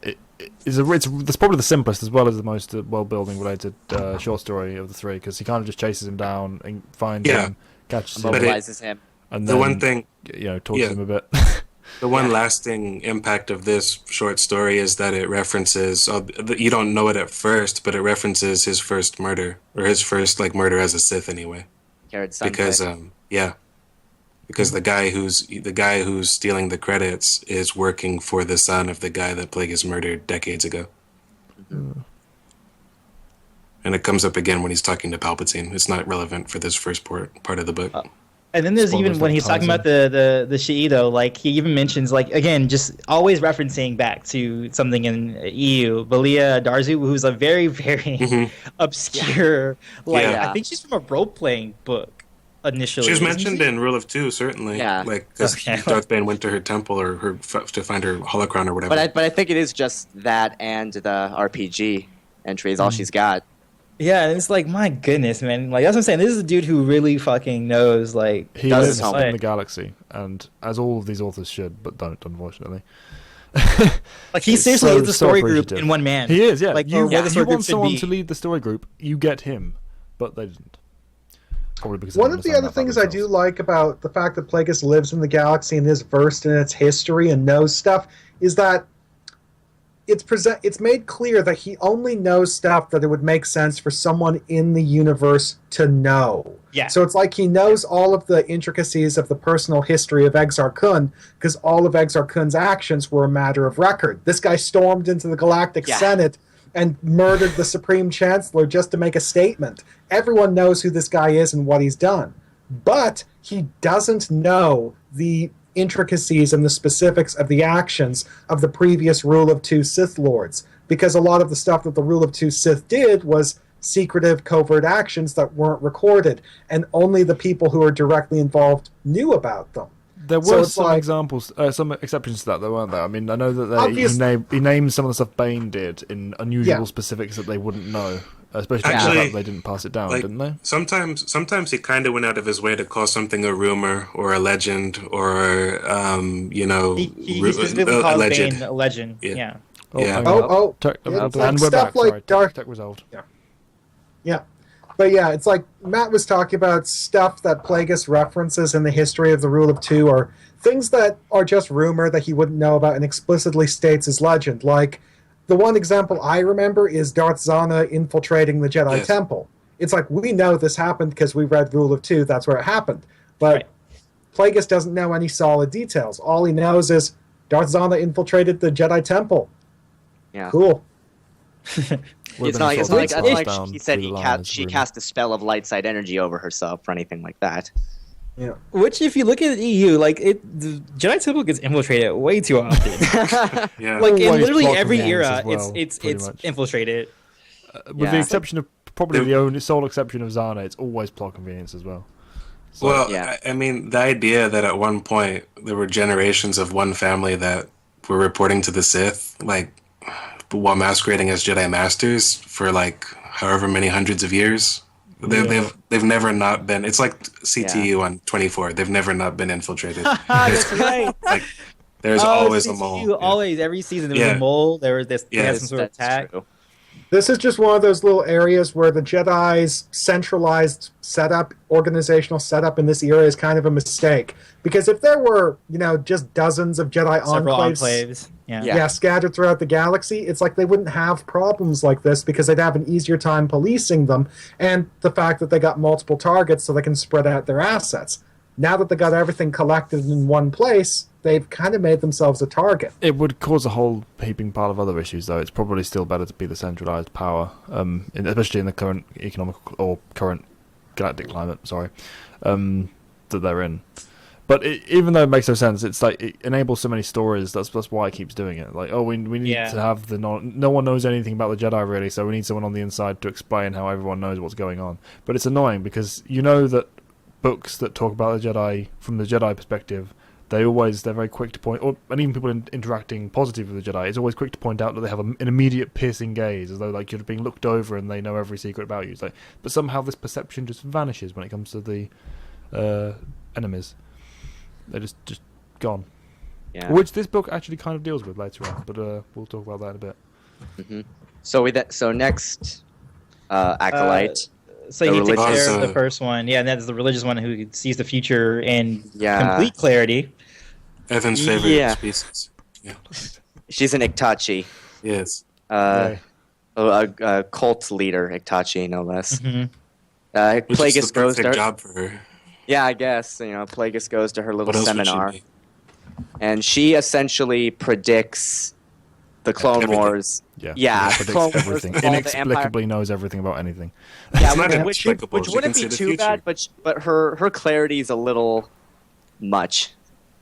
it's probably the simplest as well as the most world-building related short story of the 3 because he kind of just chases him down and finds him, catches him, Mobilizes him. and The then, one thing, tortures him a bit. the one lasting impact of this short story is that it references. You don't know it at first, but it references his first murder or his first murder as a Sith anyway. Carrot Sunday. Because the guy who's stealing the credits is working for the son of the guy that Plagueis murdered decades ago. And it comes up again when he's talking to Palpatine. It's not relevant for this first part of the book. And then there's Spoilers even when like he's talking Tarzan. about the Shiido, like he even mentions again just always referencing back to something in EU, Valia Darzu, who's a very very obscure Yeah. I think she's from a role playing book initially. She was isn't mentioned she? in Rule of Two, certainly. Yeah. Because Okay. Darth Bane went to her temple or to find her holocron or whatever. But I think it is just that and the RPG entry is all she's got. Yeah, and it's like my goodness, man. Like that's what I'm saying. This is a dude who really fucking knows. Like He Does lives his in homework. the galaxy, and as all of these authors should, but don't, unfortunately. Like he It's seriously so- is the so story group appreciative. in one man. He is, yeah. Like you or where the story you group want should someone be. to lead the story group, you get him, but they didn't. Probably because they One don't of the understand other that about things I do themselves. like about the fact that Plagueis lives in the galaxy and is versed in its history and knows stuff is that it's made clear that he only knows stuff that it would make sense for someone in the universe to know. Yeah. So it's like he knows all of the intricacies of the personal history of Exar Kun because all of Exar Kun's actions were a matter of record. This guy stormed into the Galactic Yeah. Senate and murdered the Supreme Chancellor just to make a statement. Everyone knows who this guy is and what he's done. But he doesn't know the intricacies and the specifics of the actions of the previous Rule of Two Sith Lords, because a lot of the stuff that the Rule of Two Sith did was secretive, covert actions that weren't recorded, and only the people who are directly involved knew about them. There So were it's some like- examples, some exceptions to that, though, weren't there? I mean, I know that he Obvious- named some of the stuff Bane did in unusual Yeah. specifics that they wouldn't know. Especially Actually, the fact they didn't pass it down, like, didn't they? sometimes he kind of went out of his way to call something a rumor or a legend or He specifically calls alleged. Bane a legend. Yeah. Yeah. It's like And we're stuff back. like Sorry, Darth. tech resolved. Yeah. But yeah, it's like Matt was talking about stuff that Plagueis references in the history of the Rule of Two, or things that are just rumor that he wouldn't know about and explicitly states as legend. Like, the one example I remember is Darth Zana infiltrating the Jedi Temple. It's like, we know this happened because we read Rule of Two, that's where it happened. But Plagueis doesn't know any solid details. All he knows is Darth Zana infiltrated the Jedi Temple. Yeah. Cool. It's not like he said she rumor. cast a spell of light side energy over herself or anything like that. Yeah. Which, if you look at the EU, like the Jedi Temple gets infiltrated way too often. Yeah. Like in Always literally plot every convenience era, as well, it's pretty much. infiltrated. With the exception of probably the only sole exception of Zana, it's always plot convenience as well. So, Well, Yeah. I mean, the idea that at one point there were generations of one family that were reporting to the Sith, like, while masquerading as Jedi Masters for like however many hundreds of years. They've never not been. It's like CTU on 24. They've never not been infiltrated. That's right. Like, there's always a mole. CTU, always, every season there was a mole. There was this. They had some sort of That's attack. true. This is just one of those little areas where the Jedi's centralized setup, organizational setup in this era is kind of a mistake. Because if there were, just dozens of Jedi Several enclaves, enclaves. Yeah. Yeah. scattered throughout the galaxy, it's like they wouldn't have problems like this because they'd have an easier time policing them, and the fact that they got multiple targets so they can spread out their assets. Now that they got everything collected in one place, they've kind of made themselves a target. it would cause a whole heaping pile of other issues, though. It's probably still better to be the centralized power, especially in the current economic or current galactic climate. That they're in. But even though it makes no sense, it's like it enables so many stories. That's why it keeps doing it. Like, we need to have no one knows anything about the Jedi really, so we need someone on the inside to explain how everyone knows what's going on. But it's annoying because you know that books that talk about the Jedi from the Jedi perspective, they're very quick to point, and even people interacting positively with the Jedi, it's always quick to point out that they have an immediate piercing gaze, as though like you're being looked over and they know every secret about you. It's like, but somehow this perception just vanishes when it comes to the enemies. They're just gone. Yeah. Which this book actually kind of deals with later on, but we'll talk about that in a bit. Mm-hmm. So next, acolyte. So The he takes care religious- of the first one. Yeah, and that's the religious one who sees the future in Yeah. complete clarity. Evan's favorite Yeah. species. Yeah. She's an Iktachi, Yes. Yay. a cult leader, Iktachi, no less. Mhm. Which Plagueis is the goes to perfect her. job for her. Yeah, I guess Plagueis goes to her little What else would she seminar, be? and she essentially predicts the Clone Everything. Wars. Yeah, Yeah, predicts Clone Wars everything. fall to Empire. Inexplicably knows everything about anything. Yeah, It's not which inexplicable. She wouldn't can be see the too future. bad, but her clarity is a little much.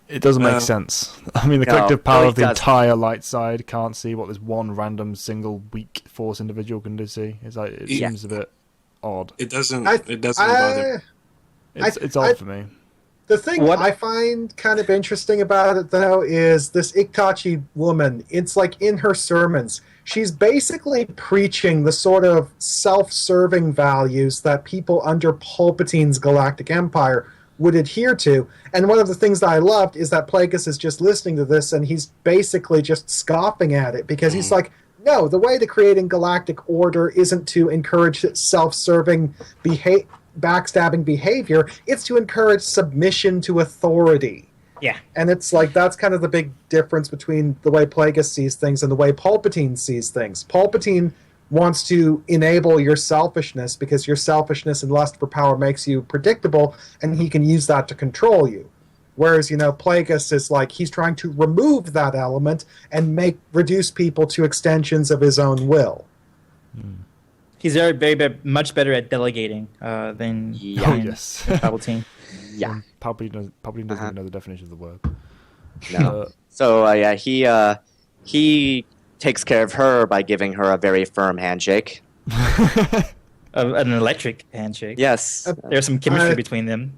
It doesn't make No. sense. I mean, the No, collective power no, of the it doesn't. entire light side can't see what this one random single weak force individual can do. See, it's like it Yeah. seems a bit odd. It doesn't. I- It doesn't bother. It's I- odd for me. The thing What- I find kind of interesting about it, though, is this Iktachi woman. It's like in her sermons, she's basically preaching the sort of self-serving values that people under Palpatine's Galactic Empire would adhere to. And one of the things that I loved is that Plagueis is just listening to this, and he's basically just scoffing at it, because he's like, no, the way to creating galactic order isn't to encourage self-serving backstabbing behavior, it's to encourage submission to authority. Yeah. And it's like, that's kind of the big difference between the way Plagueis sees things and the way Palpatine sees things. Palpatine wants to enable your selfishness because your selfishness and lust for power makes you predictable, and he can use that to control you. Whereas, Plagueis is like, he's trying to remove that element and reduce people to extensions of his own will. He's much better at delegating than Yeah. Oh yes. Palpatine. Yeah. Palpatine doesn't even know the definition of the word. No. So he takes care of her by giving her a very firm handshake. An electric handshake. Yes. There's some chemistry I- between them.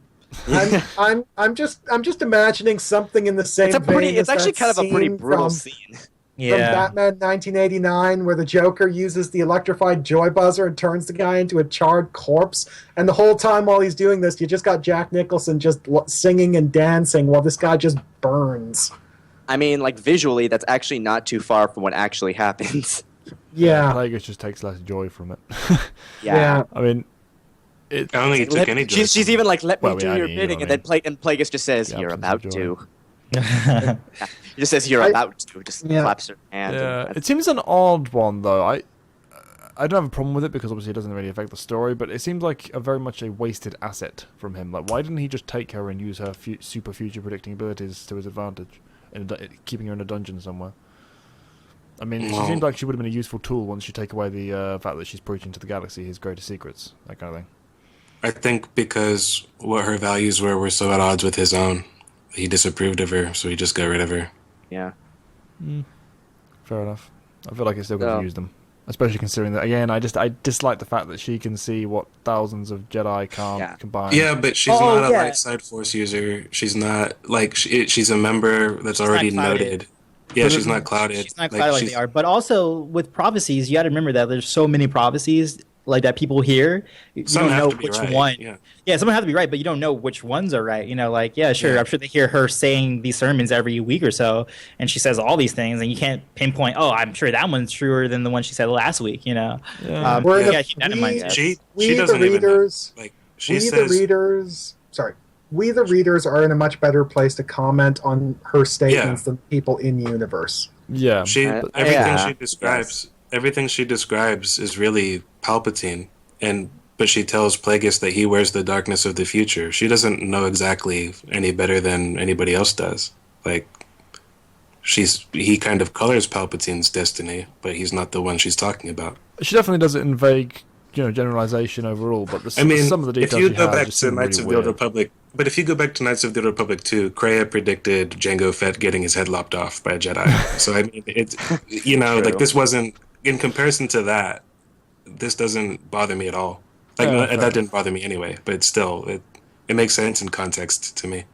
I'm just imagining something in the same It's vein as actually that kind of a pretty scene brutal from- scene. Yeah. Batman 1989, where the Joker uses the electrified joy buzzer and turns the guy into a charred corpse. And the whole time while he's doing this, you just got Jack Nicholson just singing and dancing while this guy just burns. I mean, like visually, that's actually not too far from what actually happens. Yeah. Plagueis just takes less joy from it. Yeah. I mean, I don't think he took any joy. She's even like, let me Well, do yeah, your you know bidding, what and I then Plagueis just says, The "You're absence about of joy. to." He just says, "You're about to." Just claps her hand. yeah, and it seems an odd one though. I don't have a problem with it because obviously it doesn't really affect the story, but it seems like very much a wasted asset from him. Like, why didn't he just take her and use her super future predicting abilities to his advantage, keeping her in a dungeon somewhere? I mean, she seemed like she would have been a useful tool once you take away the fact that she's preaching to the galaxy his greatest secrets, that kind of thing. I think because what her values were so at odds with his own. He disapproved of her, so he just got rid of her. yeah. Fair enough. I feel like it's still going to use them, especially considering that again. I dislike the fact that she can see what thousands of Jedi can't combine. Yeah, but she's not a light side force user. She's not like she's a member that's already noted. Yeah, she's not clouded. She's not clouded like they are. But also with prophecies, you got to remember that there's so many prophecies like that people hear. You Some don't have know to be which right, one. yeah. Someone have to be right, but you don't know which ones are right. You know, like I'm sure they hear her saying these sermons every week or so, and she says all these things, and you can't pinpoint. Oh, I'm sure that one's truer than the one she said last week. You know, Yeah. keep that in mind. She We doesn't the even know. readers, Like she we says, the readers, we the readers are in a much better place to comment on her statements than people in universe. Yeah. Everything she describes is really Palpatine, but she tells Plagueis that he wears the darkness of the future. She doesn't know exactly any better than anybody else does. Like he kind of colors Palpatine's destiny, but he's not the one she's talking about. She definitely does it in vague, generalization overall. But some of the details if you she go has back just to seem Knights really of the Old weird. Republic, but if you go back to Knights of the Old Republic 2, Kreia predicted Jango Fett getting his head lopped off by a Jedi. So I mean, it's like this wasn't in comparison to that. This doesn't bother me at all. Like that didn't bother me anyway, but still, it makes sense in context to me.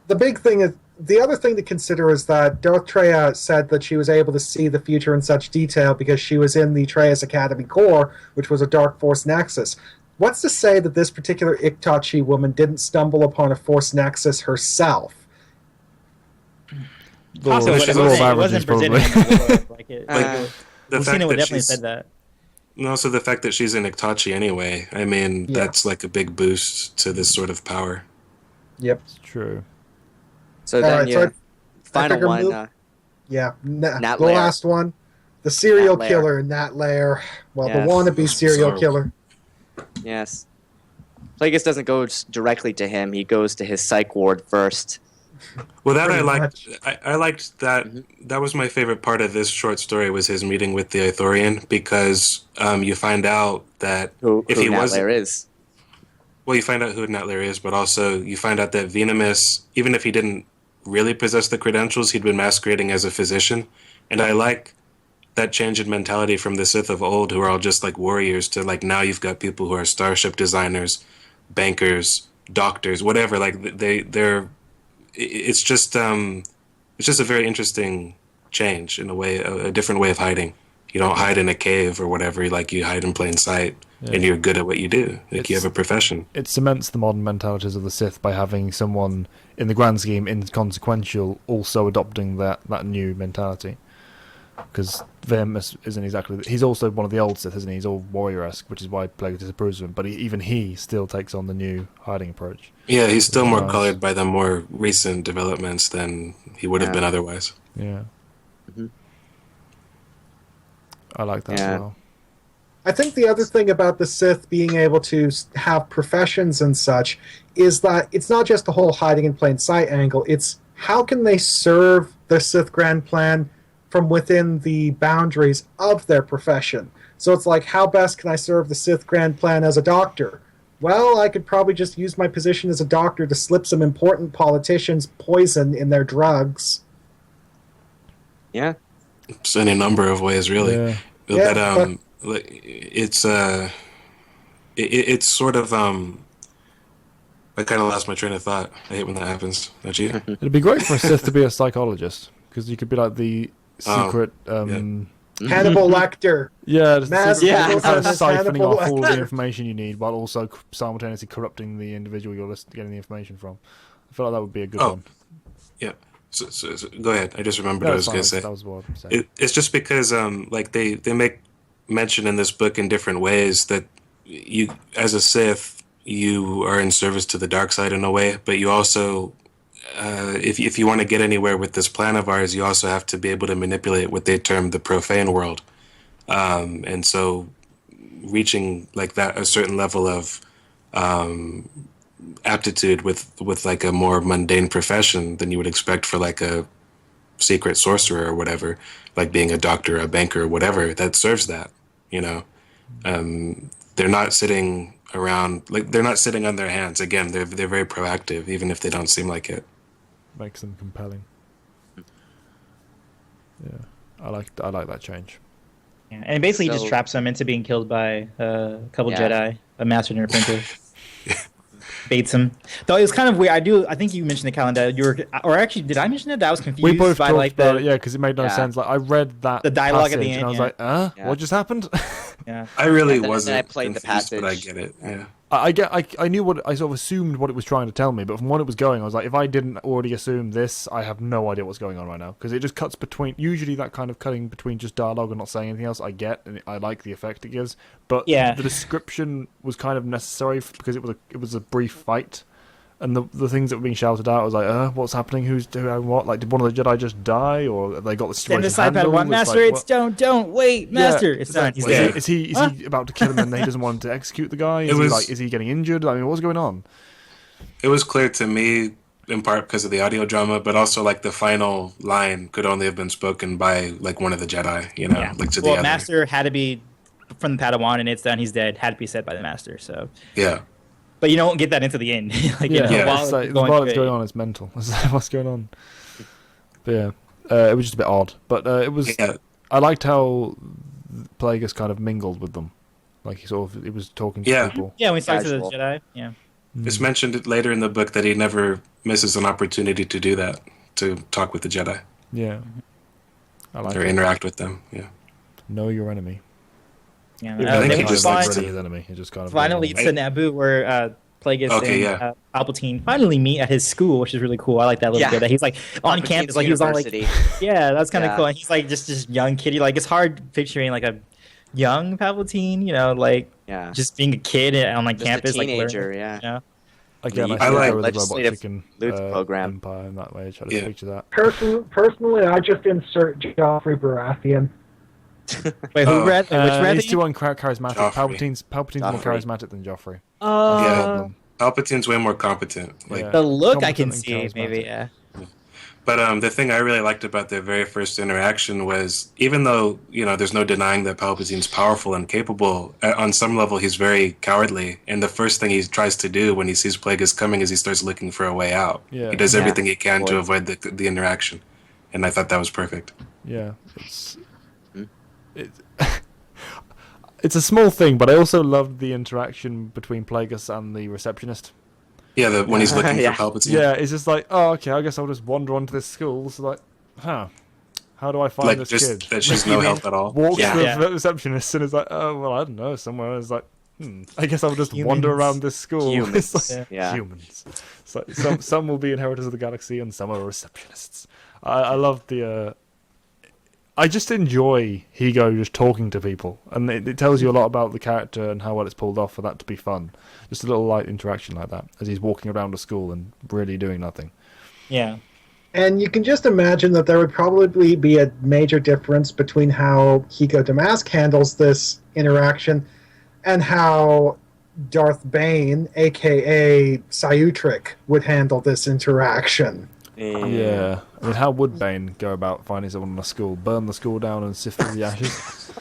The other thing to consider is that Darth Treya said that she was able to see the future in such detail because she was in the Treyas Academy Corps, which was a Dark Force Nexus. What's to say that this particular Iktachi woman didn't stumble upon a Force Nexus herself? Possibly, but it wasn't presented in the book. Lucina would definitely said that. And also the fact that she's an Iktachi anyway. I mean, that's like a big boost to this sort of power. Yep. It's true. So then, final one. The last one. The serial killer, Nat Lair. Well, the wannabe serial killer. Yes. Plagueis doesn't go directly to him. He goes to his psych ward first. Well, that I liked. I liked that. Mm-hmm. That was my favorite part of this short story was his meeting with the Ithorian because you find out that who Nat Lair is. Well, you find out who Nat Lair is, but also you find out that Venomius, even if he didn't really possess the credentials, he'd been masquerading as a physician. And I like that change in mentality from the Sith of old, who are all just like warriors, to like now you've got people who are starship designers, bankers, doctors, whatever. Like they're. It's just a very interesting change in a way, a different way of hiding. You don't hide in a cave or whatever. Like you hide in plain sight, and you're good at what you do. Like you have a profession. It cements the modern mentalities of the Sith by having someone, in the grand scheme, inconsequential, also adopting that new mentality. Because Venomius isn't exactly... He's also one of the old Sith, isn't he? He's all warrior-esque, which is why Plagueis disapproves of him. But even he still takes on the new hiding approach. Yeah, he's still more colored by the more recent developments than he would have been otherwise. Yeah. Mm-hmm. I like that as well. I think the other thing about the Sith being able to have professions and such is that it's not just the whole hiding in plain sight angle. It's how can they serve the Sith Grand Plan from within the boundaries of their profession. So it's like, how best can I serve the Sith Grand Plan as a doctor? Well, I could probably just use my position as a doctor to slip some important politicians poison in their drugs. Yeah. It's any number of ways, really. Yeah. It's sort of I kind of lost my train of thought. I hate when that happens. Don't you? It'd be great for a Sith to be a psychologist, because you could be like secret. Hannibal Lecter. Yeah, just Mass secret Yeah. kind of Hannibal siphoning off all the Lecter. information you need, while also simultaneously corrupting the individual you're getting the information from. I feel like that would be a good one. Yeah. So go ahead. I just remembered No, what I it's was going to fine. say. That was what I'm saying. It's just because like they make mention in this book in different ways that you, as a Sith, you are in service to the dark side in a way, but you also, if you want to get anywhere with this plan of ours, you also have to be able to manipulate what they term the profane world, and so reaching like that a certain level of aptitude with like a more mundane profession than you would expect for like a secret sorcerer or whatever, like being a doctor, a banker, whatever, that serves that, you know. They're not sitting around, like they're not sitting on their hands. Again, they're very proactive, even if they don't seem like it. Makes them compelling. Yeah, I like that change. Yeah. And basically, he just So- traps them into being killed by a couple Yeah. Jedi, a master and an apprentice. Baits him. Though it was kind of weird. I think you mentioned the calendar. Or actually, did I mention it? I was confused We both by talked like about the it, yeah, because it made no Yeah. sense. Like I read that The dialogue at the passage end, and I was yeah. like, Yeah. what just happened? yeah. I really And then wasn't I played the confused, but I passage. get it. Yeah. I knew what I sort of assumed what it was trying to tell me, but from what it was going, I was like, if I didn't already assume this, I have no idea what's going on right now because it just cuts between. Usually, that kind of cutting between just dialogue and not saying anything else, I get, and I like the effect it gives. But Yeah. the description was kind of necessary because it was a brief fight, and the things that were being shouted out, I was like, what's happening? Who's doing what? Like, did one of the Jedi just die, or have they got the Send situation this iPad handled? one, It's Master. like, It's don't wait, Master. Yeah, It's done. He's like, dead. Is he about to kill him and he doesn't want to execute the guy? Is he getting injured? I mean, what's going on? It was clear to me, in part because of the audio drama, but also like the final line could only have been spoken by like one of the Jedi, you know, Yeah. like to the Well, other. Master had to be from the Padawan, and it's done. He's dead. Had to be said by the Master. So, Yeah. but you don't get that into the end. like, you know, Yeah, while it's like, going while it's through it. going on, it's mental. It's like, what's going on? But yeah, it was just a bit odd. But it was. Yeah. I liked how Plagueis kind of mingled with them. Like he was talking to Yeah. people. Yeah, when we started to the Casual. Jedi. Yeah. It's mentioned later in the book that he never misses an opportunity to do that, to talk with the Jedi Yeah, I like or it. interact with them. Yeah. Know your enemy. Yeah. I think then he we just find- likes really his enemy. He just kind of finally goes to on. Naboo, where Plagueis Okay, and yeah. Palpatine finally meet at his school, which is really cool. I like that little Yeah. bit. That he's like on Palpatine's campus, like he was on like University. yeah, that's kind of Yeah. cool. And he's like just young kid. Like it's hard picturing like a young Palpatine, you know, like Yeah. just being a kid on like Just campus, a teenager, like learning, yeah. Again, The I like the robot legislative chicken loot program. empire in that way. Try to Yeah. picture that. Personally, I just insert Joffrey Baratheon. Wait, who read? Which read? He's too uncharismatic. Joffrey. Palpatine's more Joffrey. charismatic than Joffrey. Oh, Palpatine's way more competent. Like, Yeah. the look I can Competent and see, maybe. charismatic. Yeah. But the thing I really liked about their very first interaction was, even though, you know, there's no denying that Palpatine's powerful and capable, on some level he's very cowardly. And the first thing he tries to do when he sees Plagueis coming is he starts looking for a way out. Yeah. He does Yeah. everything he can to Boy. avoid the interaction. And I thought that was perfect. Yeah, it's a small thing, but I also loved the interaction between Plagueis and the receptionist. Yeah, when he's looking Yeah. for Palpatine. Yeah, it's just like, oh, okay, I guess I'll just wander onto this school. So like, how do I find Like, this just kid? that she's no help at all. Walks Yeah. to Yeah. the receptionist and is like, oh, well, I don't know, somewhere. It's like, I guess I'll just wander Humans. around this school. Humans. It's like, Yeah. Humans. So some will be inheritors of the galaxy and some are receptionists. I love the... I just enjoy Higo just talking to people, and it tells you a lot about the character and how well it's pulled off for that to be fun. Just a little light interaction like that as he's walking around a school and really doing nothing. Yeah. And you can just imagine that there would probably be a major difference between how Hiko Damask handles this interaction and how Darth Bane, aka Sayutric, would handle this interaction. Yeah. I mean, how would Bane go about finding someone in a school? Burn the school down and sift through the ashes?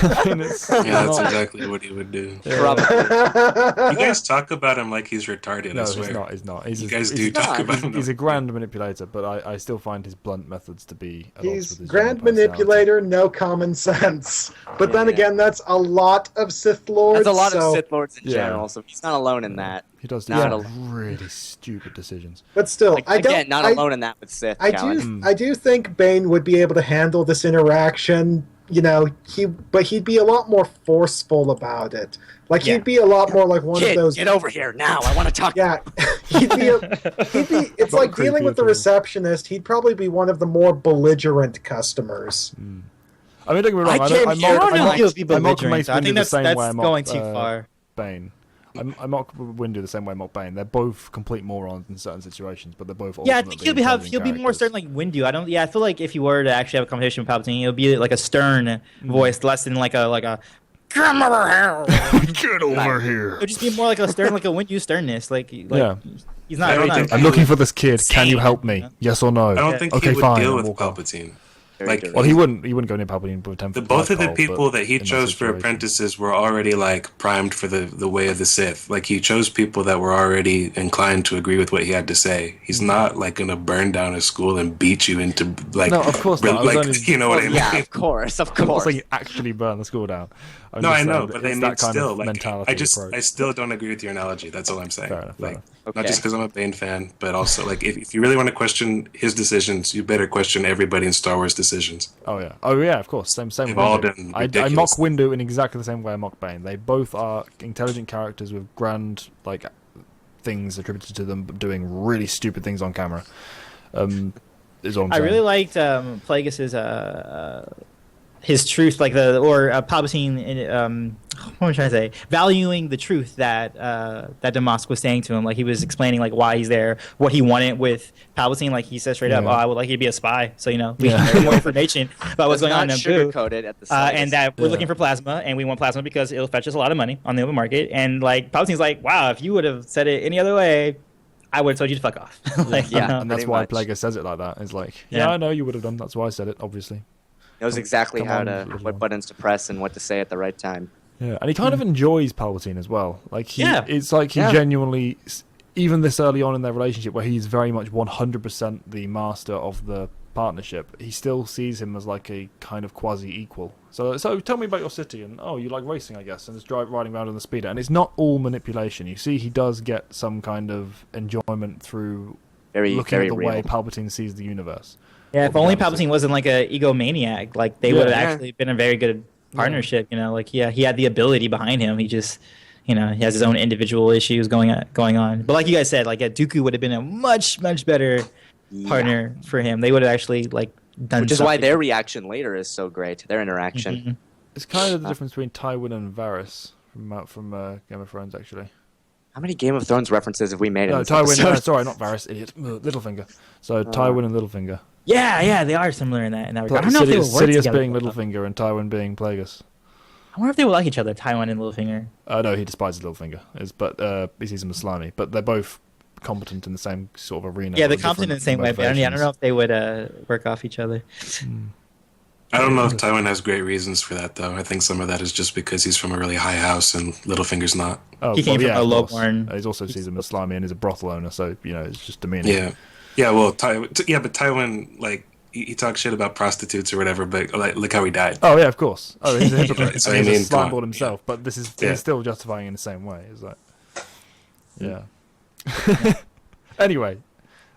I mean, it's Yeah, that's not- exactly what he would do. Probably. You guys talk about him like he's retarded. No, I swear. he's not. He's not. He's You a- guys he's do a- talk not. about him. He's a grand manipulator, but I still find his blunt methods to be. At odds He's with his grand general personality. manipulator, no common sense. But then Yeah. again, that's a lot of Sith Lords. There's a lot so, of Sith Lords in Yeah. general, so he's not alone in that. He does do Not some really stupid decisions. But still, Like, I don't. again, not alone in that with Sith. I Callan. do think Bane would be able to handle this interaction. You know, but he'd be a lot more forceful about it. Like Yeah. he'd be a lot more like one Kid, of those. get over here now. I want to talk. Yeah, he'd be. It's Not like dealing creepy with the at all. receptionist. He'd probably be one of the more belligerent customers. I mean, don't get me wrong. I I came mock- here- I don't know I if he'll be I mock belligerent. Mace I Windu think the that's same way I mock, going too far. Bane. I mock Windu the same way I mock Bane. They're both complete morons in certain situations, but they're both. Yeah, I think ultimately he'll be more intelligent certain like Windu. I feel like if you were to actually have a conversation with Palpatine, it'll be like a stern voice, less than like a come over here. characters. Get over here. It'll just be more like a stern, like a Windu sternness. Like Yeah. he's not. I don't he's think- not I'm looking for this kid. Can you help me? Yeah. Yes or no? I don't think okay, he would fine. deal I'll with walk off. Palpatine. Very Like, good. Well, he wouldn't go near Palpatine with both of the Cole, people but that he in that chose for situation. apprentices were already like primed for the way of the Sith. Like he chose people that were already inclined to agree with what he had to say. He's not like gonna burn down a school and beat you into like No, of course not. I was like only- you know what I mean. Yeah, of course, of I'm not course. saying actually burn the school down. I'm No, just I know, saying but that they it's need that kind still of like mentality I approach. still don't agree with your analogy. That's all I'm saying. Fair enough, fair Like enough. Okay. not just because I'm a Bane fan, but also like if you really want to question his decisions, you better question everybody in Star Wars decisions. Oh yeah, of course. Same They've with all Windu. done I mock ridiculous Windu in exactly the same way I mock Bane. They both are intelligent characters with grand like things attributed to them doing really stupid things on camera. Is all I'm I saying. really liked Plagueis's his truth, like Palpatine. What am I trying to say? Valuing the truth that that Damask was saying to him. Like he was explaining like why he's there, what he wanted with Palpatine. Like he said straight up, Yeah. "Oh, I would like you to be a spy." So we Yeah. can get more information about what's Does going on not in Naboo. sugarcoat it at the And that we're Yeah. looking for plasma, and we want plasma because it'll fetch us a lot of money on the open market. And like Palpatine's like, "Wow, if you would have said it any other way, I would have told you to fuck off." Like, Yeah. you know? and that's pretty why much. Plagueis says it like that. It's like, Yeah. yeah, I know you would have done. That's why I said it. Obviously. knows exactly Come how on, to little what one. buttons to press and what to say at the right time. Yeah, and he kind of enjoys Palpatine as well. Like it's like he Yeah. genuinely, even this early on in their relationship, where he's very much 100% the master of the partnership, he still sees him as like a kind of quasi equal. So tell me about your city, and you like racing, I guess, and just riding around on the speeder. And it's not all manipulation. You see, he does get some kind of enjoyment through Very, looking very at the real. way Palpatine sees the universe. Yeah, if only Palpatine wasn't like a egomaniac, like they Yeah. would have Yeah. actually been a very good partnership. Like he had the ability behind him. He just, he has his own individual issues going on. But like you guys said, like Dooku would have been a much better partner for him. They would have actually like done. Which is why something. their reaction later is so great. Their interaction. Mhm. It's kind of the difference between Tywin and Varys from Game of Thrones, actually. How many Game of Thrones references have we made in No, this Tywin. episode? Sorry, not Varys. Idiot. Littlefinger. So Tywin and Littlefinger. Yeah, they are similar in that regard. I don't know if they would work Sidious together. being Littlefinger and Tywin being Plagueis. I wonder if they would like each other, Tywin and Littlefinger. No, he despises Littlefinger. But he sees him as slimy. But they're both competent in the same sort of arena. Yeah, they're with competent in the different same way. But I don't motivations. know if they would work off each other. I don't know if Tywin has great reasons for that, though. I think some of that is just because he's from a really high house and Littlefinger's not. Oh, He came from a of course. low-born- He also sees him as slimy and is a brothel owner, so it's just demeaning. Yeah. Yeah, well, but Tywin, like, he talks shit about prostitutes or whatever, but like, look how he died. Oh yeah, of course. Oh, he's a hypocrite. So, And I he's mean, a come slimeboard on. himself, but this is Yeah. he's still justifying in the same way. It's like, yeah. Anyway,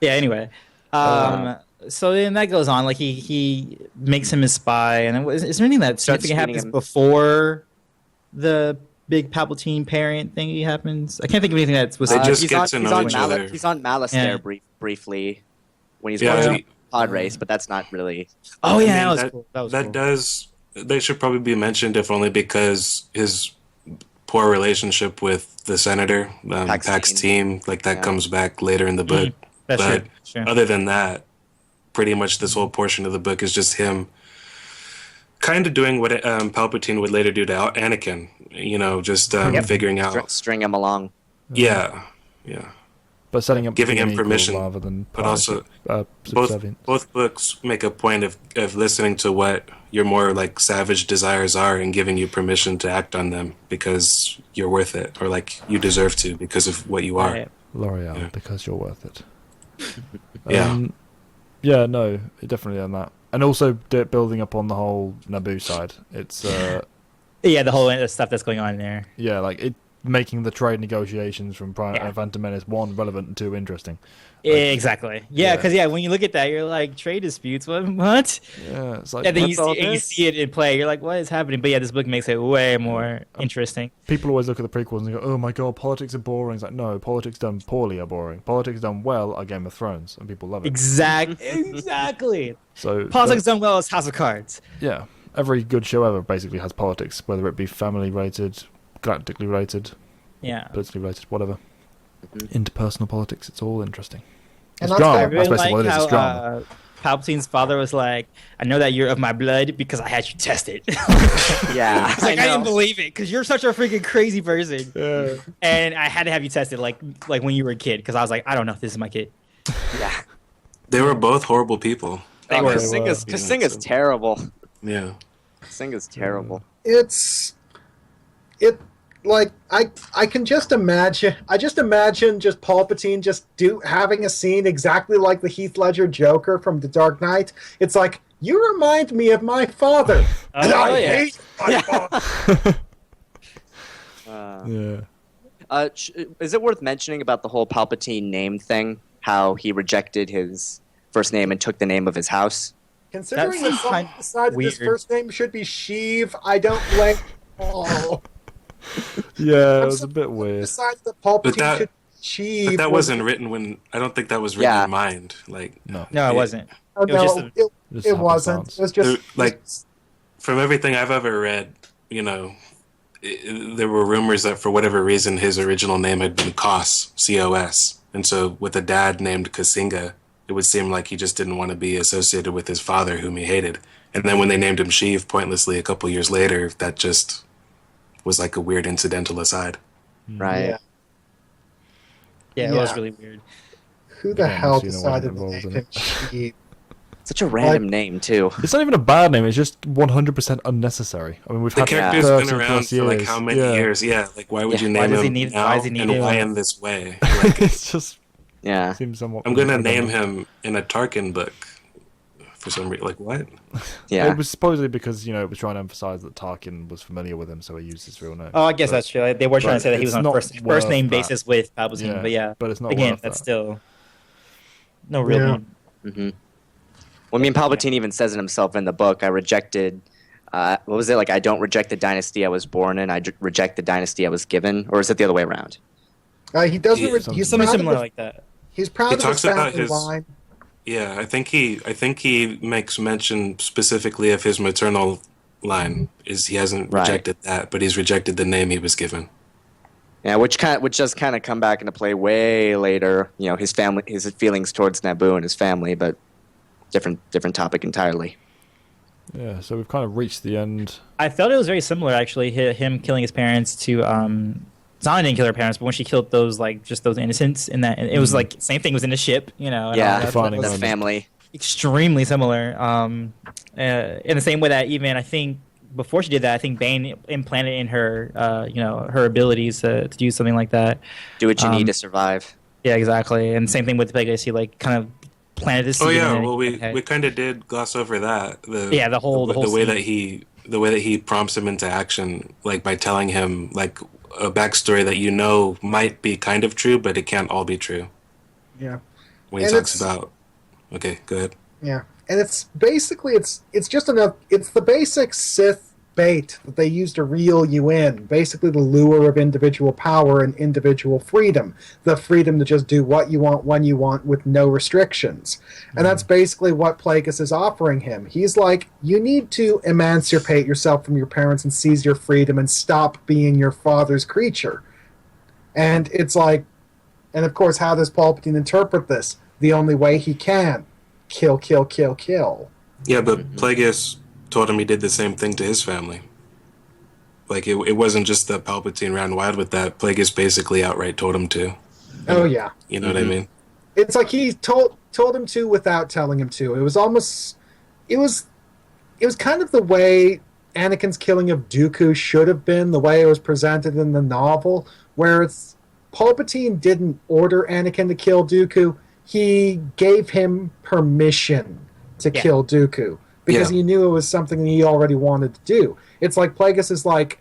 Yeah. Anyway, so then that goes on. Like he makes him his spy, and is there anything that Starts significant feeding happens him. before the big Palpatine parent thingy happens? I can't think of anything that was. They just he's get on, to he's know on each Mal- other. He's on Malastare Yeah. briefly when he's Yeah, watching he- pod race, but that's not really. Oh yeah, I mean, that was cool. That was cool. does. They should probably be mentioned, if only because his poor relationship with the senator, Pax's Pax team, like that Yeah. comes back later in the book. That's but true. Sure. other than that, pretty much this whole portion of the book is just him kind of doing what Palpatine would later do to Anakin. Just figuring out. String him along. Yeah. But setting up giving him equal permission, rather than but also subservient. both books make a point of listening to what your more like savage desires are and giving you permission to act on them because you're worth it, or like you deserve to because of what you are. Right. L'Oreal, because you're worth it. Yeah. Yeah, no, definitely on that. And also building up on the whole Naboo side. It's Yeah, the whole stuff that's going on there. yeah, like it making the trade negotiations from Phantom Menace 1 relevant and 2 interesting. Exactly. Yeah, because when you look at that, you're like, trade disputes. What? Yeah, it's like And then What's all you this? see it in play. You're like, what is happening? But yeah, this book makes it way more interesting. people always look at the prequels and go, "Oh my god, politics are boring." It's like, no, politics done poorly are boring. Politics done well are Game of Thrones, and people love it. Exactly. So Politics done well is House of Cards. yeah, every good show ever basically has politics, whether it be family related, galactically related, Yeah. politically related, whatever. Interpersonal politics, it's all interesting. And It's that's drama. I why- That's really basically what like it is. It's how drama. Palpatine's father was like, I know that you're of my blood because I had you tested. Yeah, It's like, I didn't know. believe it because you're such a freaking crazy person. And I had to have you tested like when you were a kid because I was like, I don't know if this is my kid. Yeah, They were both horrible people. They were. Kasinga's terrible. Yeah. Kasinga's terrible. Like I can just imagine. I just imagine just Palpatine just having a scene exactly like the Heath Ledger Joker from The Dark Knight. It's like, you remind me of my father, and I yeah. hate my father. Yeah. Is it worth mentioning about the whole Palpatine name thing? How he rejected his first name and took the name of his house? Considering That that someone seems decided his weird. first name should be Sheev, I don't blame. Oh, Yeah, it was a bit weird. decided that Palpatine that- should be Sheev. But that wasn't written when I don't think that was written Yeah. in mind. Like No. No, it wasn't. Oh, It was no, just a- Just it wasn't. happenstance. It was just Like- from everything I've ever read, there were rumors that for whatever reason his original name had been Kos, C-O-S. And so with a dad named Kasinga, it would seem like he just didn't want to be associated with his father, whom he hated. And then when they named him Sheev pointlessly a couple years later, that just was like a weird incidental aside. Right. Yeah. Yeah, it was Yeah. really weird. Who the Yeah, hell Messina wasn't decided to involved name in him it. Sheev? Such a random name too. It's not even a bad name. It's just 100% unnecessary. I mean, we've The had character's 30 been around plus for like years. how many Yeah. years? Yeah, like why would Yeah. you Why name does he him need- now why is he and needed? why in this way? Like, It's just Yeah. seems somewhat. I'm gonna name him in a Tarkin book for some reason. Like what? Yeah. It was supposedly because it was trying to emphasize that Tarkin was familiar with him, so he used his real name. Oh, I guess But- that's true. They were trying but to say that he was it's on not first worth name that. basis with Palpatine, but yeah. but it's not Again, worth that's that. still no real Yeah. name. Mm-hmm. Well, I mean, Palpatine even says it himself in the book. I rejected. What was it like? I don't reject the dynasty I was born in. I reject the dynasty I was given. Or is it the other way around? He doesn't. Yeah, He's Something proud of similar the- like that. He's proud He of his talks about family his- line. Yeah, I think he makes mention specifically of his maternal line. Is he hasn't Right. rejected that, but he's rejected the name he was given. Yeah, which does kind of come back into play way later. His family, his feelings towards Naboo and his family, but different topic entirely. Yeah, so we've kind of reached the end. I felt it was very similar actually. Him killing his parents to Zana didn't kill her parents, but when she killed those those innocents in that, it was like same thing was in the ship, and all Yeah, that. Defining the moment. family. Extremely similar. In the same way that even I think before she did that, I think Bane implanted in her, her abilities to do something like that. Do what you need to survive. Yeah, exactly. And same thing with Plagueis. He like kind of planted a seed. Oh yeah, in well we okay. kind of did gloss over that. The whole way scene. that he prompts him into action, like by telling him like a backstory that might be kind of true, but it can't all be true. Yeah. When he And talks it's- about, okay, go ahead. Yeah, and it's basically it's just enough. It's the basic Sith bait that they use to reel you in. Basically, the lure of individual power and individual freedom. The freedom to just do what you want when you want with no restrictions. And that's basically what Plagueis is offering him. He's like, you need to emancipate yourself from your parents and seize your freedom and stop being your father's creature. And it's like, and of course, how does Palpatine interpret this? The only way he can. Kill, kill, kill, kill. Yeah, but Plagueis told him he did the same thing to his family. Like it wasn't just that Palpatine ran wild with that. Plagueis basically outright told him to. Oh yeah. You know what I mean? It's like he told him to without telling him to. It was almost it was kind of the way Anakin's killing of Dooku should have been, the way it was presented in the novel, where it's Palpatine didn't order Anakin to kill Dooku. He gave him permission to kill Dooku because he knew it was something he already wanted to do. It's like Plagueis is like,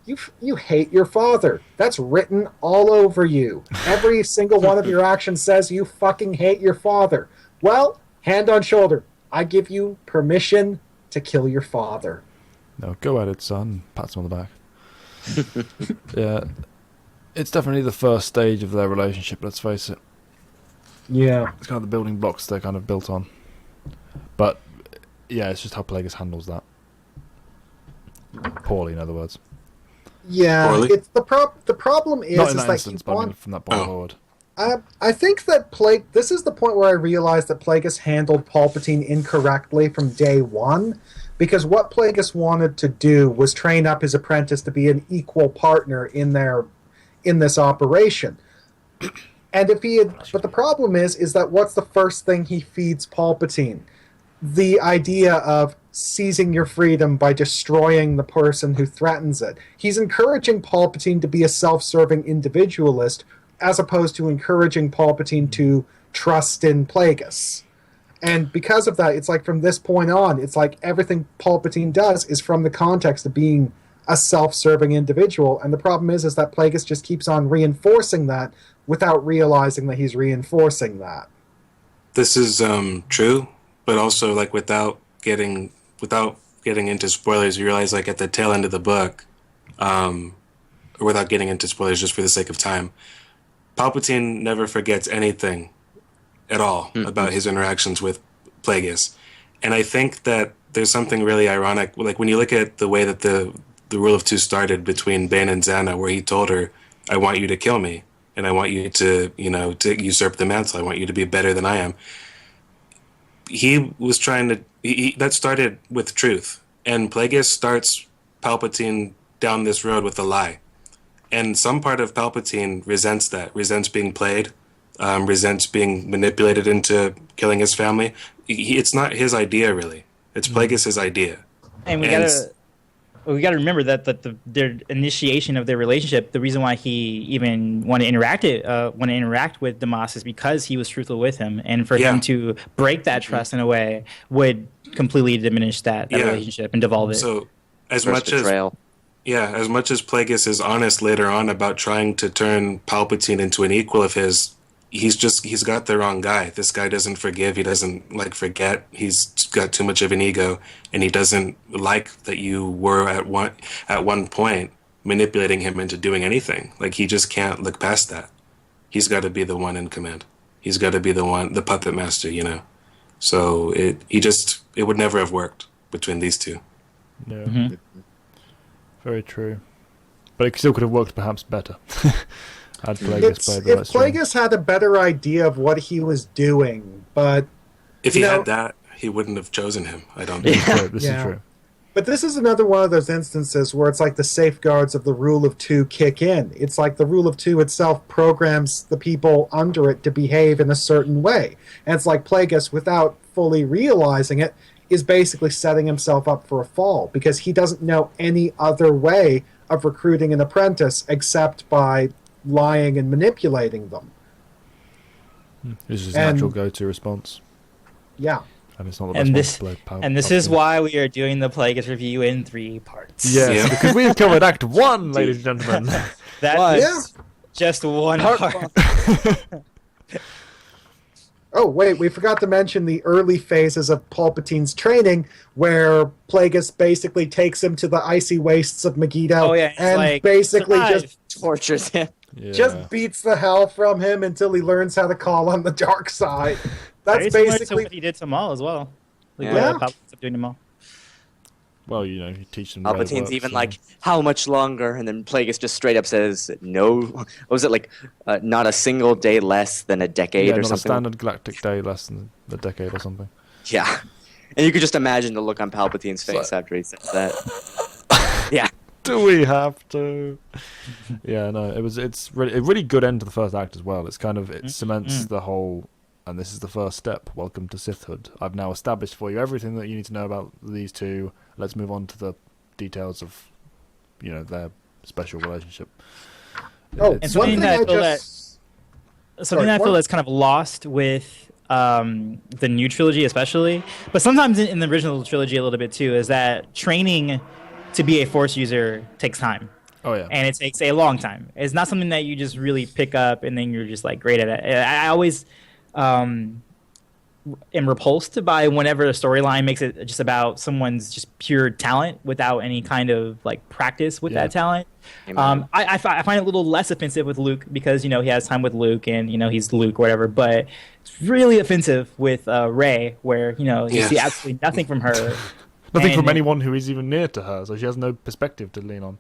you hate your father. That's written all over you. Every single one of your actions says you fucking hate your father. Well, hand on shoulder. I give you permission to kill your father. No, go at it, son. Pats him on the back. Yeah. It's definitely the first stage of their relationship, let's face it. Yeah. It's kind of the building blocks they're kind of built on. But, yeah, it's just how Plagueis handles that. Poorly, in other words. Yeah, Poorly? it's the problem is Not in is that that instance, but I mean from that point forward. I think that this is the point where I realized that Plagueis handled Palpatine incorrectly from day one, because what Plagueis wanted to do was train up his apprentice to be an equal partner in this operation. And if he had, but the problem is that what's the first thing he feeds Palpatine? The idea of seizing your freedom by destroying the person who threatens it. He's encouraging Palpatine to be a self-serving individualist, as opposed to encouraging Palpatine to trust in Plagueis. And because of that, it's like from this point on, it's like everything Palpatine does is from the context of being a self-serving individual. And the problem is that Plagueis just keeps on reinforcing that without realizing that he's reinforcing that. This is true, but also like without getting into spoilers, you realize like at the tail end of the book, or without getting into spoilers just for the sake of time, Palpatine never forgets anything at all about his interactions with Plagueis. And I think that there's something really ironic, like when you look at the way that the Rule of Two started between Bane and Xana, where he told her, I want you to kill me, and I want you to, to usurp the mantle. I want you to be better than I am. He was trying to, that started with truth. And Plagueis starts Palpatine down this road with a lie. And some part of Palpatine resents that, resents being played, resents being manipulated into killing his family. It's not his idea, really. It's Plagueis' idea. And we gotta remember that their initiation of their relationship, the reason why he even wanted to interact with Damas is because he was truthful with him, and for him to break that trust in a way would completely diminish that relationship and devolve it. So as much as Plagueis is honest later on about trying to turn Palpatine into an equal of his, he's got the wrong guy. This guy doesn't forgive. He doesn't forget. He's got too much of an ego, and he doesn't like that you were at one point manipulating him into doing anything. Like, he just can't look past that. He's got to be the one in command. He's got to be the puppet master, So it would never have worked between these two. Yeah. Mm-hmm. Very true. But it still could have worked perhaps better. If Plagueis had a better idea of what he was doing, but if he had that, he wouldn't have chosen him. I don't know. This is true. But this is another one of those instances where it's like the safeguards of the Rule of Two kick in. It's like the Rule of Two itself programs the people under it to behave in a certain way. And it's like Plagueis, without fully realizing it, is basically setting himself up for a fall, because he doesn't know any other way of recruiting an apprentice except by lying and manipulating them. This is his natural go-to response. Yeah. And it's not the best this is why we are doing the Plagueis review in 3 parts. Yes, because we have covered Act 1, ladies and gentlemen. That's just one part. Oh, wait, we forgot to mention the early phases of Palpatine's training, where Plagueis basically takes him to the icy wastes of Megiddo and basically just tortures him. Yeah. Just beats the hell from him until he learns how to call on the dark side. That's basically what he did to Maul as well. Palpatine's doing to Maul. Well, you teach them. Palpatine's even like, how much longer? And then Plagueis just straight up says, no. What was it like? Not a single day less than a decade or not something. A standard galactic day less than a decade or something. Yeah, and you could just imagine the look on Palpatine's face after he says that. Yeah. Do we have to? Yeah, no. It's really a really good end to the first act as well. It's kind of it cements the whole, and this is the first step. Welcome to Sithhood. I've now established for you everything that you need to know about these two. Let's move on to the details of, their special relationship. Oh, And one thing I just... something that I feel that's kind of lost with the new trilogy, especially, but sometimes in the original trilogy a little bit too, is that training to be a Force user takes time. Oh yeah, and it takes a long time. It's not something that you just really pick up and then you're just like great at it. I always am repulsed by whenever a storyline makes it just about someone's just pure talent without any kind of like practice with that talent. I find it a little less offensive with Luke because he has time with Luke and he's Luke or whatever. But it's really offensive with Rey, where you see absolutely nothing from her. Nothing from anyone who is even near to her, so she has no perspective to lean on.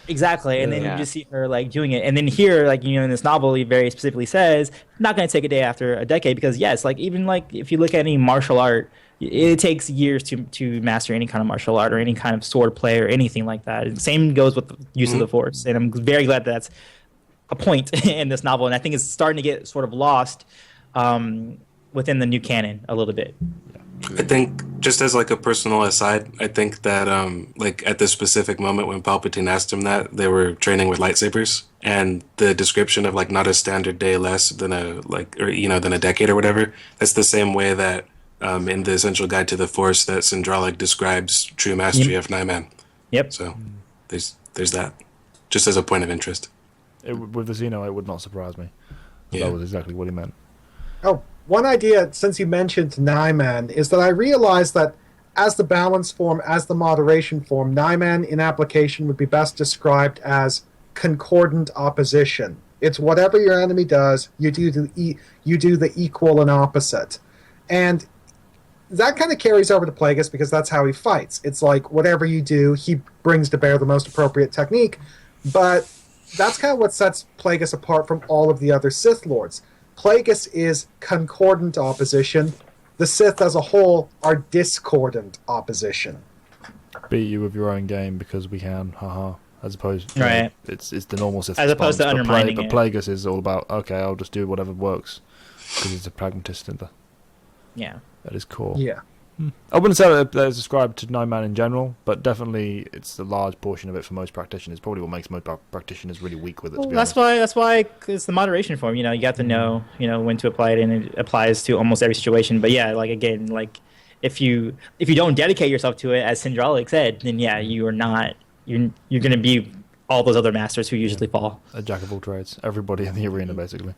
Exactly, and then you just see her like doing it, and then here, like in this novel, he very specifically says, "Not going to take a day after a decade," because yes, like even like if you look at any martial art, it takes years to master any kind of martial art or any kind of sword play or anything like that. And same goes with the use of the Force, and I'm very glad that's a point in this novel, and I think it's starting to get sort of lost within the new canon a little bit. I think, just as like a personal aside, I think that like at this specific moment when Palpatine asked him that, they were training with lightsabers, and the description of like not a standard day less than than a decade or whatever. That's the same way that in the Essential Guide to the Force that Sindralik describes true mastery of Nyman. Yep. So there's that, just as a point of interest. With the Xeno, it would not surprise me. Yeah. That was exactly what he meant. Oh, one idea, since you mentioned Nyman, is that I realized that as the balance form, as the moderation form, Nyman in application would be best described as concordant opposition. It's whatever your enemy does, you do the equal and opposite. And that kind of carries over to Plagueis because that's how he fights. It's like whatever you do, he brings to bear the most appropriate technique. But that's kind of what sets Plagueis apart from all of the other Sith Lords. Plagueis is concordant opposition. The Sith as a whole are discordant opposition. Beat you with your own game because we can, haha. As opposed, right? It's the normal Sith. As opposed to undermining it. But Plagueis is all about I'll just do whatever works because he's a pragmatist in Yeah. That is cool. Yeah. I wouldn't say that it's ascribed to Nyman in general, but definitely it's a large portion of it for most practitioners. Probably what makes most practitioners really weak with it. Well, that's why it's the moderation form. You have to know when to apply it, and it applies to almost every situation. But yeah, like again, like if you don't dedicate yourself to it, as Sindralik said, then yeah, you are not. You're going to be all those other masters who usually fall. A jack of all trades. Everybody in the arena, basically.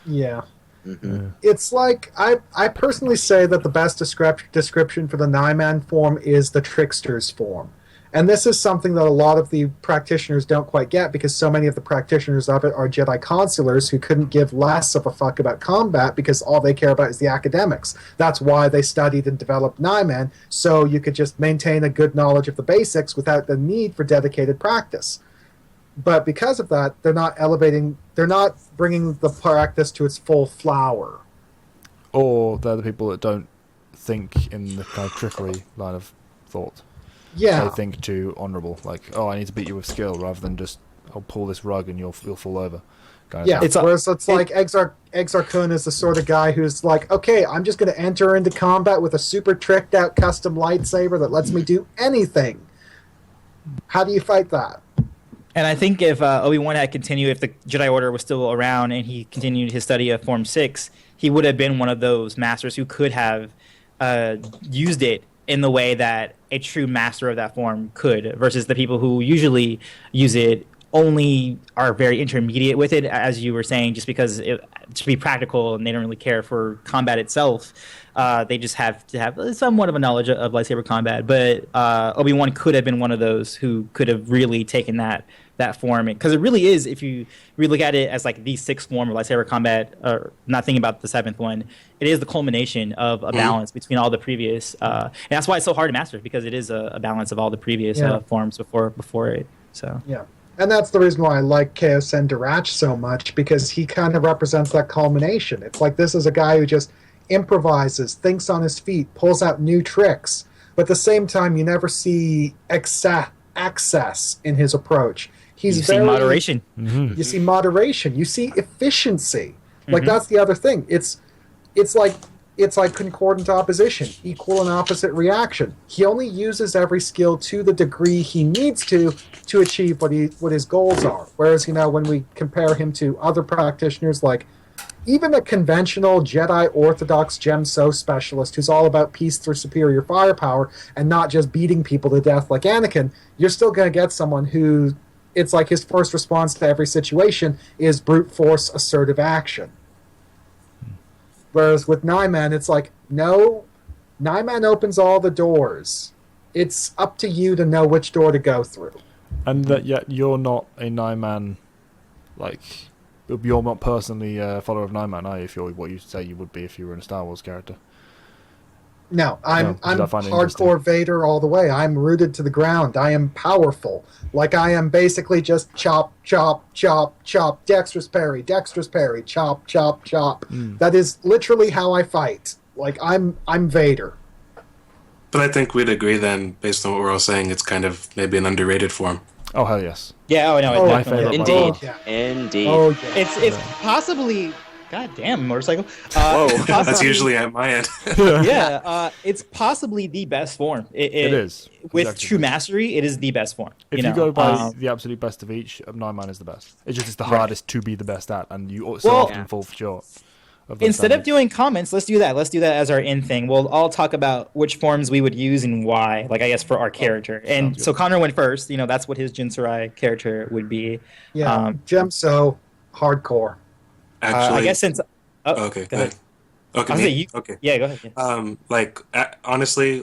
Yeah. Mm-hmm. It's like I personally say that the best description for the Nyman form is the trickster's form. And this is something that a lot of the practitioners don't quite get because so many of the practitioners of it are Jedi consulars who couldn't give less of a fuck about combat because all they care about is the academics. That's why they studied and developed Nyman, so you could just maintain a good knowledge of the basics without the need for dedicated practice. But because of that, they're not bringing the practice to its full flower. Or they're the people that don't think in the kind of trickery line of thought. Yeah. They think too honourable, like, I need to beat you with skill, rather than just, I'll pull this rug and you'll fall over. Yeah, whereas it's like Exar Kun is the sort of guy who's like, okay, I'm just going to enter into combat with a super tricked out custom lightsaber that lets me do anything. How do you fight that? And I think if Obi-Wan had continued, if the Jedi Order was still around and he continued his study of Form 6, he would have been one of those masters who could have used it in the way that a true master of that form could, versus the people who usually use it only are very intermediate with it, as you were saying, just because to be practical and they don't really care for combat itself. They just have to have somewhat of a knowledge of lightsaber combat. But Obi-Wan could have been one of those who could have really taken that form, because it really is, if you really look at it as like the sixth form of lightsaber combat, or not thinking about the seventh one, it is the culmination of a balance between all the previous, and that's why it's so hard to master, because it is a balance of all the previous forms before it. So yeah, and that's the reason why I like Chaos Sendarach so much, because he kind of represents that culmination. It's like, this is a guy who just improvises, thinks on his feet, pulls out new tricks, but at the same time you never see excess excess in his approach. He's You see moderation. You see moderation. You see efficiency. Like Mm-hmm. that's the other thing. It's like concordant opposition, equal and opposite reaction. He only uses every skill to the degree he needs to achieve what his goals are. Whereas, when we compare him to other practitioners, like even a conventional Jedi Orthodox Gemso specialist who's all about peace through superior firepower and not just beating people to death like Anakin, you're still going to get someone who it's like his first response to every situation is brute force assertive action. Whereas with Nyman, it's like, no, Nyman opens all the doors. It's up to you to know which door to go through. And that yet you're not a Nyman, like, you're not personally a follower of Nyman, are you? If you're what you say you would be if you were in a Star Wars character. No, I'm 'cause I find it interesting. hardcore Vader all the way. I'm rooted to the ground. I am powerful. Like I am basically just chop, chop, chop, chop, dexterous parry, chop, chop, chop. That is literally how I fight. Like I'm Vader. But I think we'd agree then, based on what we're all saying, it's kind of maybe an underrated form. Oh, hell yes. Yeah, oh no, Oh, it my definitely favorite is. Indeed. Yeah. Indeed. Oh, yeah. It's possibly, god damn, motorcycle. Whoa. Possibly, That's usually at my end. yeah, it's possibly the best form. It is. With Exactly. true mastery, it is the best form. If you know? go by the absolute best of each, Nyman is the best. It's the hardest to be the best at, and you so Well, often fall short. Of those Instead of standards. doing comments, let's do that. Let's do that as our in thing. We'll all talk about which forms we would use and why, like I guess for our character. And so Connor went first. That's what his Jinsarai character would be. Yeah, Gemso, hardcore. Actually, I guess since... okay, go ahead. Okay, I was me? gonna say Okay. Yeah, go ahead. Yeah. Honestly,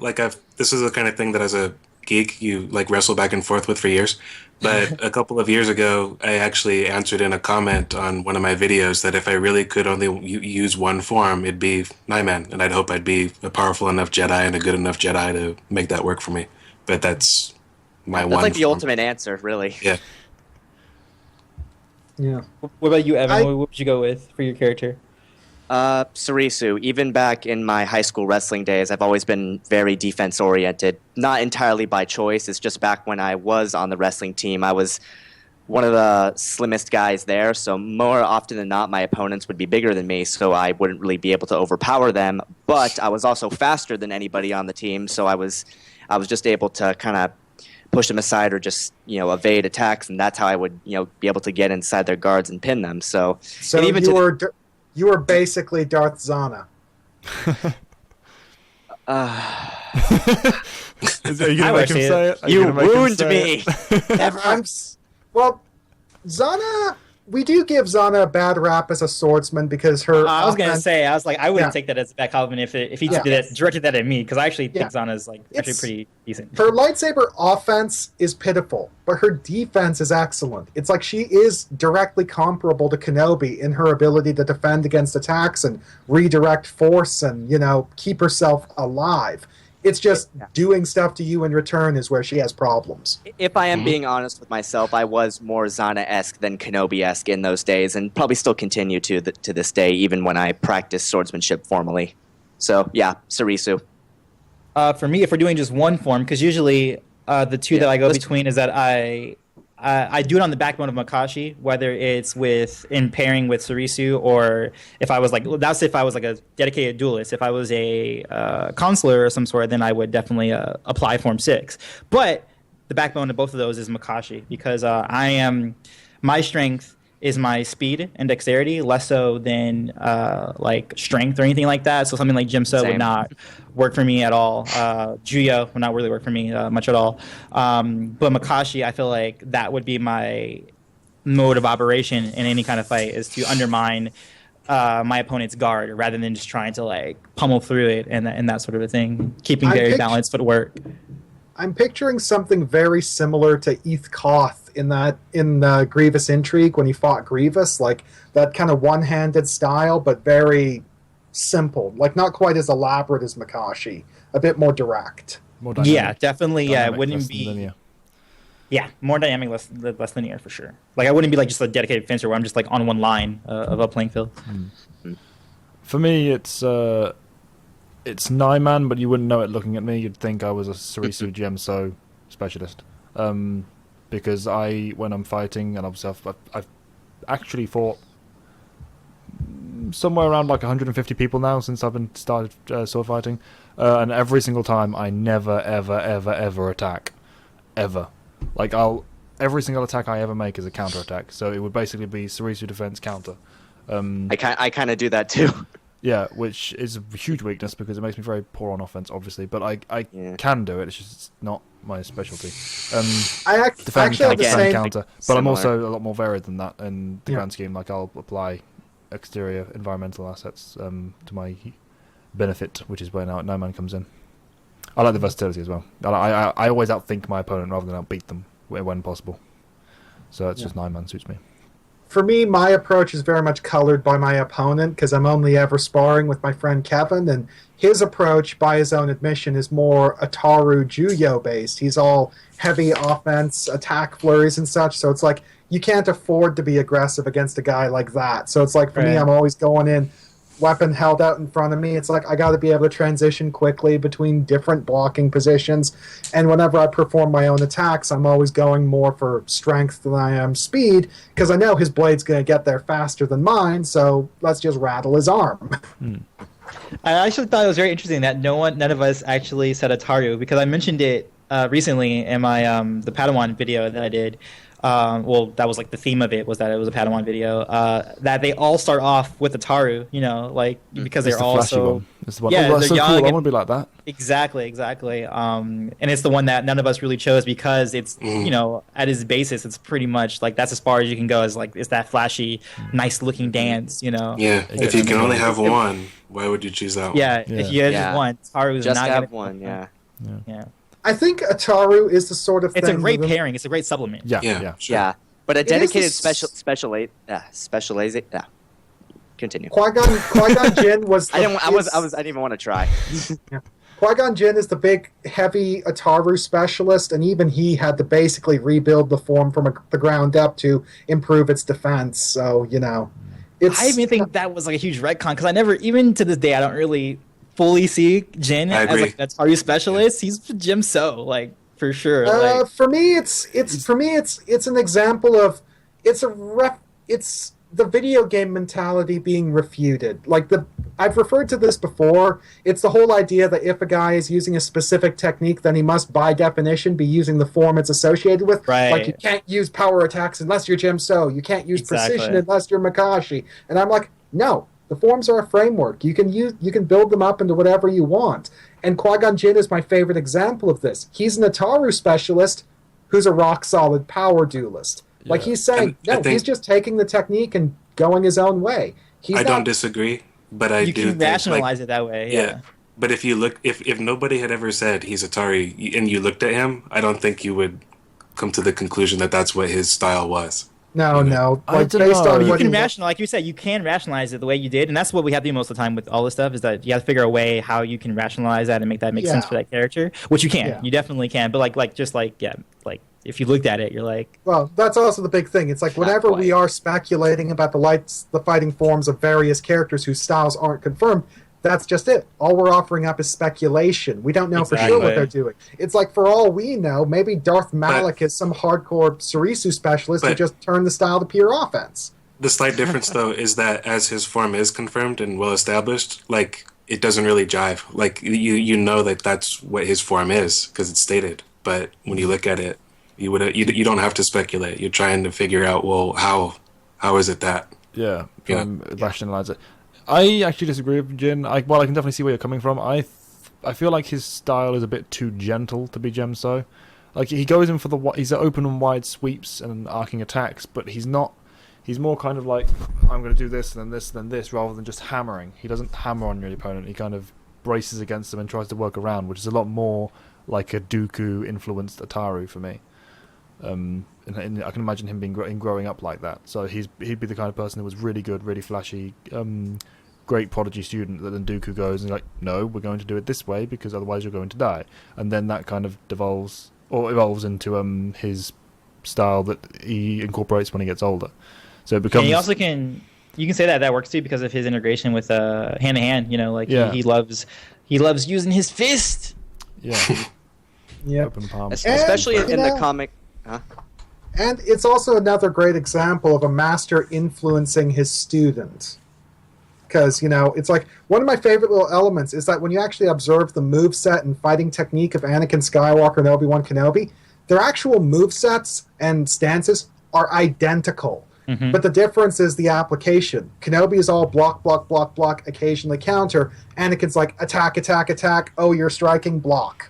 this is the kind of thing that as a geek you like wrestle back and forth with for years. But a couple of years ago, I actually answered in a comment on one of my videos that if I really could only use one form, it'd be Nyman, and I'd hope I'd be a powerful enough Jedi and a good enough Jedi to make that work for me. But that's my That's one. like the form. ultimate answer, really. Yeah. Yeah. What about you, Evan? I- What would you go with for your character? Sarisu, even back in my high school wrestling days, I've always been very defense oriented. Not entirely by choice. It's just back when I was on the wrestling team, I was one of the slimmest guys there. So more often than not, my opponents would be bigger than me, so I wouldn't really be able to overpower them. But I was also faster than anybody on the team, so I was just able to kind of push them aside or just evade attacks, and that's how I would be able to get inside their guards and pin them. So So even you were basically Darth Zana. Are you I gonna make wish him it- say it? Are you gonna make him wound say me. it? Well, Zana. We do give Zana a bad rap as a swordsman because her. I was gonna offense- say, I was like, I wouldn't Yeah. take that as a back compliment if he Yeah. directed that at me, because I actually think Yeah. Zana's actually It's- pretty decent. her lightsaber offense is pitiful, but her defense is excellent. It's like she is directly comparable to Kenobi in her ability to defend against attacks and redirect force and, keep herself alive. It's just doing stuff to you in return is where she has problems. If I am being honest with myself, I was more Zana-esque than Kenobi-esque in those days, and probably still continue to this day, even when I practice swordsmanship formally. So, yeah, Sarisu. For me, if we're doing just one form, because usually the two that I go between is that I do it on the backbone of Makashi, whether it's in pairing with Sarisu, or if I was that's if I was like a dedicated duelist. If I was a consular or some sort, then I would definitely apply Form 6. But the backbone of both of those is Makashi, because my strength is my speed and dexterity, less so than strength or anything like that. So something like Jimso Same. would not work for me at all. Juyo would not really work for me much at all. But Makashi, I feel like that would be my mode of operation in any kind of fight, is to undermine my opponent's guard rather than just trying to pummel through it and that sort of a thing. Keeping very balanced footwork. I'm picturing something very similar to Eth Koth in the Grievous Intrigue when he fought Grievous, like that kind of one-handed style, but very simple, like not quite as elaborate as Makashi, a bit more direct. More dynamic. Yeah, definitely. Yeah, it Dynamic, wouldn't less be. linear. Yeah, more dynamic, less linear for sure. I wouldn't be just a dedicated fencer where I'm just on one line of a playing field. For me, it's Nyman, but you wouldn't know it looking at me. You'd think I was a Sarisu Gemso specialist. Because when I'm fighting, and obviously I've actually fought somewhere around like 150 people now since I've been started sword fighting, and every single time I never ever attack, ever. Like every single attack I ever make is a counter attack, so it would basically be Surisu defense counter. I kind of do that too. Yeah, which is a huge weakness because it makes me very poor on offense, obviously. But I can do it. It's just not my specialty. Defend actually have the same counter, but I'm also a lot more varied than that in the grand scheme. Like I'll apply exterior environmental assets to my benefit, which is where No Man comes in. I like the versatility as well. I always outthink my opponent rather than outbeat them when possible. So it's just 9 Man suits me. For me, my approach is very much colored by my opponent because I'm only ever sparring with my friend Kevin, and his approach, by his own admission, is more Ataru Juyo based. He's all heavy offense, attack flurries and such, so it's like you can't afford to be aggressive against a guy like that. So it's like for me, I'm always going in, weapon held out in front of me. It's like I got to be able to transition quickly between different blocking positions, and whenever I perform my own attacks, I'm always going more for strength than I am speed because I know his blade's going to get there faster than mine, so let's just rattle his arm. I actually thought it was very interesting that none of us actually said Ataru, because I mentioned it recently in my the Padawan video that I did. Well, that was like the theme of it, was that it was a Padawan video. That they all start off with Ataru, because they're all so... It's the one. Yeah, that's so cool. I want to be like that. Exactly. And it's the one that none of us really chose because it's, at its basis, it's pretty much like that's as far as you can go. Is like it's that flashy, nice-looking dance, Yeah, if you can only have one, why would you choose that one? Yeah, if you have just one, Ataru's just not have gonna... one, yeah. I think Ataru is the sort of thing... It's a great pairing. It's a great supplement. Yeah. Sure. Yeah, but a dedicated Continue. Qui-Gon Jinn was... I didn't even want to try. Qui-Gon Jinn is the big, heavy Ataru specialist, and even he had to basically rebuild the form from the ground up to improve its defense. So, I even think that was like a huge retcon, because I never, even to this day, I don't really fully see Jin as like an Ataru specialist. He's Jim So, like, for sure. For me, it's an example of it's the video game mentality being refuted. I've referred to this before. It's the whole idea that if a guy is using a specific technique, then he must, by definition, be using the form it's associated with. Right. Like, you can't use power attacks unless you're Jim So. You can't use precision unless you're Makashi. And I'm like, no. The forms are a framework. You can build them up into whatever you want. And Qui-Gon Jinn is my favorite example of this. He's an Ataru specialist who's a rock-solid power duelist. Yeah. Like, he's saying, he's just taking the technique and going his own way. I don't disagree, but I do think... You can rationalize it that way, yeah. But if you look... If nobody had ever said he's Atari and you looked at him, I don't think you would come to the conclusion that that's what his style was. No. Based on you can rationalize, like you said, you can rationalize it the way you did, and that's what we have to do most of the time with all this stuff. Is that you have to figure a way how you can rationalize that and make that make sense for that character, which you can. Yeah. You definitely can. But like if you looked at it, you're like... Well, that's also the big thing. It's like whenever we are speculating about the fighting forms of various characters whose styles aren't confirmed, that's just it. All we're offering up is speculation. We don't know for sure what they're doing. It's like, for all we know, maybe Darth Malik is some hardcore Surisu specialist who just turned the style to pure offense. The slight difference, though, is that as his form is confirmed and well-established, like, it doesn't really jive. Like, you know that that's what his form is, because it's stated. But when you look at it, you don't have to speculate. You're trying to figure out, well, how is it that? Yeah, rationalize it. I actually disagree with Jin. I can definitely see where you're coming from. I feel like his style is a bit too gentle to be Gemso. Like, he goes in for he's open and wide sweeps and arcing attacks, but he's not. He's more kind of like, I'm going to do this and then this and then this, rather than just hammering. He doesn't hammer on your opponent. He kind of braces against them and tries to work around, which is a lot more like a Dooku-influenced Ataru for me. And I can imagine him being growing up like that. So he'd be the kind of person who was really good, really flashy, great prodigy student. That then Dooku goes and like, no, we're going to do it this way because otherwise you're going to die. And then that kind of evolves into his style that he incorporates when he gets older. So it becomes. And you can say that works too because of his integration with hand to hand. He loves using his fist. Yeah. Yep. Open palm. Especially And, in you the know- comic. Huh? And it's also another great example of a master influencing his student. Because, it's like one of my favorite little elements is that when you actually observe the moveset and fighting technique of Anakin Skywalker and Obi-Wan Kenobi, their actual movesets and stances are identical. Mm-hmm. But the difference is the application. Kenobi is all block, block, block, block, occasionally counter. Anakin's like attack, attack, attack. Oh, you're striking, block.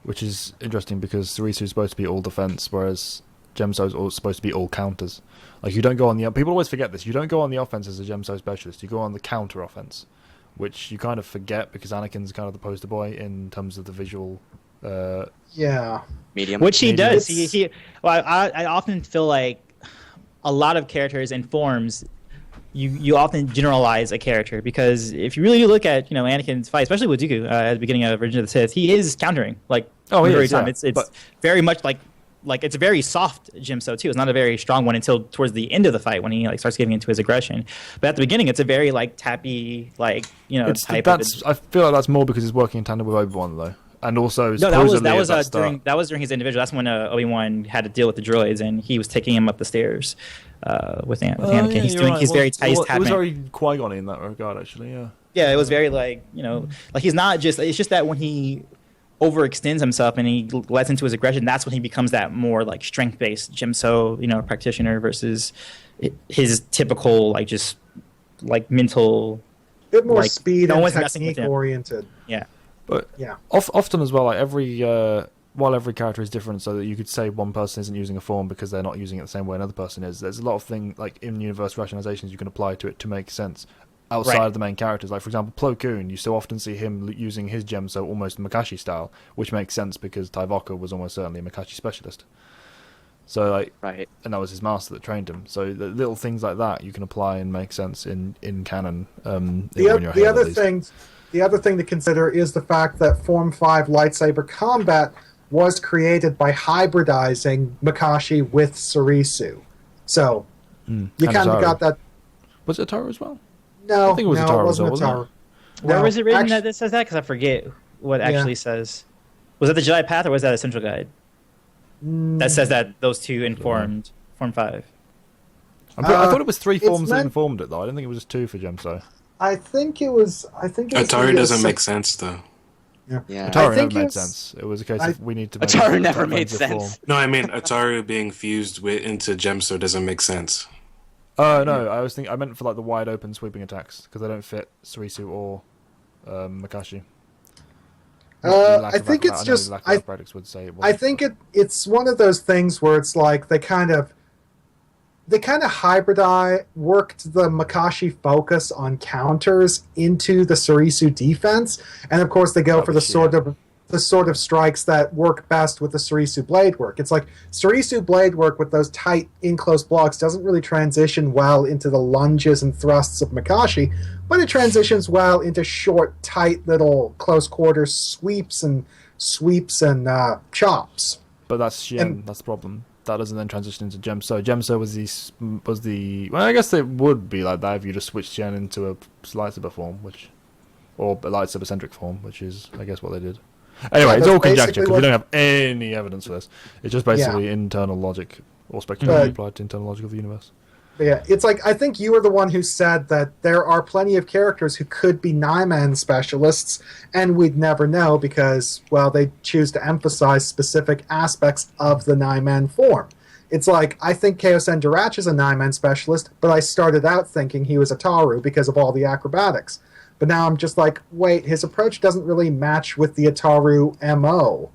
Which is interesting because Surisu is supposed to be all defense, whereas Gemso is supposed to be all counters. Like, you don't go on the... People always forget this. You don't go on the offense as a Gemso specialist. You go on the counter offense, which you kind of forget because Anakin's kind of the poster boy in terms of the visual... Yeah. Medium. Which he Medium. does. I often feel like a lot of characters and forms, you often generalize a character because if you really look at Anakin's fight, especially with Dooku at the beginning of Revenge of the Sith, he is countering every time. It's very much like it's a very soft Gemso too. It's not a very strong one until towards the end of the fight when he starts getting into his aggression. But at the beginning, it's a very tappy type. I feel like that's more because he's working in tandem with Obi-Wan though. And also, that was during his individual. That's when Obi-Wan had to deal with the droids, and he was taking him up the stairs with Anakin. Yeah, he's very tight. It was very Qui-Gon in that regard, actually. Yeah. Yeah, it was very he's not just. It's just that when he overextends himself and he lets into his aggression, that's when he becomes that more strength-based Gemso, practitioner versus his typical mental. Bit more speed no and one's messing with technique him. oriented. Yeah. But Yeah. often as well, while every character is different, so that you could say one person isn't using a form because they're not using it the same way another person is. There's a lot of things like in-universe rationalizations you can apply to it to make sense outside of the main characters. Like for example, Plo Koon, you so often see him using his Gemso almost Makashi style, which makes sense because Taivoka was almost certainly a Makashi specialist. So Right. and that was his master that trained him. So the little things like that you can apply and make sense in canon. The other thing to consider is the fact that Form 5 lightsaber combat was created by hybridizing Makashi with Surisu. So, you kind of got that... Was it Ataru as well? No, I think it was Ataru as well, wasn't it? Where was it written that it says that? Because I forget what it actually says. Was that the Jedi Path or was that a Central Guide? That says that those two informed Form 5. I thought it was three forms that meant- informed it, though. I didn't think it was just two for Gemso. I think it was... Atari doesn't make sense, though. Yeah. Ataru I think never made it's- sense. It was a case of we need to make Ataru a never made offensive sense. form. No, I mean Ataru being fused into Gemso doesn't make sense. Oh no, I meant for the wide open sweeping attacks because they don't fit Surisu or Makashi. I think it's just... Would say it I think it's one of those things where it's like they kind of worked the Makashi focus on counters into the Surisu defense, and of course they go for the sort of strikes that work best with the Surisu blade work. It's like Surisu blade work with those tight in-close blocks doesn't really transition well into the lunges and thrusts of Makashi, but it transitions well into short, tight little close quarters sweeps and chops. But that's Xian. That's the problem. That doesn't then transition into Gemso. Gemso was the well, I guess it would be like that if you just switched Xian into a lightsaber form, or a lightsaber centric form, which is I guess what they did. Anyway, it's all conjecture because we don't have any evidence for this. It's just basically internal logic or speculation applied to internal logic of the universe. Yeah, it's like I think you were the one who said that there are plenty of characters who could be Nyman specialists, and we'd never know because, well, they choose to emphasize specific aspects of the Nyman form. It's like, I think Kaosen Durach is a Nyman specialist, but I started out thinking he was a Taru because of all the acrobatics. But now I'm just like, wait, his approach doesn't really match with the Ataru MO.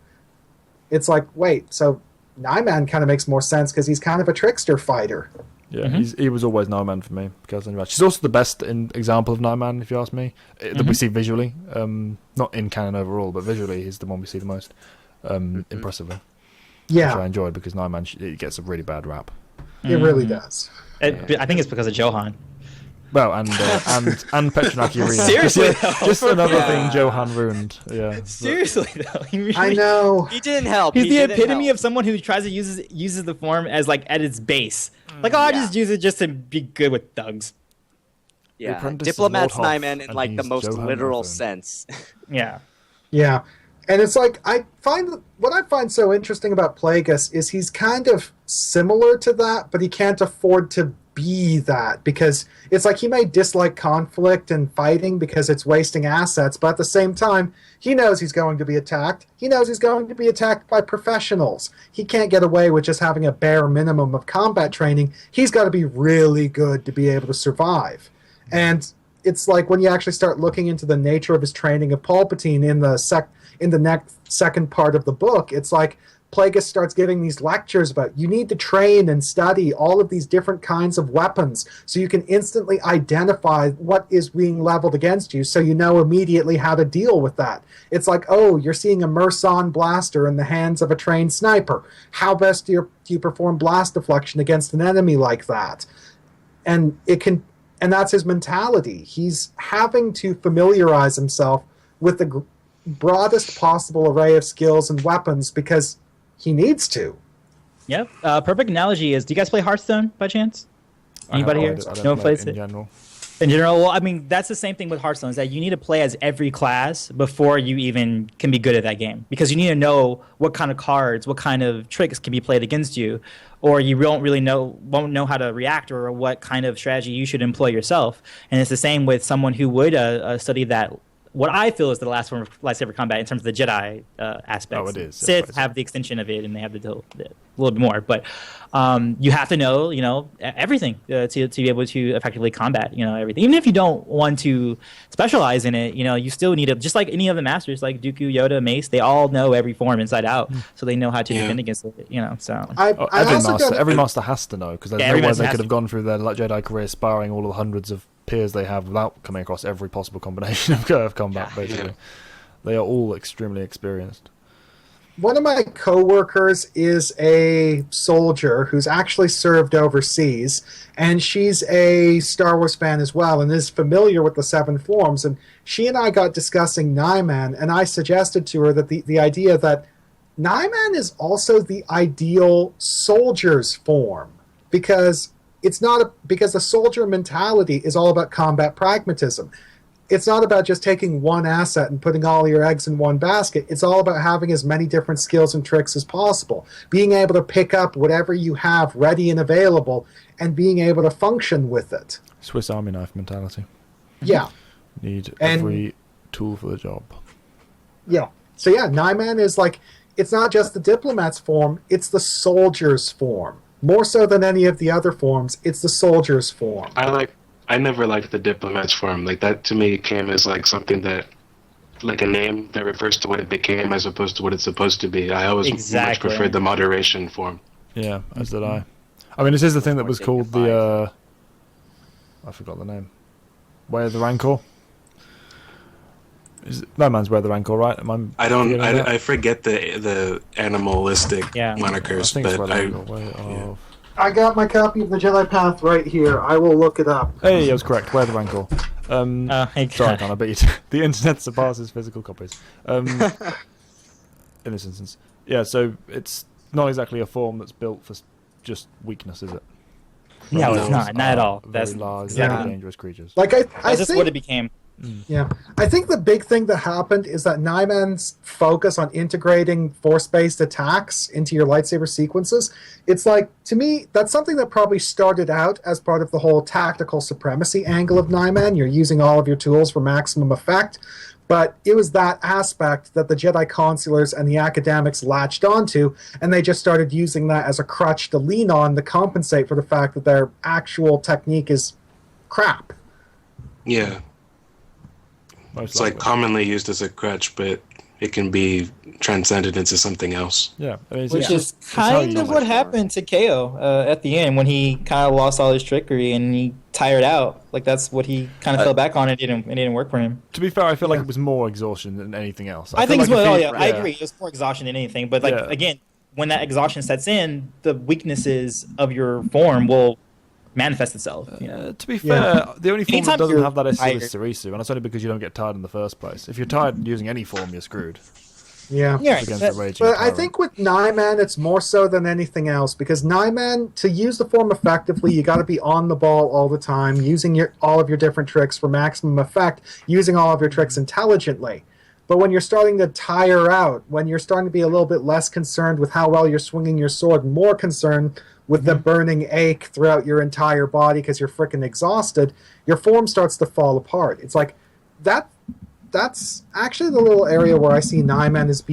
It's like, wait, so Nyman kind of makes more sense because he's kind of a trickster fighter. Yeah, he was always Nyman for me. She's also the best example of Nyman, if you ask me, that we see visually. Not in canon overall, but visually he's the one we see the most impressively. Yeah. Which I enjoyed because Nyman it gets a really bad rap. It really does. I think it's because of Johan. Well, and Petronaki Arena. Seriously, just another thing Johan ruined. Yeah. Seriously, though, I know He didn't help. he's the epitome of someone who tries to uses the form as at its base. I just use it just to be good with thugs. Yeah, apprentice is Diplomat's Lord Hoth, Nyman in and the he's most Johan literal Rosen. sense. Yeah. Yeah. And it's like, what I find so interesting about Plagueis is he's kind of similar to that, but he can't afford to be that, because it's like he may dislike conflict and fighting because it's wasting assets, but at the same time, he knows he's going to be attacked. He knows he's going to be attacked by professionals. He can't get away with just having a bare minimum of combat training. He's got to be really good to be able to survive. And it's like when you actually start looking into the nature of his training of Palpatine in the next second part of the book, it's like Plagueis starts giving these lectures about you need to train and study all of these different kinds of weapons so you can instantly identify what is being leveled against you, so you know immediately how to deal with that. It's like, oh, you're seeing a Merson blaster in the hands of a trained sniper. How best do you perform blast deflection against an enemy like that? And that's his mentality. He's having to familiarize himself with the broadest possible array of skills and weapons because he needs to. Yep. Perfect analogy is, do you guys play Hearthstone by chance? Anybody here? I don't No one play plays in it? general. In general, well, I mean, that's the same thing with Hearthstone, is that you need to play as every class before you even can be good at that game. Because you need to know what kind of cards, what kind of tricks can be played against you, or you won't know how to react, or what kind of strategy you should employ yourself. And it's the same with someone who would study that, what I feel is the last form of lightsaber combat in terms of the Jedi aspects. Oh, it is. Sith have the extension of it, and they have a little bit more. But you have to know, everything to be able to effectively combat, everything. Even if you don't want to specialize in it, you still need to, just like any of the masters, like Dooku, Yoda, Mace, they all know every form inside out, so they know how to defend against it, so. Every master has to know, because there's no way they could have gone through their Jedi career sparring all of the hundreds of peers they have without coming across every possible combination of combat, basically. They are all extremely experienced. One of my coworkers is a soldier who's actually served overseas, and she's a Star Wars fan as well and is familiar with the Seven Forms. And she and I got discussing Nyman, and I suggested to her that the idea that Nyman is also the ideal soldier's form, because because the soldier mentality is all about combat pragmatism. It's not about just taking one asset and putting all your eggs in one basket. It's all about having as many different skills and tricks as possible, being able to pick up whatever you have ready and available, and being able to function with it. Swiss Army knife mentality. Yeah. Need every tool for the job. Yeah. So yeah, Nyman is like, it's not just the diplomat's form, it's the soldier's form. More so than any of the other forms, it's the soldier's form. I never liked the diplomat's form. Like, that to me came as like something that, like a name that refers to what it became as opposed to what it's supposed to be. I always much preferred the moderation form. Yeah, as did I. I mean, this is the thing that was called the I forgot the name. Way of the Rancor. No man's Way of the Rancor, right? I forget the animalistic monikers, but I got my copy of the Jedi Path right here. I will look it up. Hey, I was correct. Way of the Rancor. Sorry, Con, I bet you the internet surpasses physical copies. In this instance. Yeah, so it's not exactly a form that's built for just weakness, is it? No, it's not. Not at all. That's large, very dangerous creatures. Like I that's just think, what it became. Yeah. I think the big thing that happened is that Nyman's focus on integrating force-based attacks into your lightsaber sequences, it's like, to me, that's something that probably started out as part of the whole tactical supremacy angle of Nyman. You're using all of your tools for maximum effect. But it was that aspect that the Jedi consulars and the academics latched onto, and they just started using that as a crutch to lean on to compensate for the fact that their actual technique is crap. Yeah. It's like commonly used as a crutch, but it can be transcended into something else. Yeah, which is kind of what happened to KO at the end when he kind of lost all his trickery and he tired out. Like, that's what he kind of fell back on. It didn't work for him. To be fair, I feel like it was more exhaustion than anything else. I think it's more. I agree. It was more exhaustion than anything. But again, when that exhaustion sets in, the weaknesses of your form will manifest itself. To be fair, the only form that doesn't have that is Sirisu, and that's only because you don't get tired in the first place. If you're tired using any form, you're screwed. Yeah. But I think with Nyman, it's more so than anything else, because Nyman, to use the form effectively, you got to be on the ball all the time, using all of your different tricks for maximum effect, using all of your tricks intelligently. But when you're starting to tire out, when you're starting to be a little bit less concerned with how well you're swinging your sword, more concerned with the burning ache throughout your entire body because you're freaking exhausted, your form starts to fall apart. It's like that's actually the little area where I see Nyman as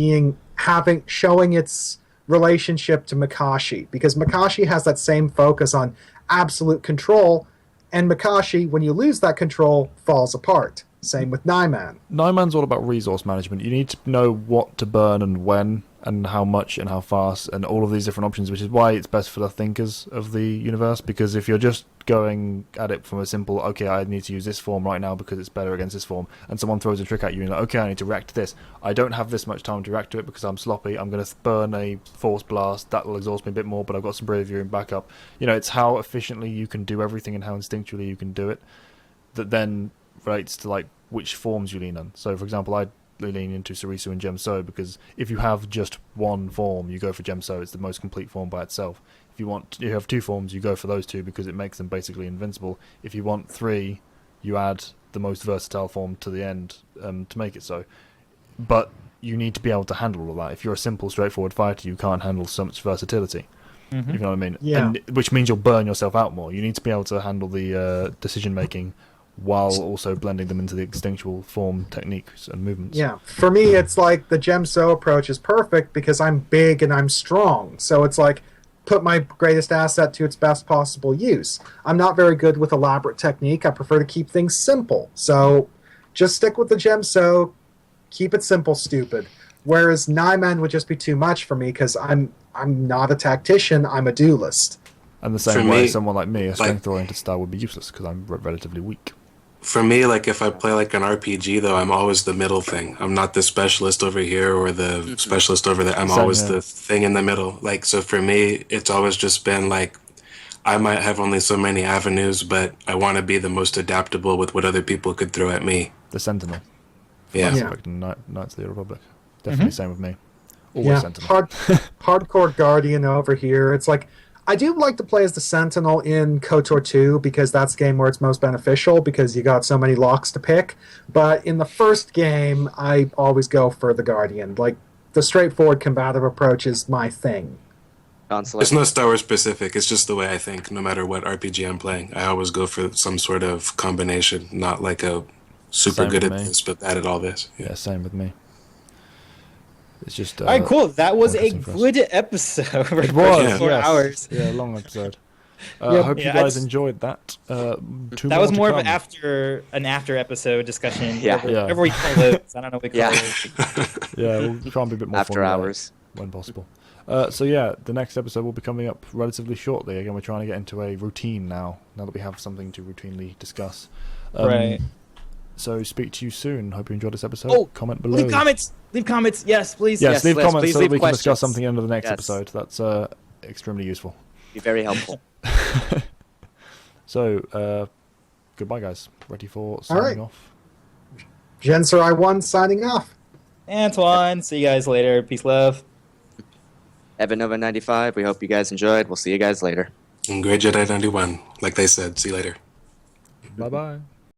showing its relationship to Makashi, because Makashi has that same focus on absolute control, and Makashi, when you lose that control, falls apart. Same with Nyman. Nyman's all about resource management. You need to know what to burn and when, and how much and how fast, and all of these different options, which is why it's best for the thinkers of the universe, because if you're just going at it from a simple, okay, I need to use this form right now because it's better against this form, and someone throws a trick at you, and you're like, okay, I need to react to this. I don't have this much time to react to it because I'm sloppy. I'm going to burn a force blast. That will exhaust me a bit more, but I've got some bravery and backup. It's how efficiently you can do everything and how instinctually you can do it that then relates to, like, which forms you lean on. So, for example, I lean into Sarisu and Gemso because if you have just one form, you go for Gemso. It's the most complete form by itself. If you have two forms, you go for those two because it makes them basically invincible. If you want three, you add the most versatile form to the end to make it so. But you need to be able to handle all of that. If you're a simple, straightforward fighter, you can't handle so much versatility. If you know what I mean? Yeah. Which means you'll burn yourself out more. You need to be able to handle the decision-making while also blending them into the instinctual form techniques and movements. Yeah. For me, it's like the Gemso approach is perfect because I'm big and I'm strong. So it's like, put my greatest asset to its best possible use. I'm not very good with elaborate technique. I prefer to keep things simple. So just stick with the Gemso, keep it simple, stupid. Whereas Nyman would just be too much for me because I'm not a tactician, I'm a duelist. And the same way someone like me, a strength-oriented style, would be useless because I'm relatively weak. For me, like, if I play like an RPG, though, I'm always the middle thing. I'm not the specialist over here or the specialist over there. I'm always the thing in the middle. Like, so for me, it's always just been like, I might have only so many avenues, but I want to be the most adaptable with what other people could throw at me. The Sentinel. Yeah. Knights of the Republic. Definitely same with me. Always Sentinel. Hardcore Guardian over here. It's like, I do like to play as the Sentinel in KOTOR 2 because that's the game where it's most beneficial because you got so many locks to pick. But in the first game, I always go for the Guardian. Like, the straightforward combative approach is my thing. It's not Star Wars specific. It's just the way I think. No matter what RPG I'm playing, I always go for some sort of combination. Not like a super good at this, but bad at all this. Yeah, same with me. It's just all right, cool. That was a good episode. It was 4 hours. Yeah, long episode. I hope you guys enjoyed that. That was more of an after episode discussion. Whatever we call those. I don't know what we call it. Yeah, we'll try and be a bit more after hours when possible. So the next episode will be coming up relatively shortly. Again, we're trying to get into a routine now that we have something to routinely discuss. Right. So speak to you soon. Hope you enjoyed this episode. Comment below. Leave comments. Yes, please. Yes, leave comments so that we can questions. discuss something under the next episode. That's extremely useful. Be very helpful. So, goodbye, guys. Ready for signing off? Jensor I1 signing off. Antoine, see you guys later. Peace, love. Evan Nova 95. We hope you guys enjoyed. We'll see you guys later. And Great Jedi 91. Like they said, see you later. Bye-bye.